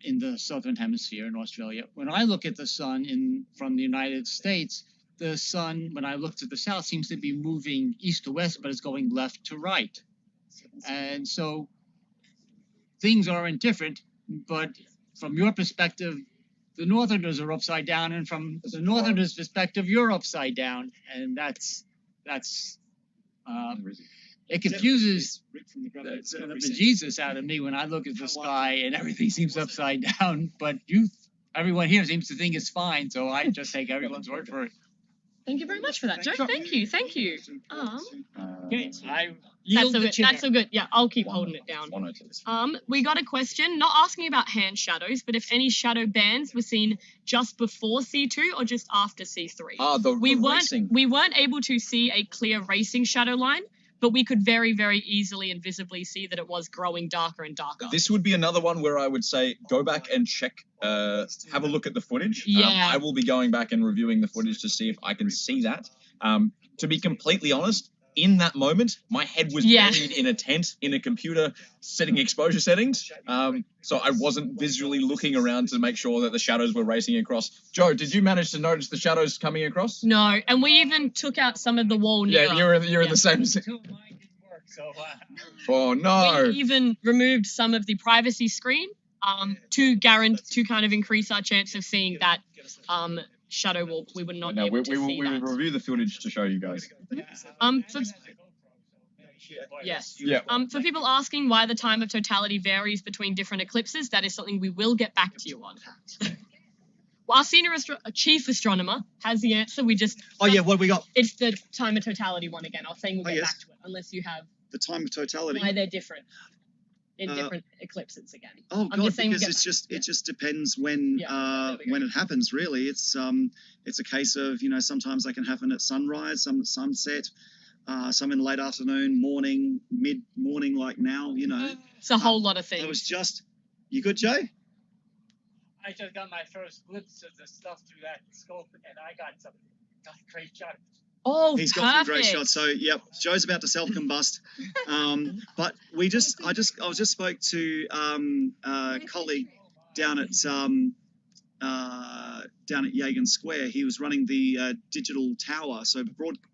in the southern hemisphere in Australia. When I look at the sun from the United States, the sun, when I look to the south, seems to be moving east to west, but it's going left to right. And so things aren't different, but from your perspective, the northerners are upside down, and from the northerners' perspective, you're upside down, and that's it confuses the bejesus out of me when I look at the sky and everything seems upside down. But everyone here seems to think it's fine, so I just take everyone's word for it. Thank you very much for that, Joe. Thank you. Okay, I yield the chair. That's so good. Yeah, I'll keep holding it down. We got a question, not asking about hand shadows, but if any shadow bands were seen just before C2 or just after C3. We weren't able to see a clear racing shadow line, but we could very, very easily and visibly see that it was growing darker and darker. This would be another one where I would say go back and check, have a look at the footage. Yeah. I will be going back and reviewing the footage to see if I can see that. To be completely honest, in that moment, my head was buried in a tent in a computer setting exposure settings. So I wasn't visually looking around to make sure that the shadows were racing across. Joe, did you manage to notice the shadows coming across? No, and we even took out some of the wall nearer. Yeah, you're in the same... Oh no! We even removed some of the privacy screen to kind of increase our chance of seeing that shadow wall. We would not able to see that. We will review the footage to show you guys. For people asking why the time of totality varies between different eclipses, that is something we will get back to you on. Well, our chief astronomer has the answer. We just... what have we got? It's the time of totality one again. I was saying we'll get back to it, unless you have... The time of totality? Why they're different in different eclipses again. Oh, God, because it just depends when it happens, really. It's a case of, sometimes they can happen at sunrise, some at sunset, some in late afternoon, morning, mid-morning like now, It's a whole lot of things. It was just... You good, Jay? I just got my first glimpse of the stuff through that scope, and I got some great shots. Oh, he's got some great shots. So, yep, Joe's about to self-combust. But I just spoke to a colleague down at Yagan Square. He was running the digital tower, so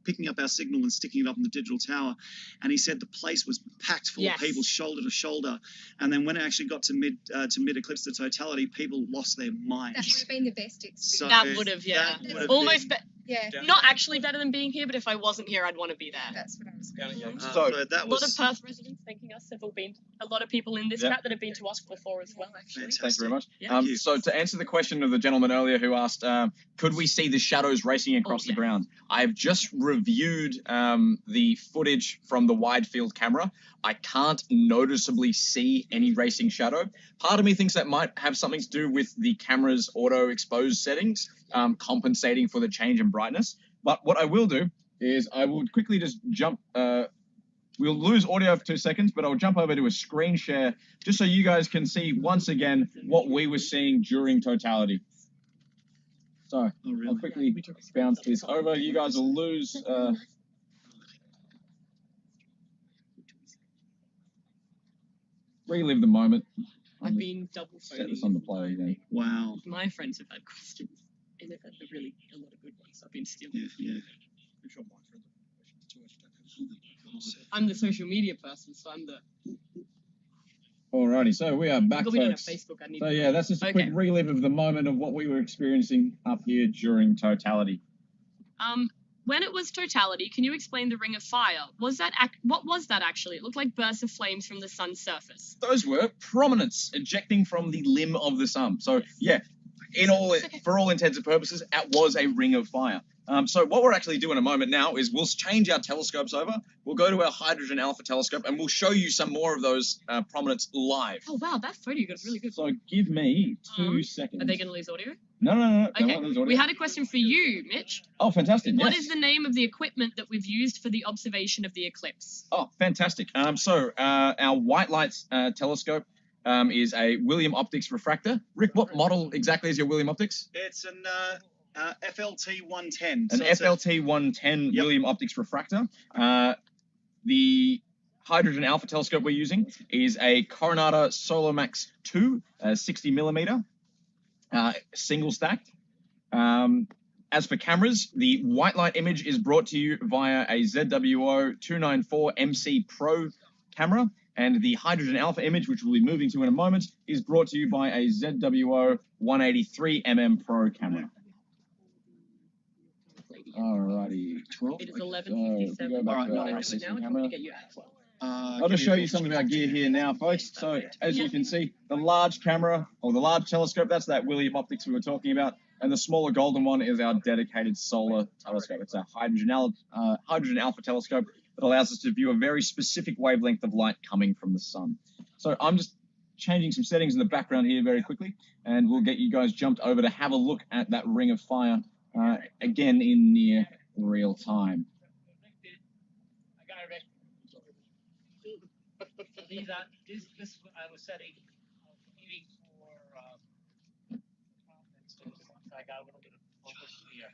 picking up our signal and sticking it up in the digital tower. And he said the place was packed full of people, shoulder to shoulder. And then when it actually got to mid eclipse to totality, people lost their minds. That would have been the best experience. So that would have, almost. Not actually better than being here, but if I wasn't here, I'd want to be there. That's what I was going to say. So a lot of Perth residents thanking us have all been. A lot of people in this chat that have been to us before as well, actually. Thanks very much. Yeah. So to answer the question of the gentleman earlier who asked, could we see the shadows racing across the ground? I've just reviewed the footage from the wide field camera. I can't noticeably see any racing shadow. Part of me thinks that might have something to do with the camera's auto expose settings, compensating for the change in brightness. But what I will do is I will quickly just jump, we'll lose audio for 2 seconds, but I'll jump over to a screen share just so you guys can see once again what we were seeing during totality. So I'll quickly bounce this over. You guys will lose... relive the moment. I've been double set this on the play again. Wow. My friends have had questions, and they've had a lot of good ones. I've been stealing. Yeah. I'm the social media person, so I'm the... Alrighty, so we are back, we don't have folks. Facebook. I need So yeah, that's just a quick relive of the moment of what we were experiencing up here during totality. When it was totality, can you explain the ring of fire? Was that what was that actually? It looked like bursts of flames from the sun's surface. Those were prominence ejecting from the limb of the sun. So yeah, for all intents and purposes, that was a ring of fire. So what we're actually doing in a moment now is we'll change our telescopes over. We'll go to our hydrogen alpha telescope and we'll show you some more of those prominence live. Oh wow, that photo you got really good. So give me 2 seconds. Are they going to lose audio? No. Okay. We had a question for you, Mitch. Oh, fantastic. What yes. is the name of the equipment that we've used for the observation of the eclipse? Oh, fantastic. So our white lights telescope is a William Optics refractor. Rick, what model exactly is your William Optics? It's an FLT 110. An FLT 110 Yep. William Optics refractor. The hydrogen alpha telescope we're using is a Coronado Solomax 2, 60 millimeter, single stacked. As for cameras, the white light image is brought to you via a ZWO 294 MC Pro camera, and the hydrogen alpha image, which we'll be moving to in a moment, is brought to you by a ZWO 183 Pro camera. Alrighty. It is 11:57. All right, You want to do it now? Or do you want me to get you out? I'll just show you some of our gear here now, folks. So as you can see, the large camera or the large telescope, that's that William Optics we were talking about. And the smaller golden one is our dedicated solar telescope. It's a hydrogen alpha telescope that allows us to view a very specific wavelength of light coming from the sun. So I'm just changing some settings in the background here very quickly, and we'll get you guys jumped over to have a look at that ring of fire again in near real time. This I was setting meeting for I got a little bit of focus here.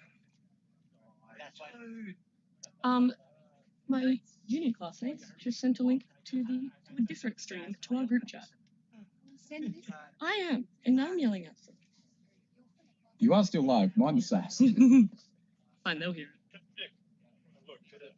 That's why. My uni classmates just sent a link to a different stream to our group chat. Send this. I am, and I'm yelling at them. You are still live. Mind the sass. Fine, they'll hear it.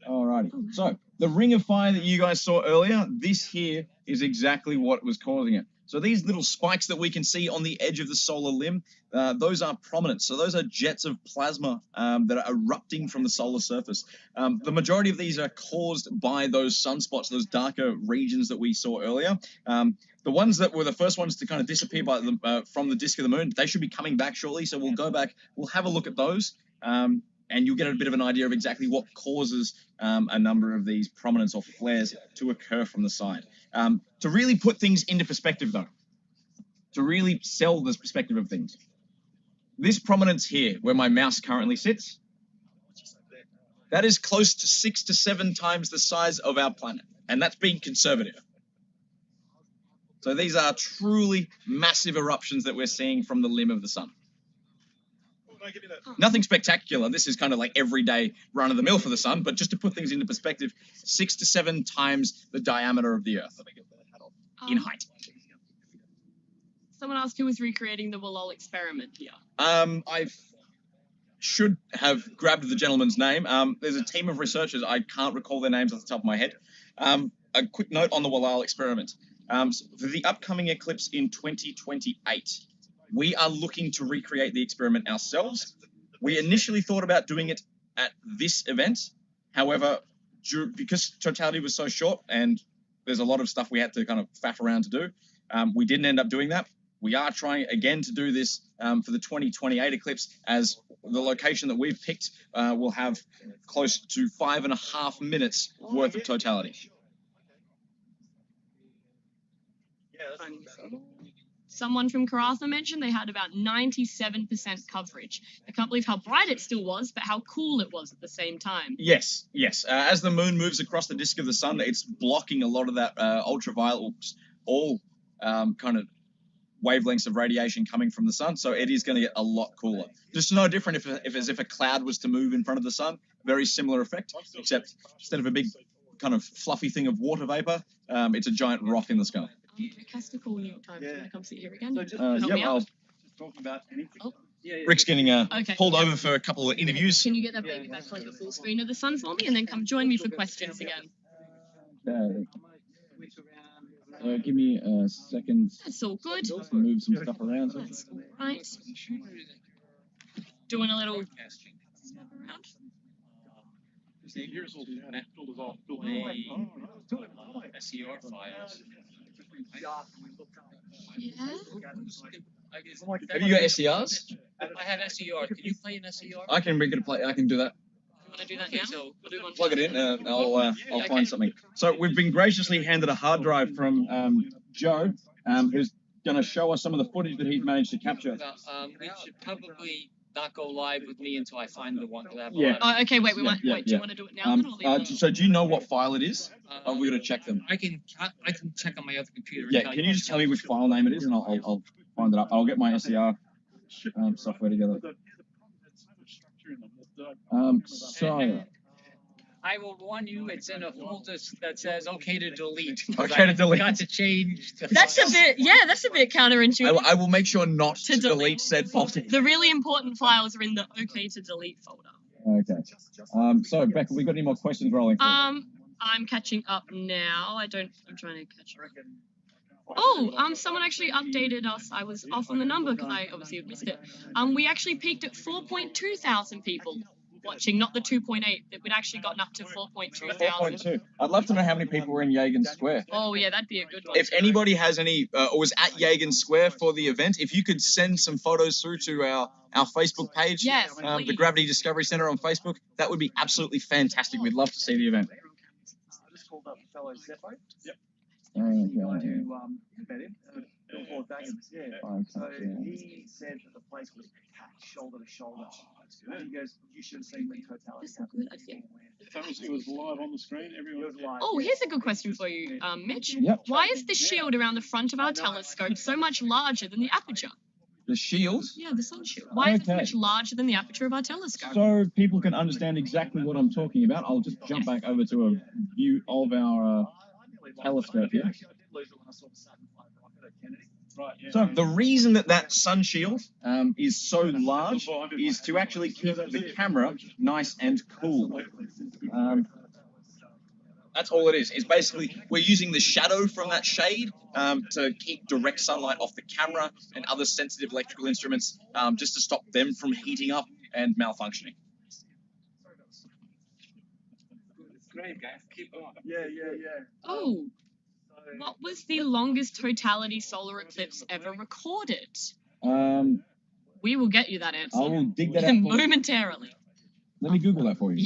Alrighty. So the ring of fire that you guys saw earlier, this here is exactly what was causing it. So these little spikes that we can see on the edge of the solar limb, those are prominent. So those are jets of plasma that are erupting from the solar surface. The majority of these are caused by those sunspots, those darker regions that we saw earlier. The ones that were the first ones to kind of disappear from the disk of the moon, they should be coming back shortly. So we'll go back, we'll have a look at those. And you'll get a bit of an idea of exactly what causes a number of these prominence or flares to occur from the side. To really put things into perspective, though, to really sell this perspective of things, this prominence here, where my mouse currently sits, that is close to 6 to 7 times the size of our planet, and that's being conservative. So these are truly massive eruptions that we're seeing from the limb of the sun. Nothing spectacular. This is kind of like everyday run-of-the-mill for the sun, but just to put things into perspective, 6 to 7 times the diameter of the Earth in height. Someone asked who was recreating the Wallol experiment here. I should have grabbed the gentleman's name. There's a team of researchers. I can't recall their names off the top of my head. A quick note on the Wallol experiment. For the upcoming eclipse in 2028, we are looking to recreate the experiment ourselves. We initially thought about doing it at this event. However, because totality was so short and there's a lot of stuff we had to kind of faff around to do, we didn't end up doing that. We are trying again to do this for the 2028 eclipse, as the location that we've picked will have close to 5.5 minutes worth of totality. Someone from Karatha mentioned they had about 97% coverage. I can't believe how bright it still was, but how cool it was at the same time. Yes. As the moon moves across the disk of the sun, it's blocking a lot of that ultraviolet, all kind of wavelengths of radiation coming from the sun. So it is going to get a lot cooler. Just no different as if a cloud was to move in front of the sun. Very similar effect, except instead of a big kind of fluffy thing of water vapor, it's a giant rock in the sky. Rick has to call New York Times. Yeah. Come sit here again. Talking about anything. Oh. Rick's getting pulled over for a couple of interviews. Can you get that baby back to like the full screen of the sun for me, and then come join me for questions again? Give me a second. That's all good. To move some stuff around. That's all right. Doing a little swap around. Here's all the data. Filters off. SER files. Yeah. Have you got SERs? I have SER. Can you play an SER? I can make it a play. I can do that. You want to do that now? So we'll do one. Plug it in. I'll find something. So we've been graciously handed a hard drive from Joe, who's going to show us some of the footage that he's managed to capture. We should probably not go live with me until I find the one that I have. Yeah. Oh, okay. Wait. Do you want to do it now? Then, or later? So do you know what file it is? Or we got to check them. I can check on my other computer. Yeah. Can you just tell me which file name it is, and I'll find it up. I'll get my SER software together. So. I will warn you, it's in a folder that says "Okay to delete." Okay to delete. Got to change. That's a bit counterintuitive. I will make sure not to delete said folder. The really important files are in the OK to delete folder. Okay. So Becca, we got any more questions rolling? I'm catching up now. I'm trying to catch up. Oh, someone actually updated us. I was off on the number because I obviously missed it. We actually peaked at 4.2 thousand people watching, not the 2.8. We'd actually gotten up to 4.2 thousand. 4.2. I'd love to know how many people were in Yagan Square. Oh yeah, that'd be a good one. If anybody has any, or was at Yagan Square for the event, if you could send some photos through to our Facebook page, yes, the Gravity Discovery Center on Facebook, that would be absolutely fantastic. We'd love to see the event. I just called up fellow Zeppo. Yep. To embed him. Bill Daggins, yeah. So he said that the place was packed shoulder to shoulder. And he goes, you should have seen the totality. That's a good idea. It was live on the screen. Everyone was live. Oh, here's a good question for you, Mitch. Yep. Why is the shield around the front of our telescope so much larger than the aperture? The shield? Yeah, the sun shield. Why is it so much larger than the aperture of our telescope? So people can understand exactly what I'm talking about, I'll just jump back over to a view of our telescope here. So the reason that sun shield is so large is to actually keep the camera nice and cool. That's all it is. It's basically we're using the shadow from that shade to keep direct sunlight off the camera and other sensitive electrical instruments, just to stop them from heating up and malfunctioning. Great, guys. Keep going. Yeah. Oh, what was the longest totality solar eclipse ever recorded? We will get you that answer. I will dig that out momentarily. Let me Google that for you.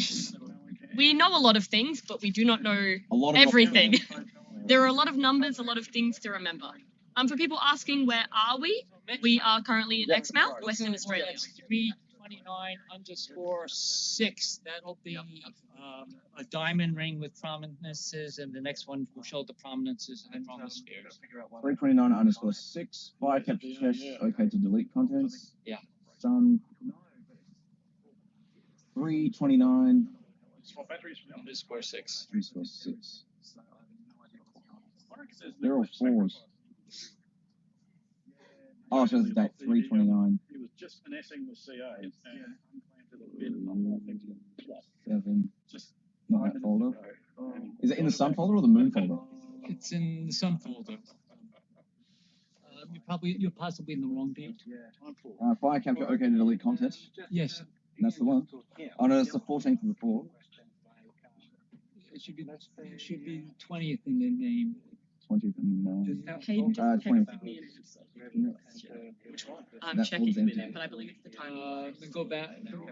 We know a lot of things, but we do not know A lot of everything. There are a lot of numbers, a lot of things to remember. For people asking where are we are currently in Exmouth, Western Australia. 329_6. That'll be a diamond ring with prominences, and the next one will show the prominences and chromospheres. 329_6. Fire capture test. Okay to delete contents. Yeah. Sun. 329. _6. 3/6. They're all fours. Oh, so it's date 329. He was just finessing the CA and implanted a bit 7. Not that folder. Is it in the sun folder or the moon folder? It's in the sun folder. You're possibly in the wrong date. Fire capture. Okay to delete contents. Yes. That's the one. Oh no, it's the 14th of the 4th. It should be 20th in the name. 20th and 20th. 20th. I'm checking in a minute, but I believe it's the time. Go back.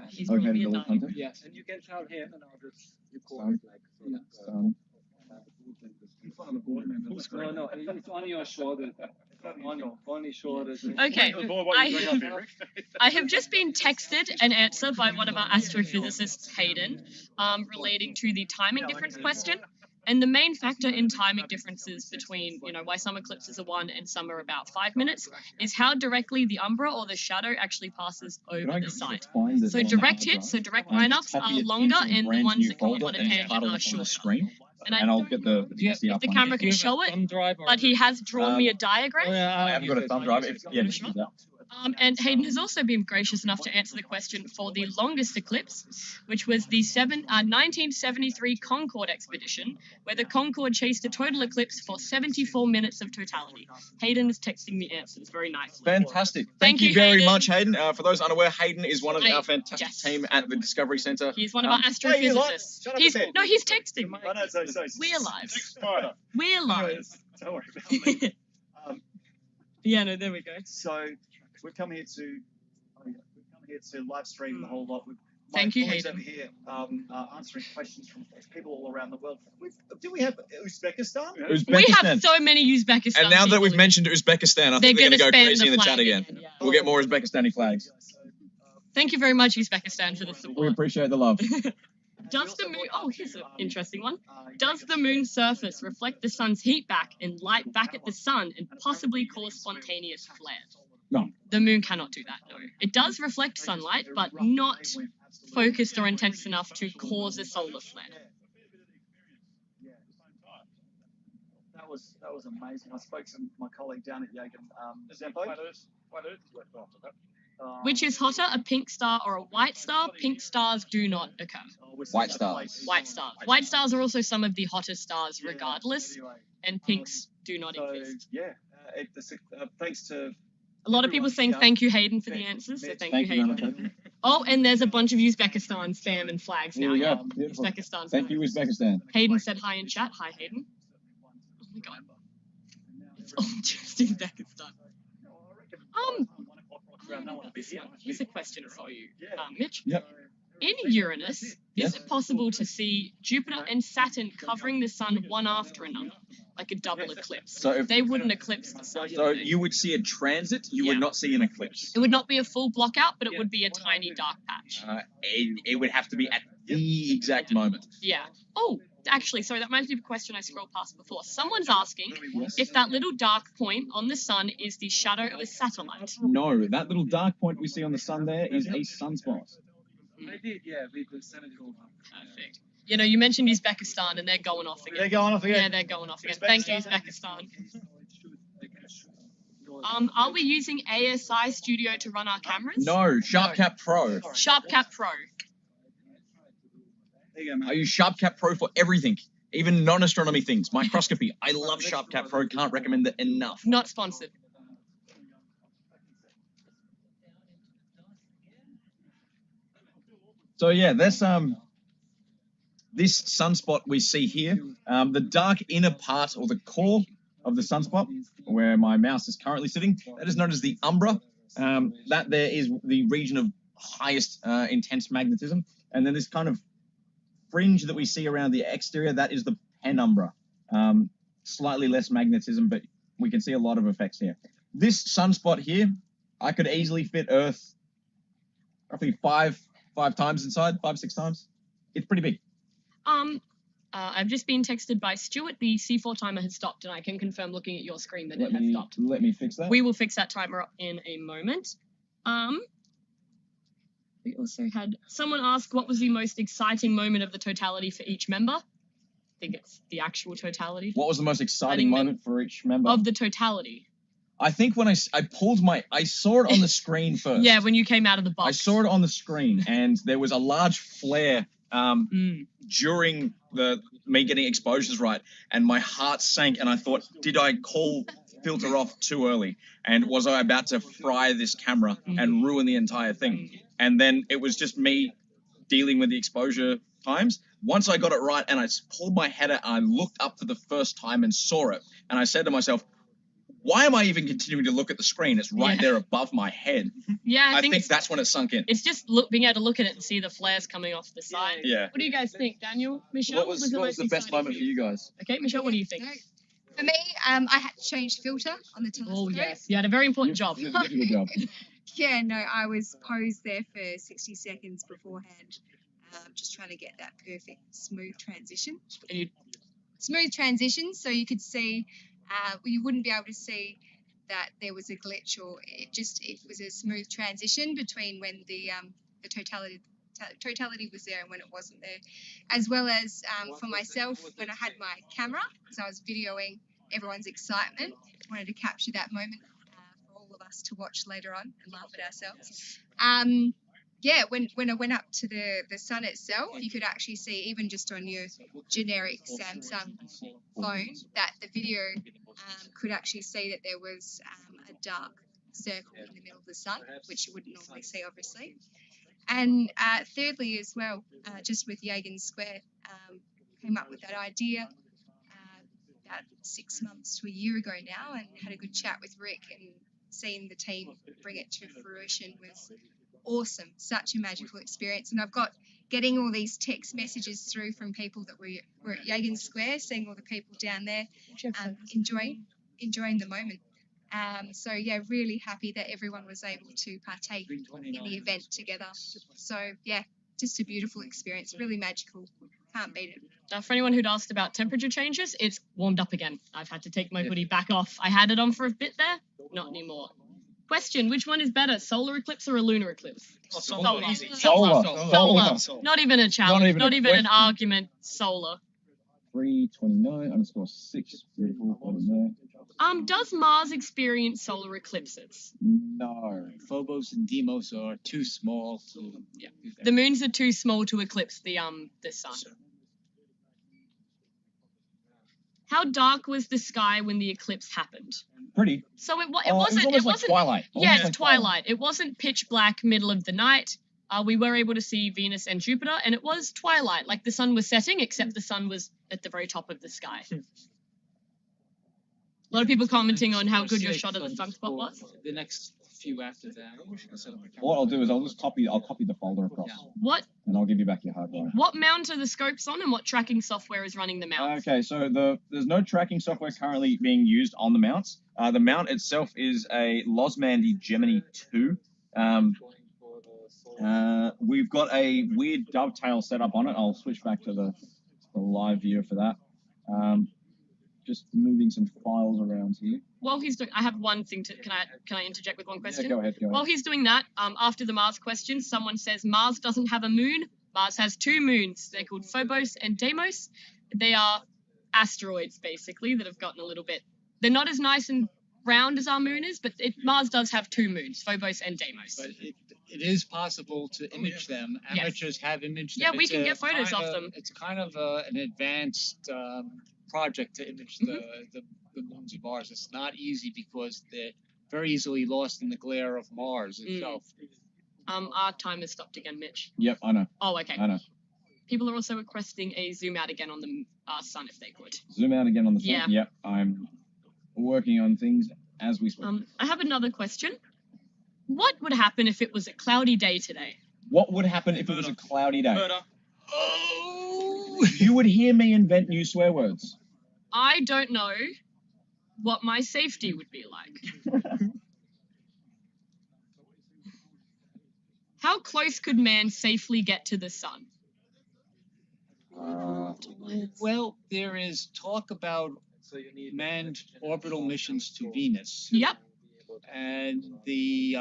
He's Okay to probably a delete dime. content. Yes. And you can tell him, and I'll just Sun. Sun. No, it's on your shoulder. On your shoulders. Okay, I have just been texted an answer by one of our astrophysicists, Hayden, relating to the timing difference question. And the main factor in timing differences between, why some eclipses are 1 and some are about 5 minutes is how directly the umbra or the shadow actually passes over the site. So direct hits, so direct lineups are longer, and the ones that come on a tangent are shorter. And I'll get the if the camera can show it, but he has drawn me a diagram. I haven't got a thumb drive. Yeah, just use that. And Hayden has also been gracious enough to answer the question for the longest eclipse, which was the 1973 Concorde expedition, where the Concorde chased a total eclipse for 74 minutes of totality. Hayden is texting me answers very nicely. Fantastic. Thank you you, very Hayden. much, Hayden. For those unaware, Hayden is one of Hi. our fantastic Yes. team at the Discovery Centre. He's one of our Hey, you lot, astrophysicists. shut up He's a bit. no, he's texting me. I know, so We're live. Spider. We're live. Don't worry about me. Yeah, no, there we go. So we've come here to live stream the whole lot. Thank you, colleagues Hayden. over here answering questions from people all around the world. Do we have Uzbekistan? We have so many Uzbekistan. And now that we've people. mentioned Uzbekistan, I think They're they're going to go spam crazy in the flag chat again. yeah. We'll get more Uzbekistani flags. Thank you very much, Uzbekistan, for the We support. appreciate the love. Does the moon? Oh, here's an interesting one. Does the moon's surface reflect the sun's heat back and light back at the sun and possibly cause spontaneous flares? No. The moon cannot do that, no. It does reflect sunlight, but not focused or intense enough to cause a solar flare. That was amazing. I spoke to my colleague down at Yagan, Zempo. Flat Earth is left after that. Which is hotter, a pink star or a white star? Pink stars do not occur. White stars. White stars. White stars are also some of the hottest stars regardless, and pinks do not So exist. yeah, thanks to A lot of people saying thank you, Hayden, for the answers, so thank you, very much, Hayden. Hayden. Oh, and there's a bunch of Uzbekistan spam and flags Here now. we Yeah. go. Beautiful. Uzbekistan. Thank you, Uzbekistan. Hayden said hi in chat. Hi, Hayden. Oh my god. It's all just Uzbekistan. This one. Here's a question for you, Mitch. Yep. In Uranus, Yes. is it possible to see Jupiter and Saturn covering the sun one after another, like a double eclipse? So if- They wouldn't eclipse the sun. So you would see a transit, you would Yeah. not see an eclipse. It would not be a full block out, but it would be a tiny dark patch. It would have to be at the exact moment. Yeah. Oh, actually, sorry, that reminds me of a question I scrolled past before. Someone's asking if that little dark point on the sun is the shadow of a satellite. No, that little dark point we see on the sun there is a sunspot. I did, yeah. We sent it all. Perfect. You know, you mentioned Uzbekistan and they're going off again. they're going off Yeah, again. they're going off again. Thank you, Uzbekistan. Are we using ASI Studio to run our cameras? No, SharpCap Pro. SharpCap Pro. There you go, man. I use SharpCap Pro for everything, even non-astronomy things. Microscopy. I love SharpCap Pro. Can't recommend it enough. Not sponsored. So yeah, that's this sunspot we see here. The dark inner part or the core of the sunspot, where my mouse is currently sitting, that is known as the umbra. That there is the region of highest intense magnetism, and then this kind of fringe that we see around the exterior, that is the penumbra. Slightly less magnetism, but we can see a lot of effects here. This sunspot here, I could easily fit Earth roughly five times inside, 5-6 times. It's pretty big. I've just been texted by Stuart. The C4 timer has stopped, and I can confirm looking at your screen that it has stopped. Let me fix that. We will fix that timer in a moment. We also had someone ask what was the most exciting moment of the totality for each member. I think it's the actual totality What was the most exciting Letting them- moment for each member? of the totality. I think when I pulled I saw it on the screen first. Yeah, when you came out of the box. I saw it on the screen, and there was a large flare during me getting exposures right, and my heart sank, and I thought, did I call filter off too early? And was I about to fry this camera and ruin the entire thing? And then it was just me dealing with the exposure times. Once I got it right, and I pulled my head out, and I looked up for the first time and saw it, and I said to myself, why am I even continuing to look at the screen? It's right there above my head. Yeah, I think that's when it sunk in. it's just being able to look at it and see the flares coming off the side. Yeah. What do you guys think, Daniel? Michelle? What was the most best exciting moment for for you guys? Okay, Michelle, what do you think? For me, I had to change filter on the telescope. Oh, yes. You had a very important job. You did a good job. Yeah, no, I was posed there for 60 seconds beforehand, just trying to get that perfect smooth transition. And you- Smooth transition, so you could see, you wouldn't be able to see that there was a glitch, or it was a smooth transition between when the totality was there and when it wasn't there, as well as for myself when I had my camera, because I was videoing everyone's excitement, wanted to capture that moment for all all of us to watch later on and laugh at ourselves. Yeah, when I went up to the sun itself, you could actually see, even just on your generic Samsung phone, that the video could actually see that there was a dark circle in the middle of the sun, which you wouldn't normally see, obviously. And thirdly, as well, just with Yagan's Square, came up with that idea about 6 months to a year ago now, and had a good chat with Rick, and seeing the team bring it to fruition was awesome. Such a magical experience. And I've got getting all these text messages through from people that were at Yagan Square, seeing all the people down there enjoying the moment. So yeah, really happy that everyone was able to partake in the event together. So yeah, just a beautiful experience, really magical. Can't beat it. For anyone who'd asked about temperature changes, it's warmed up again. I've had to take my hoodie back off. I had it on for a bit there, not anymore. Question, which one is better, solar eclipse or a lunar eclipse? Solar. Not even a challenge, not even an argument, solar. 329_6. Beautiful. Does Mars experience solar eclipses? No. Phobos and Deimos are too small to. Yeah. The moons are too small to eclipse the sun. How dark was the sky when the eclipse happened? Pretty. So it wasn't. It wasn't twilight. Yeah, it's twilight. It wasn't pitch black, middle of the night. We were able to see Venus and Jupiter, and it was twilight. Like the sun was setting, except the sun was at the very top of the sky. A lot of people commenting on how good your shot of the sunspot was. The next few after that. What I'll do is I'll copy the folder across. What? And I'll give you back your hard drive. What mount are the scopes on, and what tracking software is running the mounts? Okay, so there's no tracking software currently being used on the mounts. The mount itself is a Losmandy Gemini 2. We've got a weird dovetail set up on it. I'll switch back to the live view for that. Just moving some files around here. While he's doing, I have one thing to. Can I interject with one question? Yeah, go ahead. While he's doing that, after the Mars question, someone says Mars doesn't have a moon. Mars has 2 moons. They're called Phobos and Deimos. They are asteroids, basically, that have gotten a little bit. They're not as nice and round as our moon is, but Mars does have 2 moons, Phobos and Deimos. But it is possible to image them. Amateurs have imaged them. Yeah, we can get photos of them. It's kind of an advanced project to image the moons of Mars. It's not easy because they're very easily lost in the glare of Mars itself. Our time has stopped again, Mitch. Yep, I know. Oh, okay. I know. People are also requesting a zoom out again on the sun if they could. Zoom out again on the sun? Yeah. Yep, I'm working on things as we speak. I have another question. What would happen if it was a cloudy day today? What would happen if it was a cloudy day? Murder. Oh! You would hear me invent new swear words. I don't know what my safety would be like. How close could man safely get to the sun? Well, there is talk about manned orbital missions to Venus. Yep. And the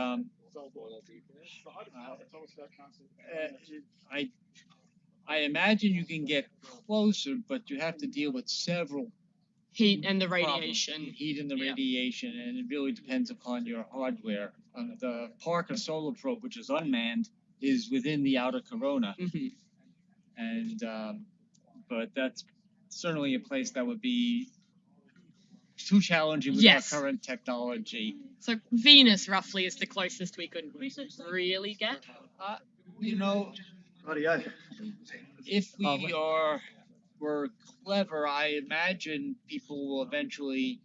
I imagine you can get closer, but you have to deal with several heat and the radiation. Heat and the radiation, and it really depends upon your hardware. The Parker Solar Probe, which is unmanned, is within the outer corona, and but that's certainly a place that would be too challenging with our current technology. So Venus, roughly, is the closest we could really get. You know, if we were clever, I imagine people will eventually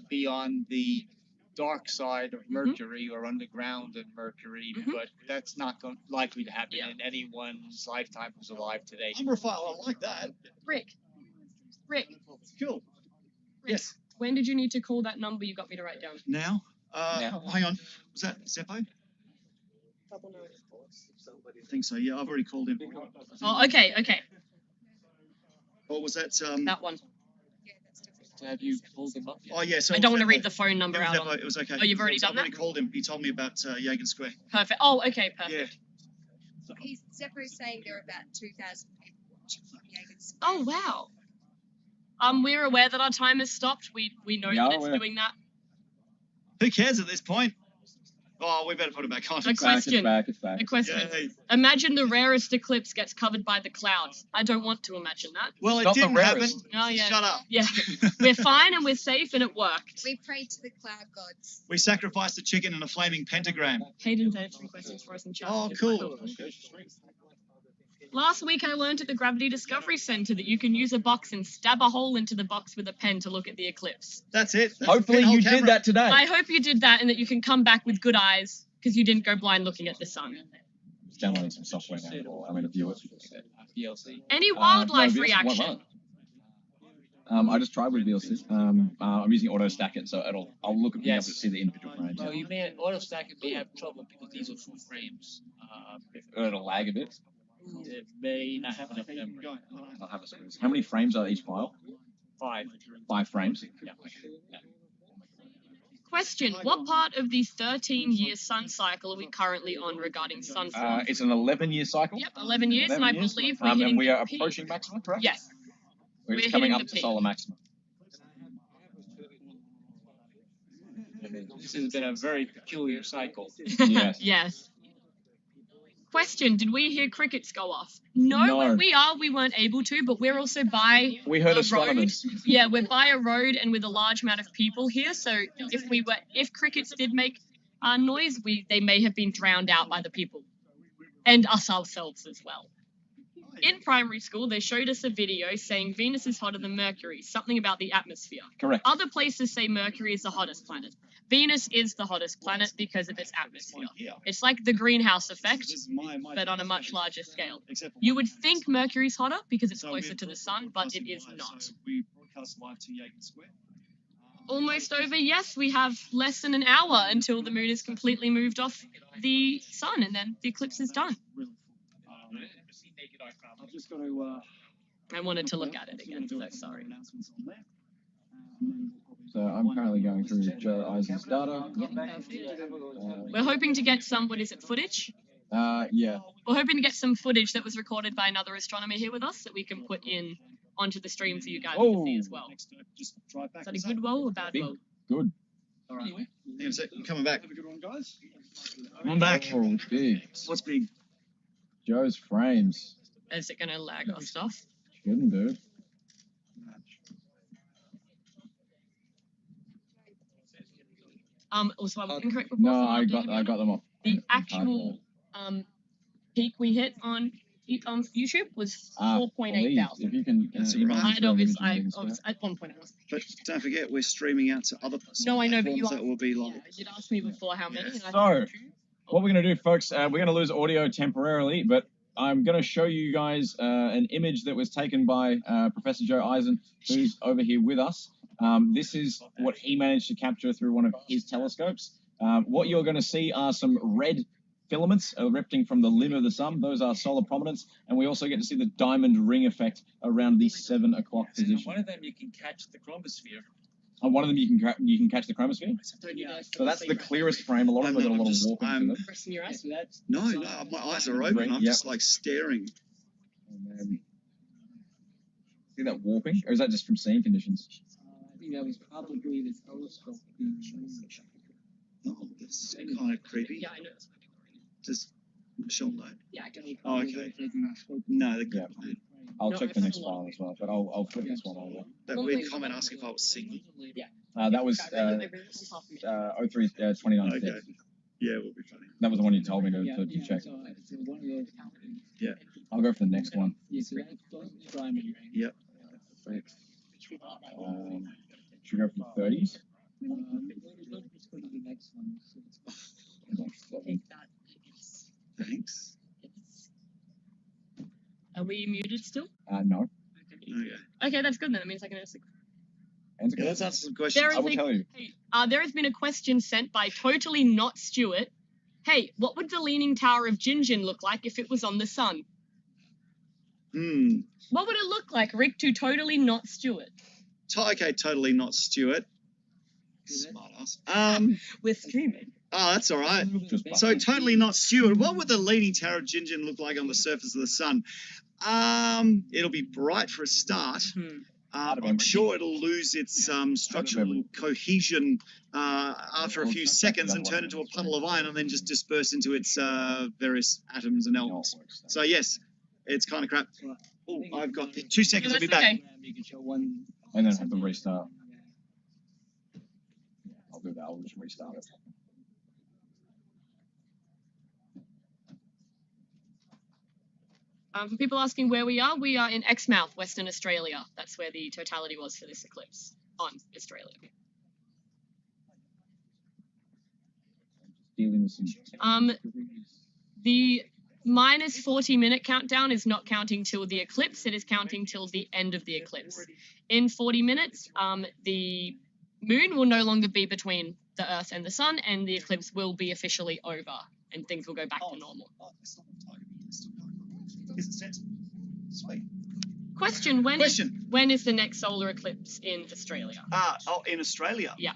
be on the dark side of Mercury or underground in Mercury, but that's not likely to happen in anyone's lifetime who's alive today. Number 5, I like that. Rick. Cool. Rick, Yes. when did you need to call that number you got me to write down? Now? Hang on. Was that Zeppo? I think so, yeah. I've already called him. Oh, okay. Or was that... that one. Have you pulled him up yet? Oh, yeah. So I don't want to read the phone number out. It was okay. Oh, you've already done that? I've already called him. He told me about Yagan Square. Perfect. Oh, okay, perfect. Yeah. He's Zeppo's saying there are about 2,000 people watching from Yagan Square. Oh, wow. We're aware that our time has stopped. We know that it's doing that. Who cares at this point? Oh, we better put it back on. A question. It's back. A question. Yay. Imagine the rarest eclipse gets covered by the clouds. I don't want to imagine that. Well, It's it not the didn't happen. rarest. Oh, yeah. Shut up. Yeah. We're fine and we're safe and it worked. We pray to the cloud gods. We sacrificed a chicken and a flaming pentagram. Hayden's answering questions for us in chat. Oh, cool. Last week I learned at the Gravity Discovery Center that you can use a box and stab a hole into the box with a pen to look at the eclipse. That's it. That's Hopefully the whole you camera. did that today. I hope you did that and that you can come back with good eyes because you didn't go blind looking at the sun. It's downloading some software now. I'm going to view it. VLC. Any wildlife no, VLC, reaction? I just tried with VLC. I'm using auto stack it, so I'll look at being able to see the individual frames. Well, you may auto stack it may have trouble because these are full frames. It'll lag a bit. It may not have enough memory. I'll have a squeeze. How many frames are each file? 5. 5 frames. Yeah. Question: what part of the 13-year sun cycle are we currently on regarding sunflower? It's an 11-year cycle. Yep, 11 years, and I 11 years. believe we're hitting And we are the peak. approaching maximum, correct? Yes. We're just we're coming hitting up the to peak. solar maximum. This has been a very peculiar cycle. Yes. Yes. Question: did we hear crickets go off? No, No. when we weren't able to, but we're also by We heard a astronomers. road. Yeah, we're by a road and with a large amount of people here. So if crickets did make noise, they may have been drowned out by the people and us ourselves as well. In primary school, they showed us a video saying Venus is hotter than Mercury, something about the atmosphere. Correct. Other places say Mercury is the hottest planet. Venus is the hottest planet because of its atmosphere. It's like the greenhouse effect, This is my but on a much larger scale. Except for You would think Mercury's hotter because it's So closer we're to the sun, but it is broadcasting not. live, so we broadcast live to Yagan Square. Almost over. Yes, we have less than an hour until the moon is completely moved off the sun, and then the eclipse is done. I've just got to. I wanted to look at it again, so sorry. Announcements on there. So I'm currently going through Joe Eisen's data. We're hoping to get some, what is it, footage? Yeah. We're hoping to get some footage that was recorded by another astronomer here with us that we can put in onto the stream for you guys to see as well. Next, just drive back. Is that a good woe or bad Big. woe? Good. All right. Hang on a sec. I'm coming back. Have a good one, guys. I'm back. Oh, big. What's big? Joe's frames. Is it going to lag our stuff? Shouldn't do. Also, I was incorrect before. No, so I I'm got doing them off. the actual peak we hit on YouTube was 4.8 thousand. If you can. That's email all right. me I some know images I and was at one point I was. But don't forget, we're streaming out to other No, I know, but you platforms that will be like. Yeah, you'd asked me before how many. And I So, told you. What we're going to do, folks, we're going to lose audio temporarily, but I'm going to show you guys an image that was taken by Professor Joe Eisen, who's over here with us. This is what he managed to capture through one of his telescopes. What you're going to see are some red filaments erupting from the limb of the sun. Those are solar prominence, and we also get to see the diamond ring effect around the 7 o'clock position. One of them you can catch the chromosphere. On one of them, you can catch the chromosphere. So that's the clearest frame. A lot of them got a lot of warping to them. Pressing your eyes. So that's No, my eyes are open. I'm Yeah. just like staring. And then, see that warping, or is that just from seeing conditions? I think that was probably the telescope being used. Oh, that's kind of creepy. Yeah, I know. Does Michelle know? Yeah, I can. Oh, okay. No, the Yeah. I'll check the next file as well, but I'll flip this one over. that weird comment asking if I was single. That was This is half a minute. 03 29 Okay. Yeah, we'll be funny. That was the one you told me to check. Yeah. I'll go for the next one. Yep. Should we go for the 30s? Take that. Thanks. Are we muted still? No. Okay. Okay, that's good then. That means I can ask. Answer Yeah, let's answer some questions. There I will tell you. There has been a question sent by Totally Not Stuart. Hey, what would the Leaning Tower of Gingin look like if it was on the sun? What would it look like, Rick, to Totally Not Stuart? Okay, totally not Stuart. Smart ass. We're streaming. Oh, that's all right. Just So totally not Stuart. What would the leaning tower of Gingin look like on the surface of the sun? It'll be bright for a start. I'm sure it'll lose its structural cohesion after a few seconds and turn into a puddle of iron and then just disperse into its various atoms and elements. So yes, it's kind of crap. Oh, I've got 2 seconds. I'll be back. Okay. You can show one. And then have to restart. I'll do that. I'll just restart it. For people asking where we are in Exmouth, Western Australia. That's where the totality was for this eclipse on Australia. Dealing with some The minus 40-minute countdown is not counting till the eclipse. It is counting till the end of the eclipse. In 40 minutes, the moon will no longer be between the Earth and the Sun, and the eclipse will be officially over, and things will go back to normal. Is it set? Sweet. Question, when is the next solar eclipse in Australia? In Australia? Yeah.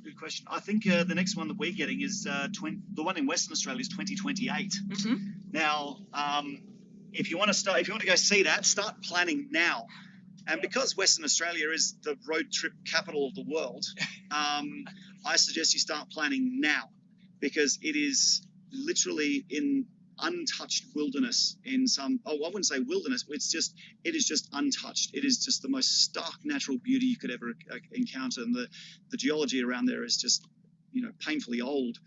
Good question. I think the next one that we're getting is the one in Western Australia is 2028. Mm-hmm. Now, if you want to go see that, start planning now. And because Western Australia is the road trip capital of the world, I suggest you start planning now, because it is literally in untouched wilderness in some, I wouldn't say wilderness, it is just untouched. It is just the most stark natural beauty you could ever encounter, and the geology around there is just, painfully old.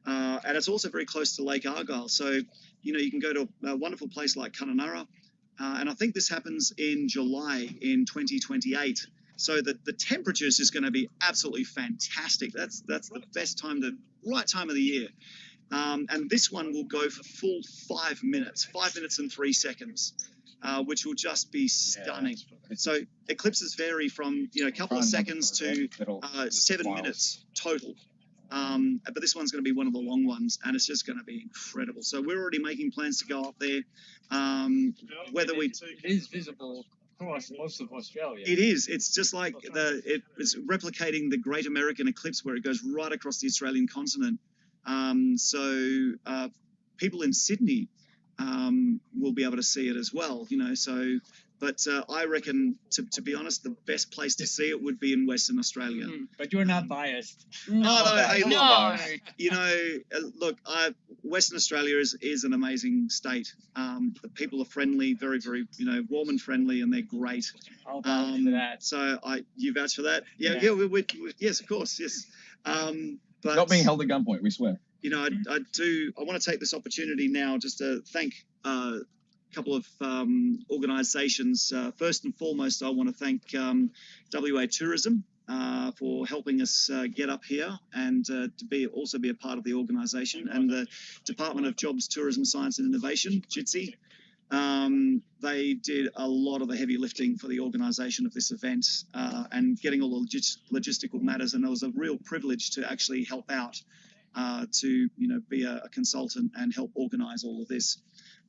And it's also very close to Lake Argyle, so, you can go to a wonderful place like Kununurra, and I think this happens in July in 2028. So the temperatures is going to be absolutely fantastic. That's the best time, the right time of the year. And this one will go for full 5 minutes, 5 minutes and 3 seconds, which will just be stunning. So eclipses vary from a couple of seconds to 7 minutes total. But this one's going to be one of the long ones, and it's just going to be incredible. So we're already making plans to go up there. It is visible across most of Australia. It is. It's just like it's replicating the Great American Eclipse, where it goes right across the Australian continent. So people in Sydney will be able to see it as well, but I reckon, to be honest, the best place to see it would be in Western Australia. But you're not biased. Look, Western Australia is an amazing state. The people are friendly, very, very, warm and friendly, and they're great. I'll vouch for that. So you vouch for that? Yeah, yes, of course, yes. But not being held at gunpoint, we swear. I want to take this opportunity now just to thank a couple of organisations. First and foremost, I want to thank WA Tourism for helping us get up here and to also be a part of the organisation, and the Department of Jobs, Tourism, Science and Innovation, JITSI. They did a lot of the heavy lifting for the organisation of this event and getting all the logistical matters, and it was a real privilege to actually help out, to be a consultant and help organise all of this.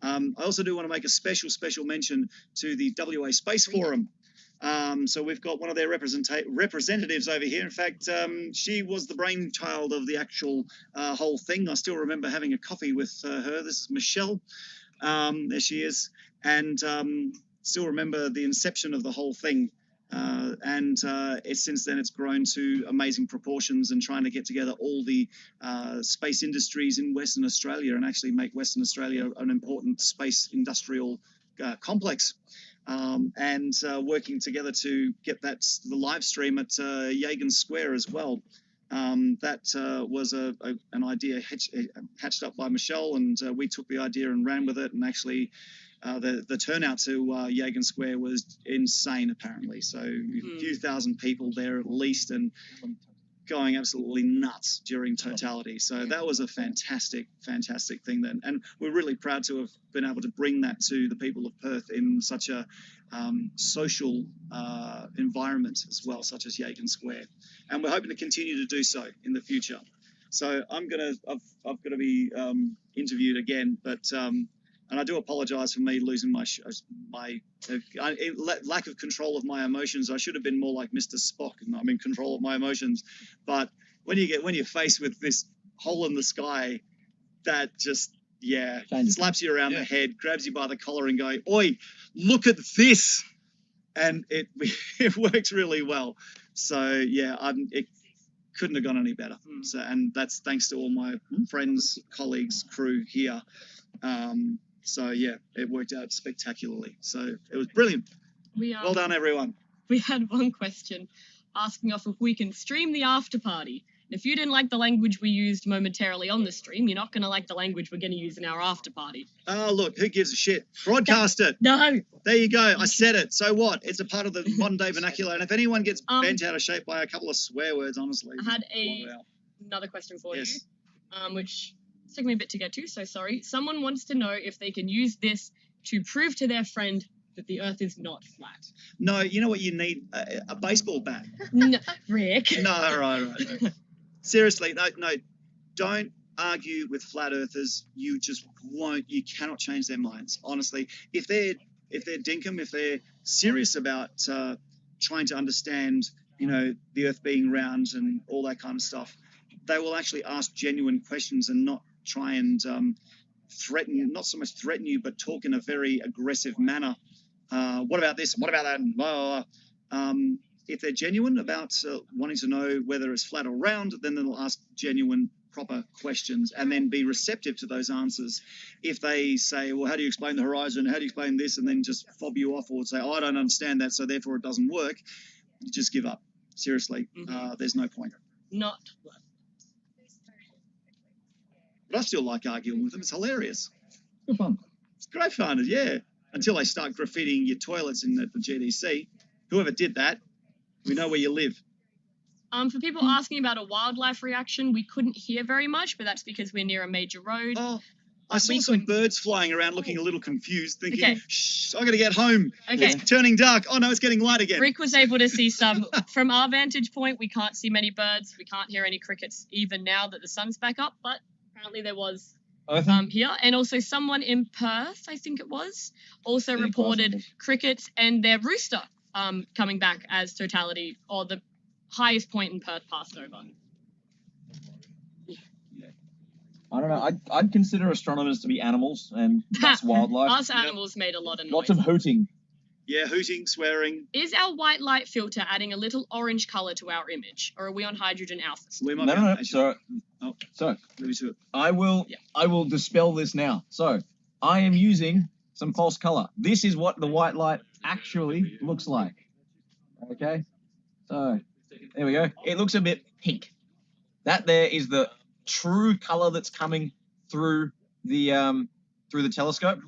I also do want to make a special mention to the WA Space Forum. So we've got one of their representatives over here. In fact, she was the brainchild of the actual whole thing. I still remember having a coffee with her. This is Michelle. There she is, and still remember the inception of the whole thing. Since then it's grown to amazing proportions, and trying to get together all the space industries in Western Australia and actually make Western Australia an important space industrial complex. Working together to get the live stream at Yagan Square as well. That was an idea hatched up by Michelle, and we took the idea and ran with it, and actually the turnout to Yagan Square was insane, apparently. So a few thousand people there at least, and going absolutely nuts during totality. So that was a fantastic thing then, and we're really proud to have been able to bring that to the people of Perth in such a social environment as well, such as Yagan Square, and we're hoping to continue to do so in the future. So I've got to be interviewed again, but and I do apologise for me losing my lack of control of my emotions. I should have been more like Mr. Spock, and I'm in control of my emotions. But when you're faced with this hole in the sky, that just slaps you around the head, grabs you by the collar, and going, "Oi, look at this! and it it works really well. So yeah, it couldn't have gone any better. So, and that's thanks to all my friends, colleagues, crew here. So yeah, it worked out spectacularly. So it was brilliant. Well done, everyone. We had one question asking us if we can stream the after party. If you didn't like the language we used momentarily on the stream, you're not going to like the language we're going to use in our after party. Oh, look, who gives a shit? Broadcast it. No. There you go. I said it. So what? It's a part of the modern day vernacular. And if anyone gets bent out of shape by a couple of swear words, honestly. I had another question for you, which it's taken me a bit to get to, so sorry. Someone wants to know if they can use this to prove to their friend that the Earth is not flat. No, you know what you need? A baseball bat. No, Rick. No, right. Seriously, no, don't argue with flat earthers. You just won't. You cannot change their minds. Honestly, if they're dinkum, if they're serious about trying to understand, the Earth being round and all that kind of stuff, they will actually ask genuine questions and not try and threaten. Not so much threaten you, but talk in a very aggressive manner. What about this? What about that? And blah, blah, blah. If they're genuine about wanting to know whether it's flat or round, then they'll ask genuine, proper questions and then be receptive to those answers. If they say, well, how do you explain the horizon? How do you explain this? And then just fob you off or say, oh, I don't understand that, so therefore it doesn't work. You just give up. Seriously, there's no point. Not. But I still like arguing with them. It's hilarious. Good fun. It's great fun, yeah. Until they start graffitiing your toilets in the GDC. Whoever did that, we know where you live. For people asking about a wildlife reaction, we couldn't hear very much, but that's because we're near a major road. Oh, I saw some birds flying around looking a little confused, thinking, shh, I got to get home. Okay. It's turning dark. Oh, no, it's getting light again. Rick was able to see some. From our vantage point, we can't see many birds. We can't hear any crickets even now that the sun's back up, but apparently there was here. And also someone in Perth, I think it was, also reported crickets and their rooster coming back as totality, or the highest point in Perth passed over. I don't know. I'd consider astronomers to be animals, and that's wildlife. Us animals made a lot of noise. Lots of hooting. Yeah, hooting, swearing. Is our white light filter adding a little orange color to our image, or are we on hydrogen alpha? No. So I will dispel this now. So I am using some false color. This is what the white light actually looks like. Okay. So there we go. It looks a bit pink. That there is the true color that's coming through the telescope.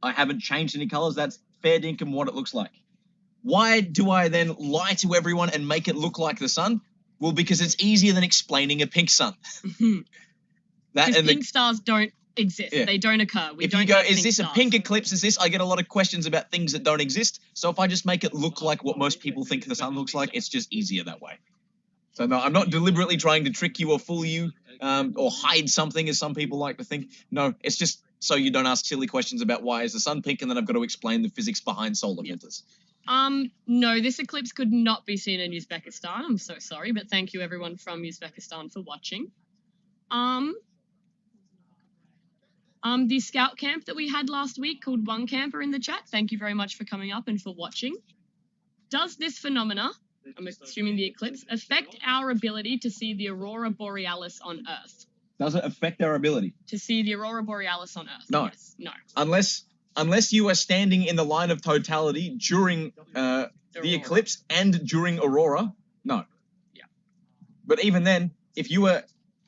I haven't changed any colors. That's fair dinkum what it looks like. Why do I then lie to everyone and make it look like the sun? Well, because it's easier than explaining a pink sun. Because pink stars don't exist. Yeah. They don't occur. If you go, is this a pink eclipse? Is this? I get a lot of questions about things that don't exist. So if I just make it look like what most people think the sun looks like, it's just easier that way. So no, I'm not deliberately trying to trick you or fool you or hide something, as some people like to think. No, it's just so you don't ask silly questions about why is the sun pink, and then I've got to explain the physics behind solar filters. No, this eclipse could not be seen in Uzbekistan. I'm so sorry, but thank you everyone from Uzbekistan for watching. The scout camp that we had last week called One Camper in the chat. Thank you very much for coming up and for watching. Does this phenomena, I'm assuming the eclipse, affect our ability to see the aurora borealis on Earth? Does it affect our ability to see the aurora borealis on Earth? No. Yes. No. Unless you are standing in the line of totality during the eclipse and during aurora, no. Yeah. But even then, if you were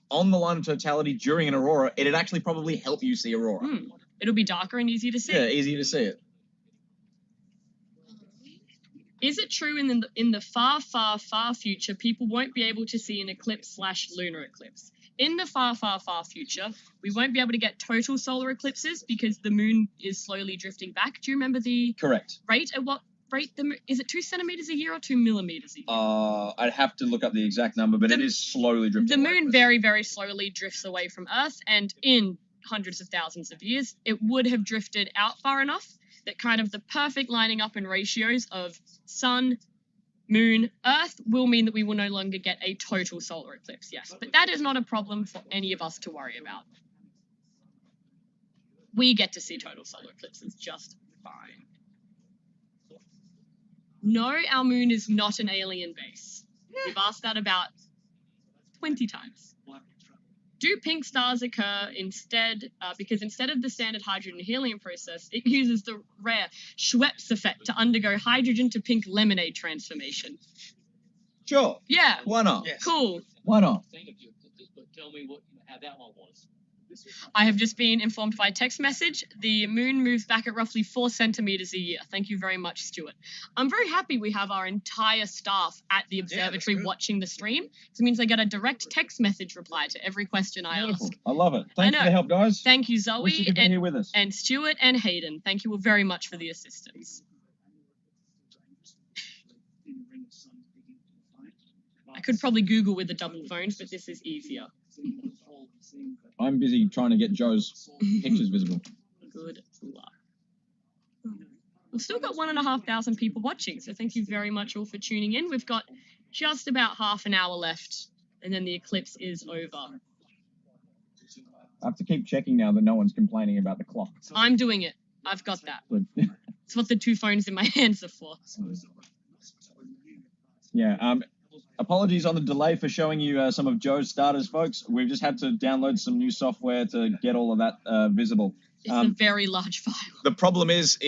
on the line of totality during an aurora, it'd actually probably help you see aurora. It'll be darker and easier to see. Yeah, easier to see it. Is it true in the far, far, far future, people won't be able to see an eclipse/lunar eclipse? In the far, far, far future, we won't be able to get total solar eclipses because the moon is slowly drifting back. Do you remember the rate? At what rate? Is it 2 centimeters a year or 2 millimeters a year? I'd have to look up the exact number, but it is slowly drifting. The moon very, very slowly drifts away from Earth, and in hundreds of thousands of years, it would have drifted out far enough that kind of the perfect lining up in ratios of sun, moon, Earth will mean that we will no longer get a total solar eclipse, yes. But that is not a problem for any of us to worry about. We get to see total solar eclipses just fine. No, our moon is not an alien base. We've asked that about 20 times. Do pink stars occur instead, because instead of the standard hydrogen and helium process, it uses the rare Schweppes effect to undergo hydrogen to pink lemonade transformation? Sure. Yeah. Why not? Yes. Cool. Why not? Tell me how that one was. I have just been informed by text message. The moon moves back at roughly 4 centimeters a year. Thank you very much, Stuart. I'm very happy we have our entire staff at the observatory watching the stream. Because it means I get a direct text message reply to every question I Beautiful. ask. I love it. Thanks for know. the help, guys. Thank you, Wish you Zoe could be here with us. and Stuart and Hayden. Thank you all very much for the assistance. I could probably Google with the double phones, but this is easier. I'm busy trying to get Joe's pictures visible. Good luck. We've still got 1,500 people watching, so thank you very much all for tuning in. We've got just about half an hour left, and then the eclipse is over. I have to keep checking now that no one's complaining about the clock. I'm doing it. I've got that. It's what the 2 phones in my hands are for. Yeah. Apologies on the delay for showing you some of Joe's starters, folks. We've just had to download some new software to get all of that visible. It's a very large file. The problem is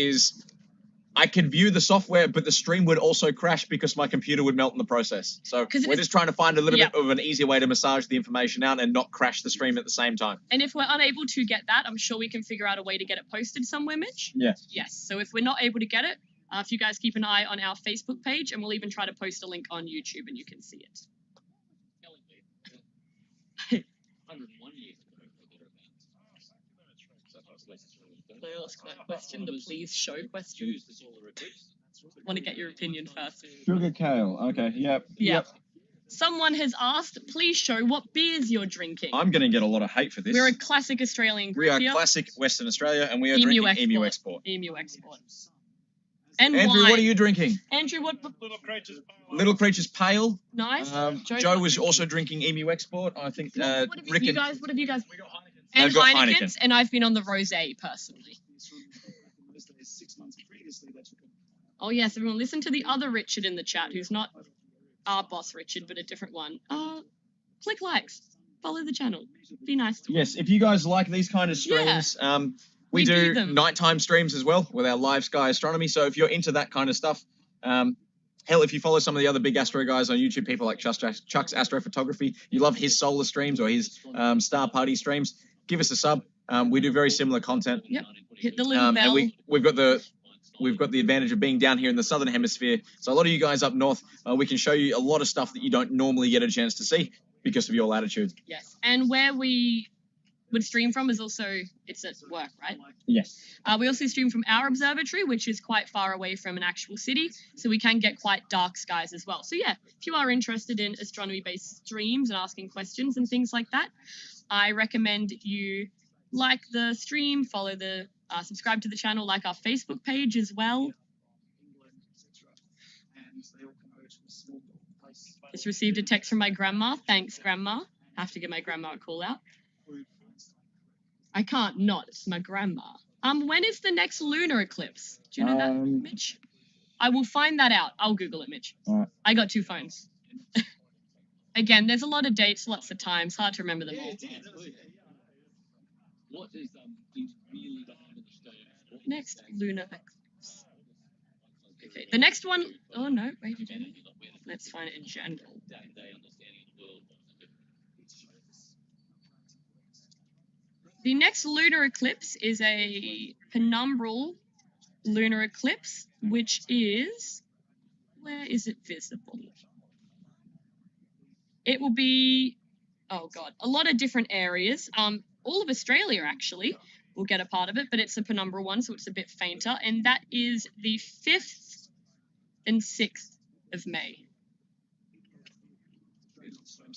I can view the software, but the stream would also crash because my computer would melt in the process. So we're just trying to find a little bit of an easier way to massage the information out and not crash the stream at the same time. And if we're unable to get that, I'm sure we can figure out a way to get it posted somewhere, Mitch. Yes. Yes. So if we're not able to get it, if you guys keep an eye on our Facebook page, and we'll even try to post a link on YouTube and you can see it. 101 years ago. Can I ask that question, the please show question? Want to get your opinion first. Sugar kale. Okay. Yep. Yep. Someone has asked, please show what beers you're drinking. I'm going to get a lot of hate for this. We're a classic Australian group We are here. classic Western Australia, and we are Emu drinking Emu Export. Export. Emu Export. And Andrew, wine. what are you drinking? Andrew, what? Little Creatures Pale. Nice. Joe was also drinking Emu Export. I think What have Rick you and guys? What have you guys? We got Heineken. And I've got Heineken's, Heineken. and I've been on the rosé personally. Oh yes, everyone, listen to the other Richard in the chat, who's not our boss Richard, but a different one. Click likes, follow the channel, be nice to Yes, if you guys like these kind of streams, we do them. nighttime streams as well with our live sky astronomy. So if you're into that kind of stuff, hell, if you follow some of the other big astro guys on YouTube, people like Chuck's Astrophotography, you love his solar streams or his star party streams, give us a sub. We do very similar content. Yep, hit the little bell. And we've got the advantage of being down here in the southern hemisphere. So a lot of you guys up north, we can show you a lot of stuff that you don't normally get a chance to see because of your latitude. Yes, and where we would stream from is also, it's at work, right? Yes. We also stream from our observatory, which is quite far away from an actual city, so we can get quite dark skies as well. So yeah, if you are interested in astronomy-based streams and asking questions and things like that, I recommend you like the stream, follow the, subscribe to the channel, like our Facebook page as well. Just received a text from my grandma. Thanks, Grandma. Have to give my grandma a call out. I can't not. It's my grandma. When is the next lunar eclipse? Do you know that, Mitch? I will find that out. I'll Google it, Mitch. All right. I got 2 phones. Again, there's a lot of dates, lots of times. Hard to remember them all. What is really behind the stone? Next lunar eclipse. Okay, the next one. Oh no, wait a minute. Let's find it in general. The next lunar eclipse is a penumbral lunar eclipse, which is, where is it visible? It will be, oh god, a lot of different areas. All of Australia actually will get a part of it, but it's a penumbral one, so it's a bit fainter, and that is the 5th and 6th of May.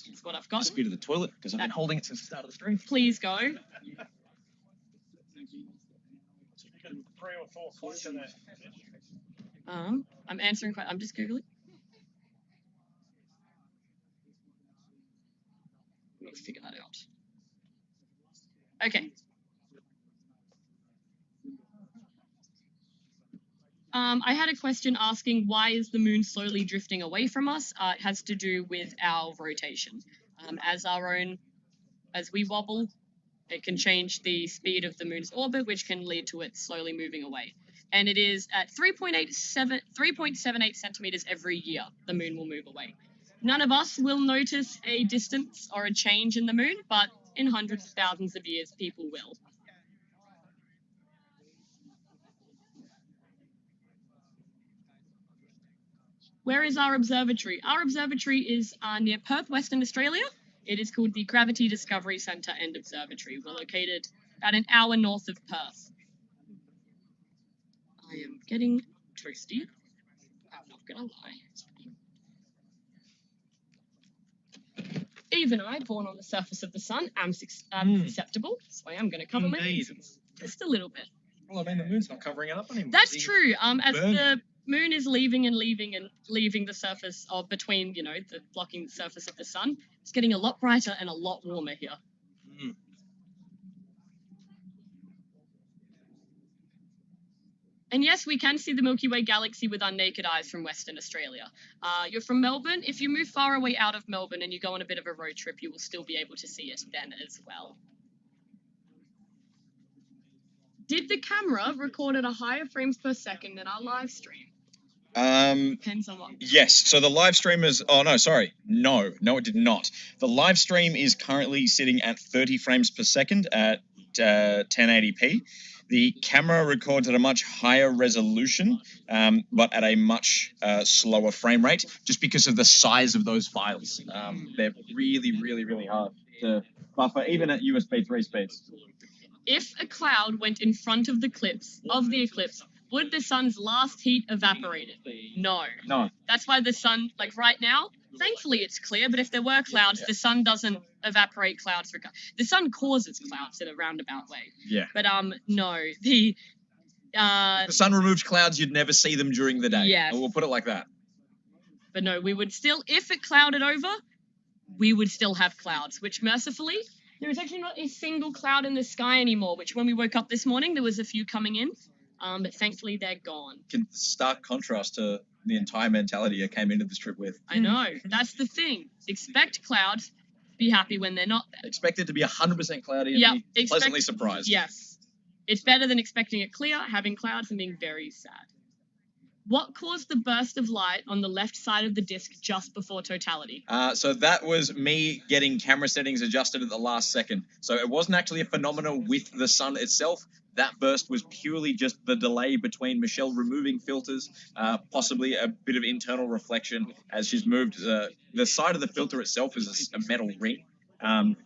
That's what I've got. Just go to the toilet because I've been holding it since the start of the stream. Please go. 3 or 4 clocks in there. I'm answering. I'm just googling. We'll figure that out. Okay. I had a question asking why is the moon slowly drifting away from us? It has to do with our rotation. As we wobble, it can change the speed of the moon's orbit, which can lead to it slowly moving away. And it is at 3.78 centimeters every year the moon will move away. None of us will notice a distance or a change in the moon, but in hundreds of thousands of years, people will. Where is our observatory? Our observatory is near Perth, Western Australia. It is called the Gravity Discovery Centre and Observatory. We're located about an hour north of Perth. I am getting toasty. I'm not gonna lie. Even I, born on the surface of the sun, am susceptible, so I am going to cover my faces just a little bit. Well, I mean, the moon's not covering it up anymore. That's true. As burning. the moon is leaving the surface of between, blocking the surface of the sun, it's getting a lot brighter and a lot warmer here. Mm. And yes, we can see the Milky Way galaxy with our naked eyes from Western Australia. You're from Melbourne. If you move far away out of Melbourne and you go on a bit of a road trip, you will still be able to see it then as well. Did the camera record at a higher frames per second than our live stream? Depends on what. Yes. So the live stream is. Oh no, sorry. No, it did not. The live stream is currently sitting at 30 frames per second at 1080p. The camera records at a much higher resolution, but at a much slower frame rate, just because of the size of those files. They're really, really, really hard to buffer, even at USB 3 speeds. If a cloud went in front of the eclipse, would the sun's last heat evaporate it? No. That's why the sun, like right now, thankfully it's clear, but if there were clouds, the sun doesn't evaporate clouds. The sun causes clouds in a roundabout way. Yeah. But no, the sun removes clouds, you'd never see them during the day. Yes. We'll put it like that. But no, we would still, if it clouded over, we would still have clouds, which mercifully, there is actually not a single cloud in the sky anymore, which when we woke up this morning, there was a few coming in, but thankfully they're gone. Stark contrast to the entire mentality I came into this trip with. I know. That's the thing. Expect clouds. Be happy when they're not there. Expect it to be 100% cloudy and be pleasantly surprised. Yes. It's better than expecting it clear, having clouds, and being very sad. What caused the burst of light on the left side of the disk just before totality? So that was me getting camera settings adjusted at the last second. So it wasn't actually a phenomenon with the sun itself. That burst was purely just the delay between Michelle removing filters, possibly a bit of internal reflection as she's moved. The side of the filter itself is a metal ring.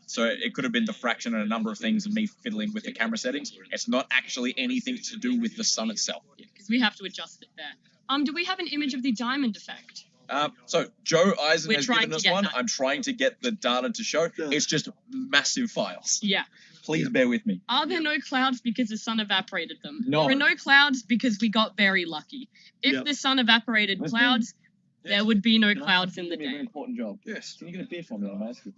So it could have been diffraction and a number of things and me fiddling with the camera settings. It's not actually anything to do with the sun itself. Because we have to adjust it there. Do we have an image of the diamond effect? So Joe Eisen We're has trying given to us get one. that. I'm trying to get the data to show. It's just massive files. Yeah. Please bear with me. Are there no clouds because the sun evaporated them? No. There are no clouds because we got very lucky. If the sun evaporated clouds, there would be no clouds in the A very day. important job. Yes. Can you get a beer for me, I'm asking?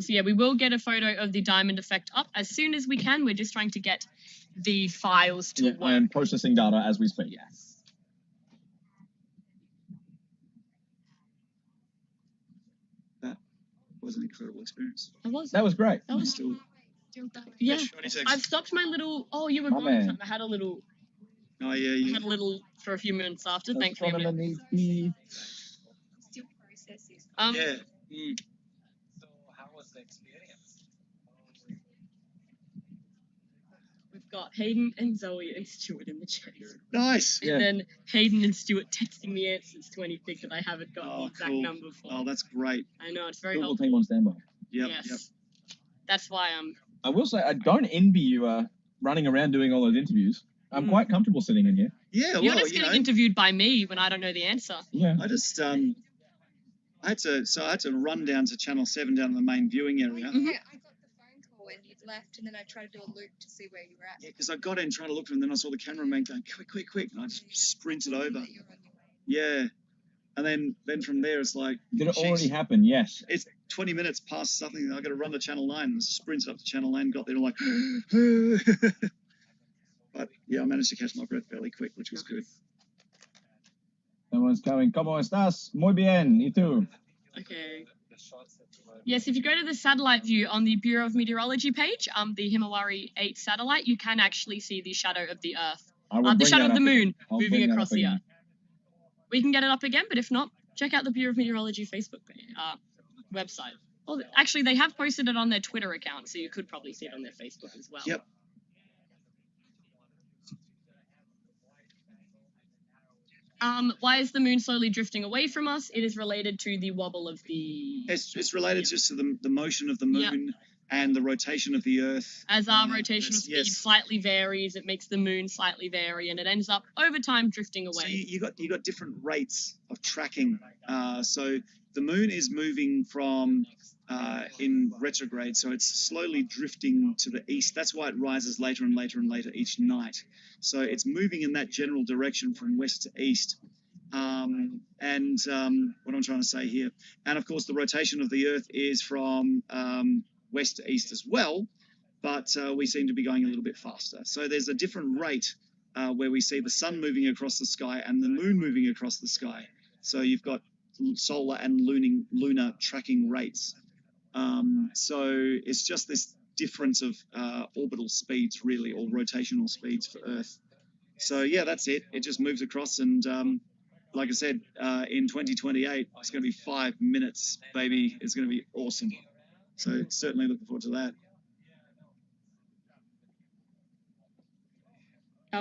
So yeah, we will get a photo of the diamond effect up as soon as we can. We're just trying to get the files to work. I am processing data as we speak. Yes. That was an incredible experience. That was. That was great. That was Still, yeah. 26. I've stopped my little. Oh, you were Oh, gone. man. I had a little. oh yeah, I you, had a little for a few minutes after. Thanks for Still processes. yeah. So how was the experience? We've got Hayden and Zoe and Stuart in the chat. Nice. And then Hayden and Stuart texting me answers to anything that I haven't got the Oh, exact cool. number for. Oh, that's great. I know, it's very Football helpful. team on standby. Yep. Yes. Yep. That's why I will say, I don't envy you running around doing all those interviews. I'm quite comfortable sitting in here. Yeah. you're Well, just you getting know, interviewed by me when I don't know the answer. Yeah. I just I had to run down to Channel 7 down in the main viewing area. Yeah, I got the phone call and you'd left, and then I tried to do a loop to see where you were at. Yeah, because I got in trying to look for him, then I saw the cameraman going, quick, and I just sprinted over. That you're on your way. Yeah. And then from there it's like, Did it jeez. already happen? Yes. 20 minutes past something. I got to run to Channel 9. And sprinted up to Channel 9, got there like, but yeah, I managed to catch my breath fairly quick, which was good. Someone's coming. ¿Cómo estás? Muy bien. ¿Y tú? Okay. Yes, if you go to the satellite view on the Bureau of Meteorology page, the Himawari 8 satellite, you can actually see the shadow of the Earth, the shadow of the moon moving across the Earth. We can get it up again, but if not, check out the Bureau of Meteorology Facebook website. Well, actually, they have posted it on their Twitter account, so you could probably see it on their Facebook as well. Yep. Why is the moon slowly drifting away from us? It is related to the wobble of the... It's related just to the motion of the moon and the rotation of the Earth. As our rotational speed slightly varies, it makes the moon slightly vary, and it ends up, over time, drifting away. So you got different rates of tracking. So the moon is moving from in retrograde, so it's slowly drifting to the east. That's why it rises later and later and later each night. So it's moving in that general direction from west to east. What I'm trying to say here, and of course the rotation of the Earth is from west to east as well, but we seem to be going a little bit faster. So there's a different rate where we see the sun moving across the sky and the moon moving across the sky. So you've got solar and lunar tracking rates. So it's just this difference of orbital speeds, really, or rotational speeds for Earth. So yeah, that's it. It just moves across, and like I said, in 2028, it's going to be 5 minutes, baby. It's going to be awesome. So certainly looking forward to that.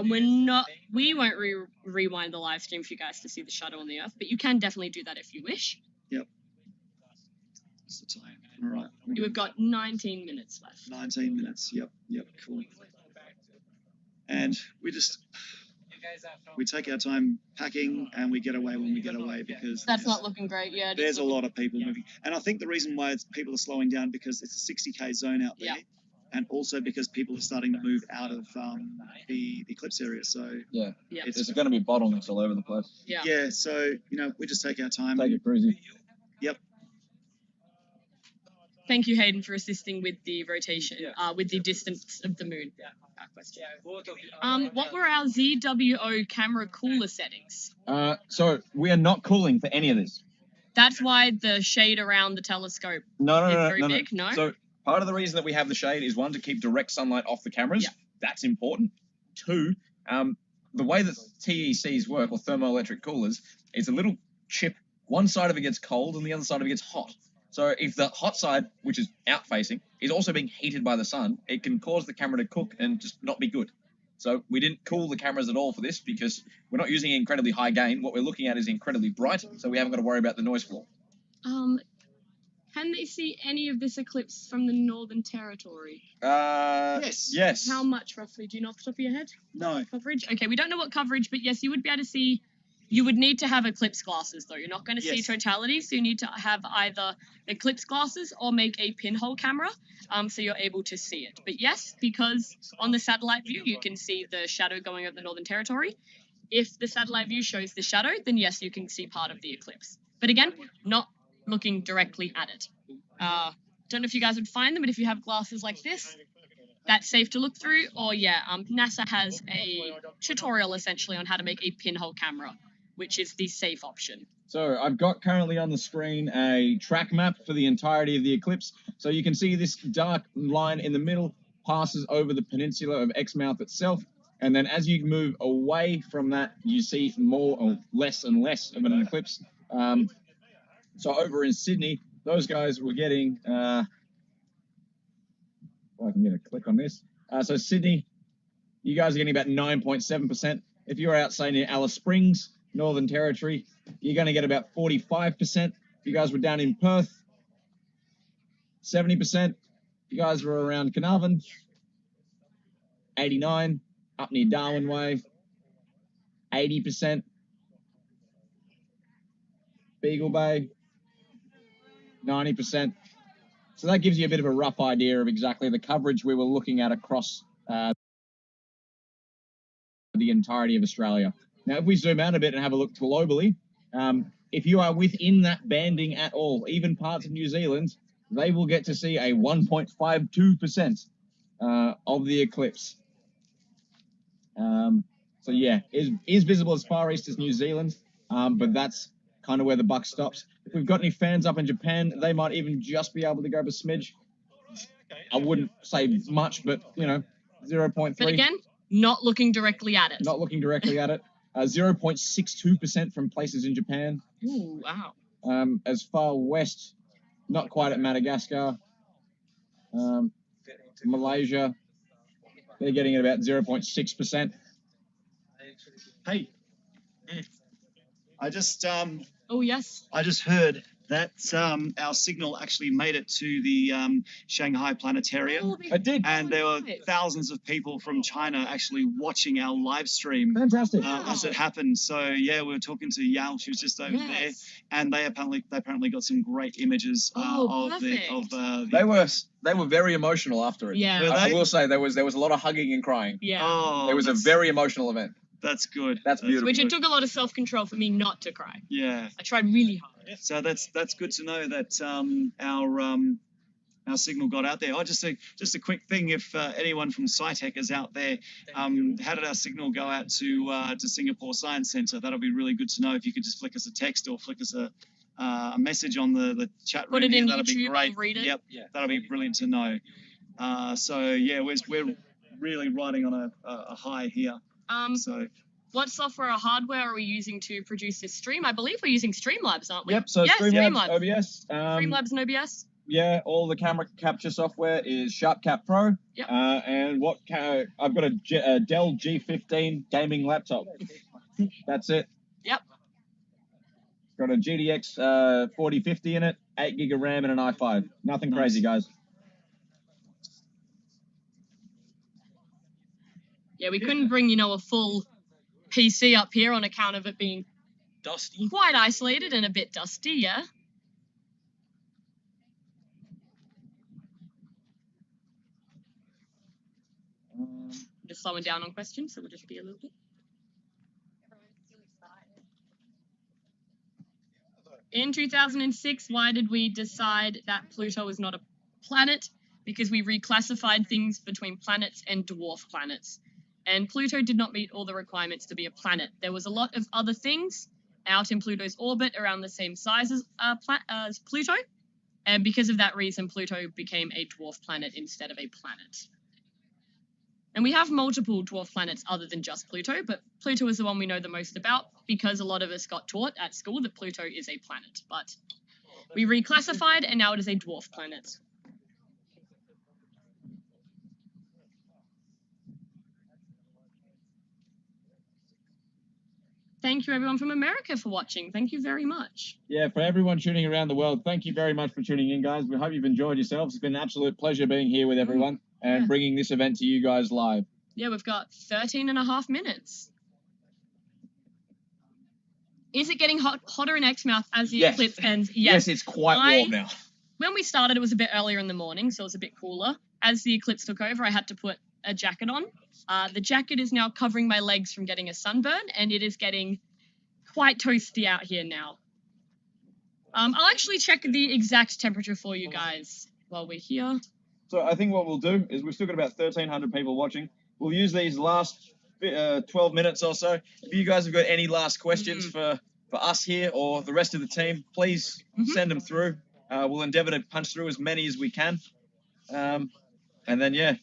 We won't rewind the live stream for you guys to see the shadow on the Earth, but you can definitely do that if you wish. Yep. What's the time? All right. We've got 19 minutes left. 19 minutes. Yep. Cool. And we take our time packing, and we get away when we get away, because that's not looking great. Yeah. There's a lot of people moving, and I think the reason why people are slowing down because it's a 60k zone out there. Yeah. And also because people are starting to move out of the eclipse area. So There's going to be bottlenecks all over the place. Yeah. So we just take our time. Take it cruisy. Yep. Thank you, Hayden, for assisting with the rotation, with the distance of the moon. Question. What were our ZWO camera cooler settings? So we are not cooling for any of this. That's why the shade around the telescope is very big. No. So part of the reason that we have the shade is, one, to keep direct sunlight off the cameras. Yeah. That's important. Two, the way that TECs work, or thermoelectric coolers, is a little chip. One side of it gets cold and the other side of it gets hot. So if the hot side, which is out-facing, is also being heated by the sun, it can cause the camera to cook and just not be good. So we didn't cool the cameras at all for this, because we're not using incredibly high gain. What we're looking at is incredibly bright, so we haven't got to worry about the noise floor. Can they see any of this eclipse from the Northern Territory? Yes. How much, roughly? Do you know off the top of your head? No. Coverage? Okay, we don't know what coverage, but yes, you would be able to see. You would need to have eclipse glasses, though. You're not going to see totality, so you need to have either eclipse glasses or make a pinhole camera, so you're able to see it. But yes, because on the satellite view, you can see the shadow going over the Northern Territory. If the satellite view shows the shadow, then yes, you can see part of the eclipse. But again, not looking directly at it. Don't know if you guys would find them, but if you have glasses like this, that's safe to look through. Or NASA has a tutorial essentially on how to make a pinhole camera, which is the safe option. So I've got currently on the screen a track map for the entirety of the eclipse. So you can see this dark line in the middle passes over the peninsula of Exmouth itself. And then as you move away from that, you see more or less and less of an eclipse. So over in Sydney, those guys were getting, if I can get a click on this. So Sydney, you guys are getting about 9.7%. If you're out, say, near Alice Springs, Northern Territory, you're going to get about 45%. If you guys were down in Perth, 70%. If you guys were around Carnarvon, 89%. Up near Darwin Way, 80%. Beagle Bay, 90%. So that gives you a bit of a rough idea of exactly the coverage we were looking at across the entirety of Australia. Now, if we zoom out a bit and have a look globally, if you are within that banding at all, even parts of New Zealand, they will get to see a 1.52% of the eclipse. So yeah, is visible as far east as New Zealand, but that's kind of where the buck stops. If we've got any fans up in Japan, they might even just be able to grab a smidge. I wouldn't say much, but you know, 0.3. But again, not looking directly at it. Not looking directly at it. 0.62% from places in Japan. Ooh, wow. As far west, not quite at Madagascar. Malaysia, they're getting at about 0.6%. Hey, I just Oh, yes. I just heard that our signal actually made it to the Shanghai Planetarium. Oh, It did. And there were nice. thousands of people from China actually watching our live stream Fantastic. as it happened. So yeah, we were talking to Yao. She was just over there, Yes. and they apparently got some great images Oh, of the perfect. They were very emotional after it. Yeah. Were I they? will say there was a lot of hugging and crying. Yeah. Oh, It was a very emotional event. that's good. That's beautiful. Which it took a lot of self-control for me not to cry. Yeah. I tried really hard. So that's good to know that our signal got out there. Oh, just a quick thing. If anyone from SciTech is out there, how did our signal go out to Singapore Science Centre? That'll be really good to know. If you could just flick us a text or flick us a message on the chat room. Put it in that'll be YouTube, great. I'll read it. Yep, that'll be brilliant to know. So yeah, we're really riding on a high here. So What software or hardware are we using to produce this stream? I believe we're using Streamlabs, aren't we? Yep, so Yeah, Streamlabs, OBS. Streamlabs and OBS. Yeah, all the camera capture software is SharpCap Pro. Yep. And I've got a Dell G15 gaming laptop. That's it. Yep. Got a GTX 4050 in it, 8 gig of RAM and an i5. Nothing Nice. crazy, guys. Yeah, we couldn't bring, a full PC up here on account of it being Dusty. quite isolated and a bit dusty, yeah. Just slowing down on questions, so we'll just be a little bit. In 2006, why did we decide that Pluto was not a planet? Because we reclassified things between planets and dwarf planets. And Pluto did not meet all the requirements to be a planet. There was a lot of other things out in Pluto's orbit around the same size as Pluto. And because of that reason, Pluto became a dwarf planet instead of a planet. And we have multiple dwarf planets other than just Pluto, but Pluto is the one we know the most about because a lot of us got taught at school that Pluto is a planet. But we reclassified and now it is a dwarf planet. Thank you everyone from America for watching. Thank you very much. Yeah, for everyone tuning around the world, thank you very much for tuning in, guys. We hope you've enjoyed yourselves. It's been an absolute pleasure being here with everyone and Yeah. bringing this event to you guys live. Yeah, we've got 13 and a half minutes. Is it getting hotter in Exmouth as the Yes. eclipse ends? Yes, it's quite warm now. When we started, it was a bit earlier in the morning, so it was a bit cooler. As the eclipse took over, I had to put a jacket on. The jacket is now covering my legs from getting a sunburn, and it is getting quite toasty out here now. I'll actually check the exact temperature for you guys while we're here. So I think what we'll do is we've still got about 1,300 people watching. We'll use these last 12 minutes or so. If you guys have got any last questions for us here or the rest of the team, please send them through. We'll endeavour to punch through as many as we can. And then,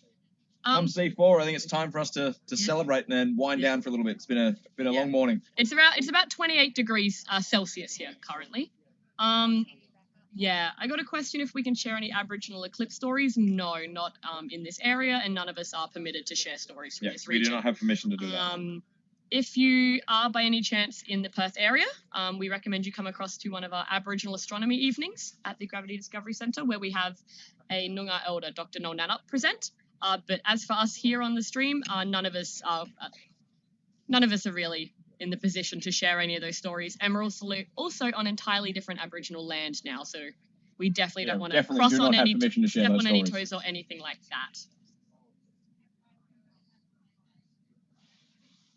come C4, I think it's time for us to celebrate and wind down for a little bit. It's been a long morning. It's about 28 degrees Celsius here currently. Yeah, I got a question if we can share any Aboriginal eclipse stories. No, not in this area, and none of us are permitted to share stories from this We region. do not have permission to do that. If you are by any chance in the Perth area, we recommend you come across to one of our Aboriginal astronomy evenings at the Gravity Discovery Centre, where we have a Noongar elder, Dr. Noel Nannup, present. But as for us here on the stream, none of us are really in the position to share any of those stories. And we're also on entirely different Aboriginal land now, so we definitely don't want to cross on any step on any toes or anything like that.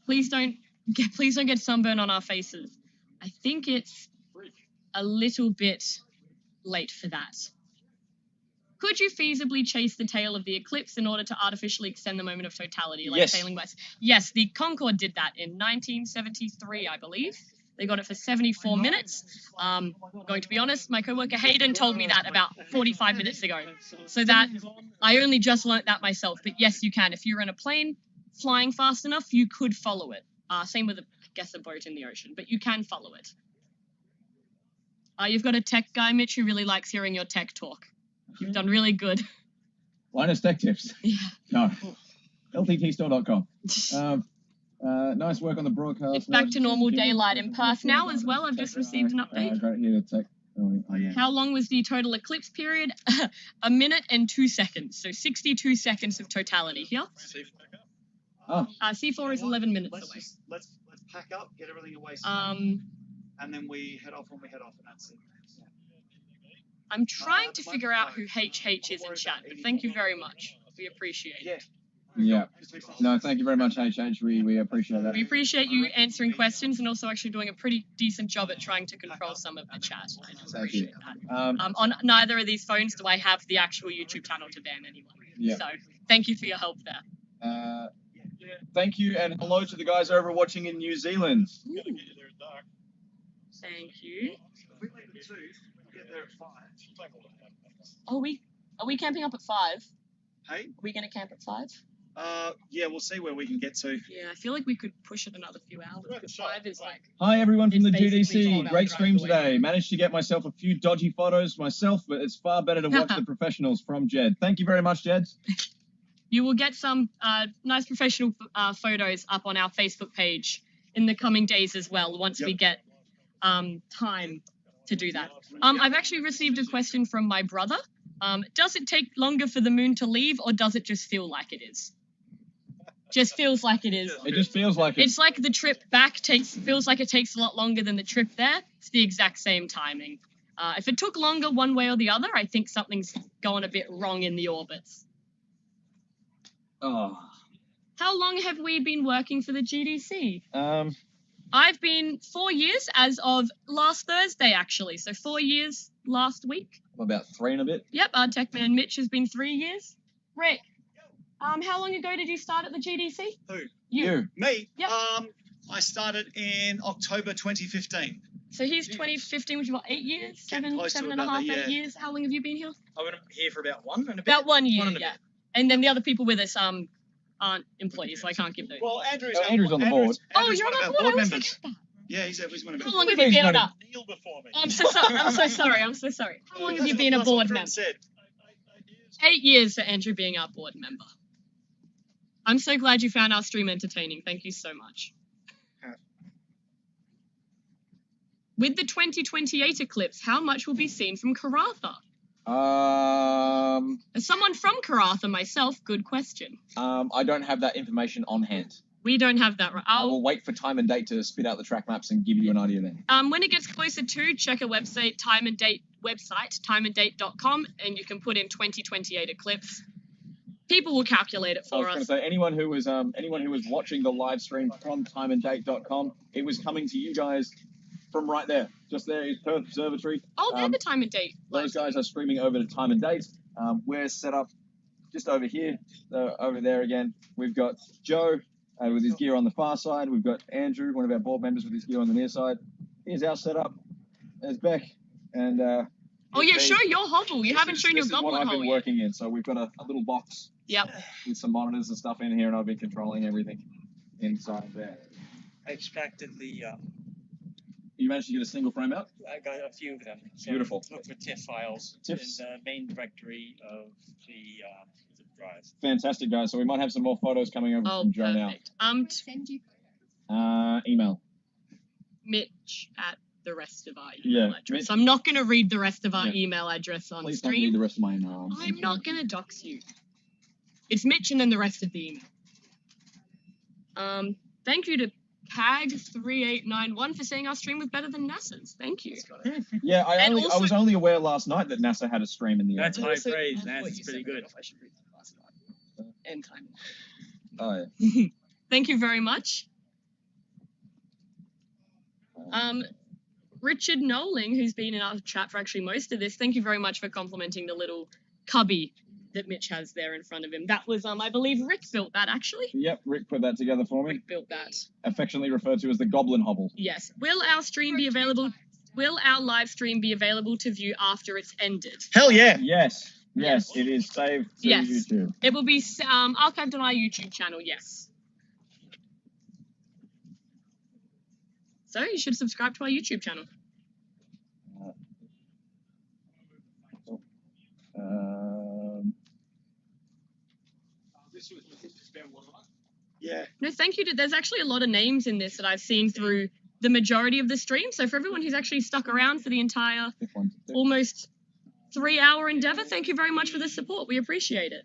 Please don't get sunburn on our faces. I think it's a little bit late for that. Could you feasibly chase the tail of the eclipse in order to artificially extend the moment of totality, like sailing west? Yes, the Concorde did that in 1973, I believe. They got it for 74 minutes. Going to be honest, my coworker Hayden told me that about 45 minutes ago. So that, I only just learnt that myself. But yes, you can. If you're in a plane flying fast enough, you could follow it. Same with, I guess, a boat in the ocean, but you can follow it. You've got a tech guy, Mitch, who really likes hearing your tech talk. You've done really good. Linus Tech Tips. Yeah. No. LTTstore.com. Nice work on the broadcast. It's back to normal daylight in Perth now as well. I've just received an update. Great here to tech. Oh, yeah. How long was the total eclipse period? 1 minute and 2 seconds. So 62 seconds of totality here. C4 is 11 minutes away. Let's pack up, get everything away, and then we head off when we head off, and that's it. I'm trying to figure out who HH is in chat, but thank you very much. We appreciate it. Yeah. No, thank you very much, HH. We appreciate that. We appreciate you answering questions and also actually doing a pretty decent job at trying to control some of the chat. I do appreciate that. On neither of these phones do I have the actual YouTube channel to ban anyone. Yeah. So thank you for your help there. Thank you, and hello to the guys over watching in New Zealand. Thank you. We leave at 2, get there at 5. Are we camping up at 5? Hey? Are we going to camp at 5? Yeah, we'll see where we can get to. Yeah, I feel like we could push it another few hours, but 5 is like... Hi, everyone from the It's basically GDC. 12 Great hours stream drive away. today. Managed to get myself a few dodgy photos myself, but it's far better to watch the professionals from Jed. Thank you very much, Jed. You will get some nice professional photos up on our Facebook page in the coming days as well, once we get time to do that. I've actually received a question from my brother. Does it take longer for the moon to leave, or does it just feel like it is? Just feels like it is. It just feels like it. It's like the trip back feels like it takes a lot longer than the trip there. It's the exact same timing. If it took longer one way or the other, I think something's going a bit wrong in the orbits. Oh. How long have we been working for the GDC? I've been 4 years as of last Thursday, actually. So 4 years last week. About 3 and a bit. Yep, our tech man Mitch has been 3 years. Rick, how long ago did you start at the GDC? Who? You. Me? Yep. I started in October 2015. So he's 2015, which is what, 8 years? Close to Seven and a about half, that, 8 years. How long have you been here? I've been here for about 1 and a bit. About 1 year, One and a yeah. bit. And then the other people with us aren't employees, so I can't give those. Well, Andrew's on the board. Andrew's You're one on of board. our I always members. forget that. Yeah, he's one of How our long have you been on that? Kneel before me. I'm so sorry. I'm so sorry. How long have you been a That's what board Fred member? said. 8 years for Andrew being our board member. I'm so glad you found our stream entertaining. Thank you so much. With the 2028 eclipse, how much will be seen from Karatha? As someone from Karatha myself, good question. I don't have that information on hand. We don't have that right. I will wait for time and date to spit out the track maps and give you an idea then. When it gets closer to, check a website, timeanddate.com, and you can put in 2028 eclipse. People will calculate it I for was going to us. say, anyone who was watching the live stream from timeanddate.com, it was coming to you guys from right there. Just there is Perth Observatory. Oh, they're the time and date. Those guys are streaming over to Time and Date. We're set up just over here, over there again. We've got Joe with his gear on the far side. We've got Andrew, one of our board members, with his gear on the near side. Here's our setup. There's Beck. And Oh yeah, show your hovel. You haven't shown your this is what goblet I've hole been yet. working in. So we've got a little box Yep. with some monitors and stuff in here, and I've been controlling everything inside there. I extracted the, You managed to get a single frame out? I got a few of them. So Beautiful. Look for TIFF files TIFFs. in the main directory of the drive. Fantastic, guys. So we might have some more photos coming over Oh, from Joe perfect. Send you. Email. Mitch at the rest of our Yeah, email address. Mitch- I'm not going to read the rest of our Yeah. email address on Please don't read stream. the rest of my email. I'm not going to dox you. It's Mitch and then the rest of the email. Thank you to CAG3891 for saying our stream was better than NASA's. Thank you. Yeah, I And also- was only aware last night that NASA had a stream in the That's area. high Also- praise. I thought That's you pretty said good. I should read that last night. And time. Oh, yeah. Thank you very much. Richard Noling, who's been in our chat for actually most of this, thank you very much for complimenting the little cubby that Mitch has there in front of him. That was, I believe Rick built that actually. Yep, Rick put that together for me. Rick built that. Affectionately referred to as the Goblin Hobble. Yes. Will our stream be available? Will our live stream be available to view after it's ended? Hell yeah. Yes. Yes, it is saved to Yes. YouTube. It will be archived on our YouTube channel, yes. So you should subscribe to our YouTube channel. Yeah. No, thank you. There's actually a lot of names in this that I've seen through the majority of the stream. So for everyone who's actually stuck around for the entire almost 3-hour endeavor, thank you very much for the support. We appreciate it.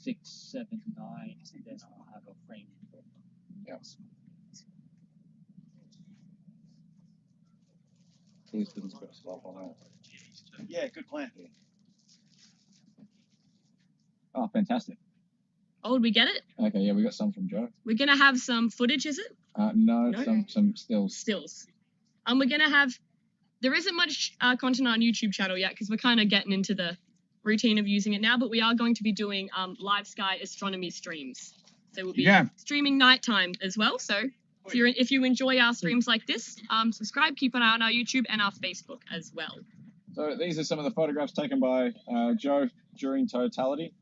6, 7, 9, and then I'll have a frame. Yes. Please didn't put stuff on that. Yeah, good plan. Oh, fantastic. Oh, did we get it? Okay, yeah, we got some from Joe. We're going to have some footage, is it? No, No. some stills. Stills. We're going to have... There isn't much content on our YouTube channel yet because we're kind of getting into the routine of using it now, but we are going to be doing live sky astronomy streams. So we'll be streaming nighttime as well. So if you enjoy our streams like this, subscribe, keep an eye on our YouTube and our Facebook as well. So these are some of the photographs taken by Joe during totality.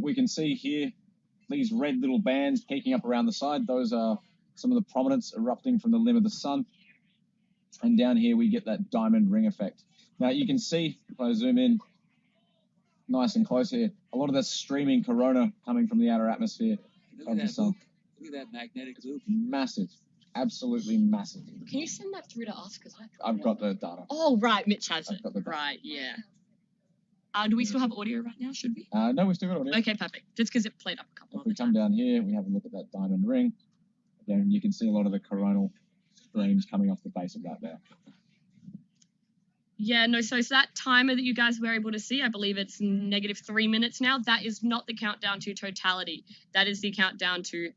We can see here these red little bands peeking up around the side. Those are some of the prominence erupting from the limb of the sun. And down here we get that diamond ring effect. Now you can see, if I zoom in nice and close here, a lot of that streaming corona coming from the outer atmosphere of the sun. Look at that magnetic loop. Massive. Absolutely massive. Can you send that through to us? Because I've got the data. Oh, right. Mitch has I've it. got the data. Right, yeah. Do we still have audio right now? Should we? No, we still got audio. Okay, perfect. Just because it played up a couple If of we come down here, we have a look at that diamond ring. Again, you can see a lot of the coronal streams coming off the base of that there. Yeah, no, so it's that timer that you guys were able to see. I believe it's -3 minutes now. That is not the countdown to totality. That is the countdown to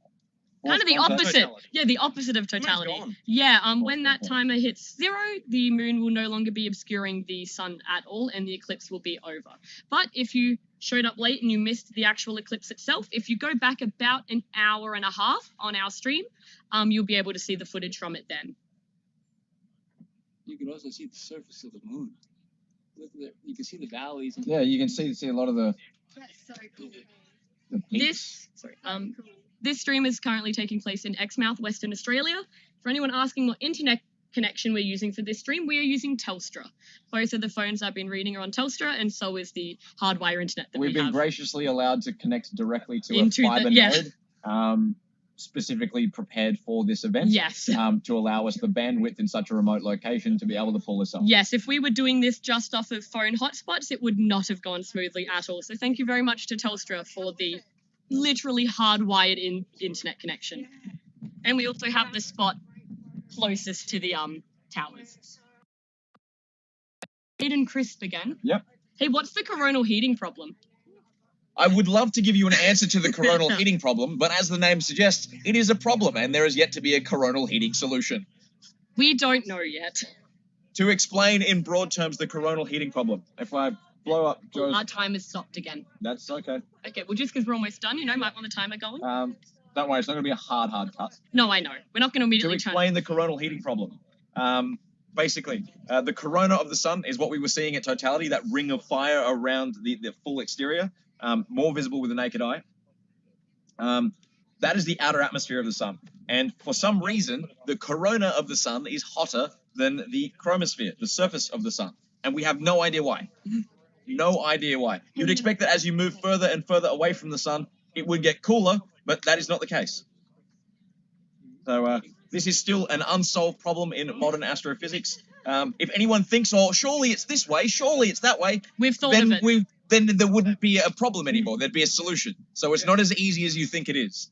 kind of the opposite. Totality. Yeah, the opposite of totality. gone. Yeah, when that timer hits 0, the moon will no longer be obscuring the sun at all and the eclipse will be over. But if you showed up late and you missed the actual eclipse itself, if you go back about an hour and a half on our stream, you'll be able to see the footage from it then. You can also see the surface of the moon. Look at you can see the valleys. And Yeah, you can see a lot of the That's so cool. peaks. This stream is currently taking place in Exmouth, Western Australia. For anyone asking what internet connection we're using for this stream, we are using Telstra. Both of the phones I've been reading are on Telstra, and so is the hardwire internet that We've been have. graciously allowed to connect directly to Into a fiber the- node, specifically prepared for this event. Yes. To allow us the bandwidth in such a remote location to be able to pull this off. Yes, if we were doing this just off of phone hotspots, it would not have gone smoothly at all. So thank you very much to Telstra for the literally hardwired internet connection. And we also have the spot closest to the towers. Aiden Crisp again. Yep. Hey, what's the coronal heating problem? I would love to give you an answer to the coronal heating problem, but as the name suggests, it is a problem, and there is yet to be a coronal heating solution. We don't know yet. To explain in broad terms the coronal heating problem, if I blow up Joe's... Our time has stopped again. That's okay. Okay, well, just because we're almost done, might want the timer going. Don't worry, it's not going to be a hard cut. No, I know. We're not going to To immediately explain the coronal heating problem, basically, the corona of the sun is what we were seeing at totality, that ring of fire around the full exterior, more visible with the naked eye. That is the outer atmosphere of the sun. And for some reason, the corona of the sun is hotter than the chromosphere, the surface of the sun. And we have no idea why. No idea why. You'd expect that as you move further and further away from the sun, it would get cooler, but that is not the case. So this is still an unsolved problem in modern astrophysics. If anyone thinks, oh, surely it's this way, surely it's that way, We've thought of it. then there wouldn't be a problem anymore. There'd be a solution. So it's not as easy as you think it is.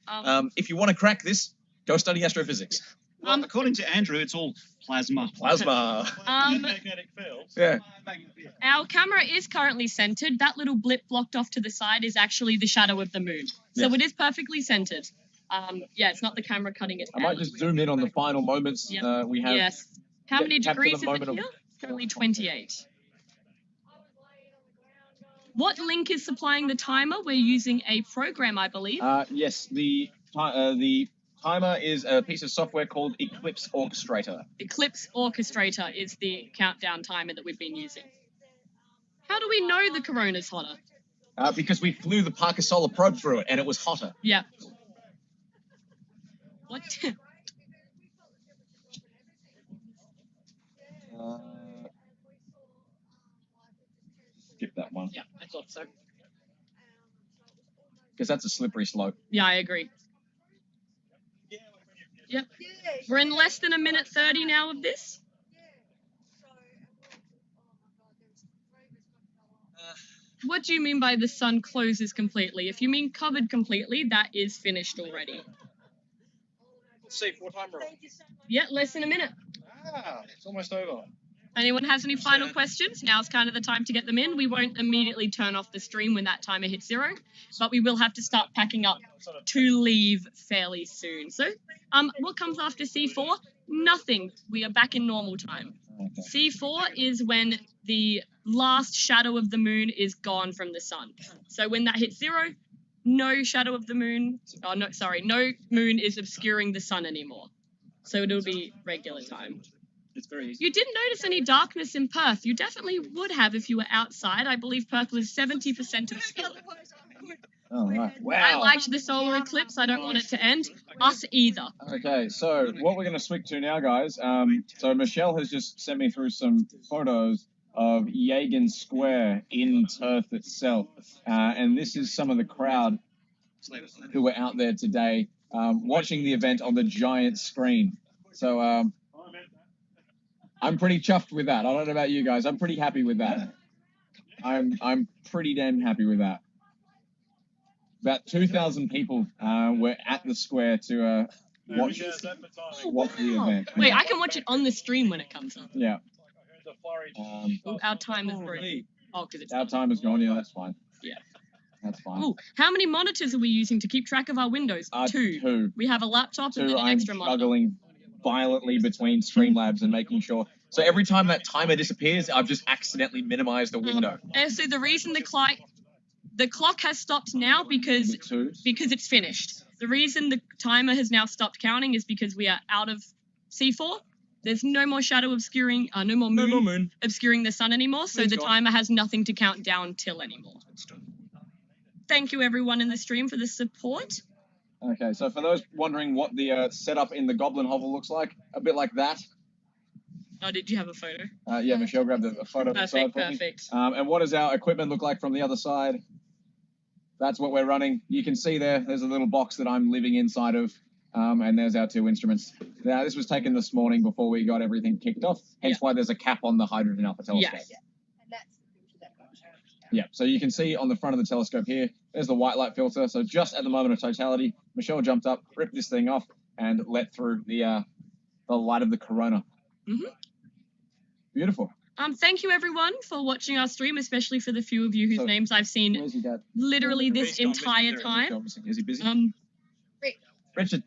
If you want to crack this, go study astrophysics. Well, according to Andrew, it's all plasma. Plasma. Magnetic field. Yeah. Our camera is currently centered. That little blip blocked off to the side is actually the shadow of the moon. So Yes. it is perfectly centered. Yeah, it's not the camera cutting it I down. might just zoom in on the final moments Yep. we have. Yes. How many capture the degrees is it moment of- here? It's currently 28. What link is supplying the timer? We're using a program, I believe. Yes, the timer is a piece of software called Eclipse Orchestrator. Eclipse Orchestrator is the countdown timer that we've been using. How do we know the corona's hotter? Because we flew the Parker Solar Probe through it, and it was hotter. Yeah. What? Skip that one. Yeah, I thought so. Because that's a slippery slope. Yeah, I agree. Yep. We're in less than a minute 30 now of this. What do you mean by the sun closes completely? If you mean covered completely, that is finished already. Let's see, 4-time rule. Yeah, less than a minute. It's almost over. Anyone has any final questions? Now's kind of the time to get them in. We won't immediately turn off the stream when that timer hits 0, but we will have to start packing up to leave fairly soon. So, what comes after C4? Nothing. We are back in normal time. C4 is when the last shadow of the moon is gone from the sun. So when that hits 0, no shadow of the moon, no moon is obscuring the sun anymore. So it'll be regular time. It's very easy. You didn't notice any darkness in Perth. You definitely would have if you were outside. I believe Perth was 70% obscured. Oh, right. I Wow. liked the solar eclipse. I don't want it to end. Us either. Okay, so what we're going to switch to now, guys. So Michelle has just sent me through some photos of Yagan Square in Perth itself. And this is some of the crowd who were out there today watching the event on the giant screen. So I'm pretty chuffed with that. I don't know about you guys. I'm pretty happy with that. I'm pretty damn happy with that. About 2,000 people were at the square to watch the event. Wait, I can watch it on the stream when it comes up. Yeah. Ooh, our time is broken. Oh, because it's Our time is gone. Yeah, that's fine. Yeah. That's fine. Ooh, how many monitors are we using to keep track of our windows? 2. 2. We have a laptop and then an I'm extra monitor. struggling violently between Streamlabs and making sure. So every time that timer disappears, I've just accidentally minimized the window. And so the reason the clock has stopped now because it's finished. The reason the timer has now stopped counting is because we are out of C4. There's no more shadow obscuring, no more moon obscuring the sun anymore, so the timer has nothing to count down till anymore. Thank you everyone in the stream for the support. Okay, so for those wondering what the setup in the Goblin Hovel looks like, a bit like that. Oh, did you have a photo? Yeah, Michelle grabbed a photo of the side for me. Perfect. And what does our equipment look like from the other side? That's what we're running. You can see there's a little box that I'm living inside of, and there's our 2 instruments. Now, this was taken this morning before we got everything kicked off, hence why there's a cap on the hydrogen alpha telescope. Yes. Yeah, so you can see on the front of the telescope here, there's the white light filter. So just at the moment of totality, Michelle jumped up, ripped this thing off, and let through the light of the corona. Mm-hmm. Beautiful. Thank you everyone for watching our stream, especially for the few of you whose names I've seen literally this entire time. Is he busy? Richard.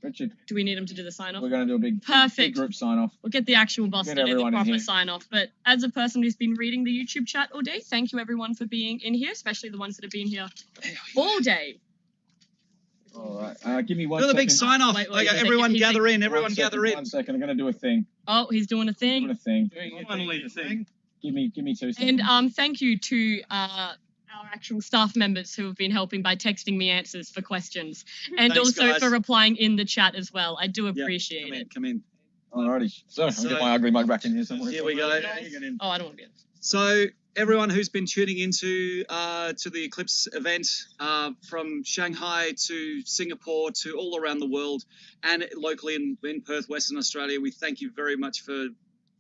Richard. Do we need him to do the sign off? We're going to do a big group sign off. We'll get the actual boss to do the proper sign off. But as a person who's been reading the YouTube chat all day, thank you everyone for being in here, especially the ones that have been here all day. All right. Give me 1 second. Do the big sign off. Okay, everyone gather in. Everyone gather in. 1 second. I'm going to do a thing. Oh, he's doing a thing. Doing a thing. Finally, a thing. Give me 2 seconds. And thank you to our actual staff members who have been helping by texting me answers for questions, and Thanks, also guys. for replying in the chat as well. I do appreciate it. Come in. Alrighty. So I'll get my ugly mug back in here somewhere. Here we go. Oh, I don't want to get. So everyone who's been tuning into to the Eclipse event from Shanghai to Singapore to all around the world and locally in Perth, Western Australia, we thank you very much for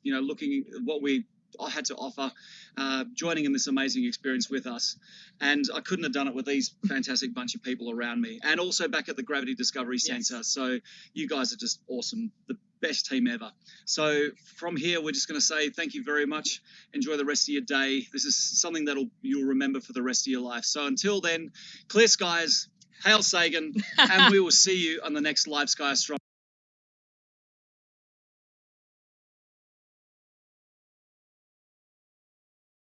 looking at what we had to offer, joining in this amazing experience with us. And I couldn't have done it with these fantastic bunch of people around me, and also back at the Gravity Discovery Center. So you guys are just awesome, the best team ever. So from here, we're just going to say thank you very much. Enjoy the rest of your day. This is something you'll remember for the rest of your life. So until then, clear skies, Hail Sagan, and we will see you on the next Live Sky Astronomy.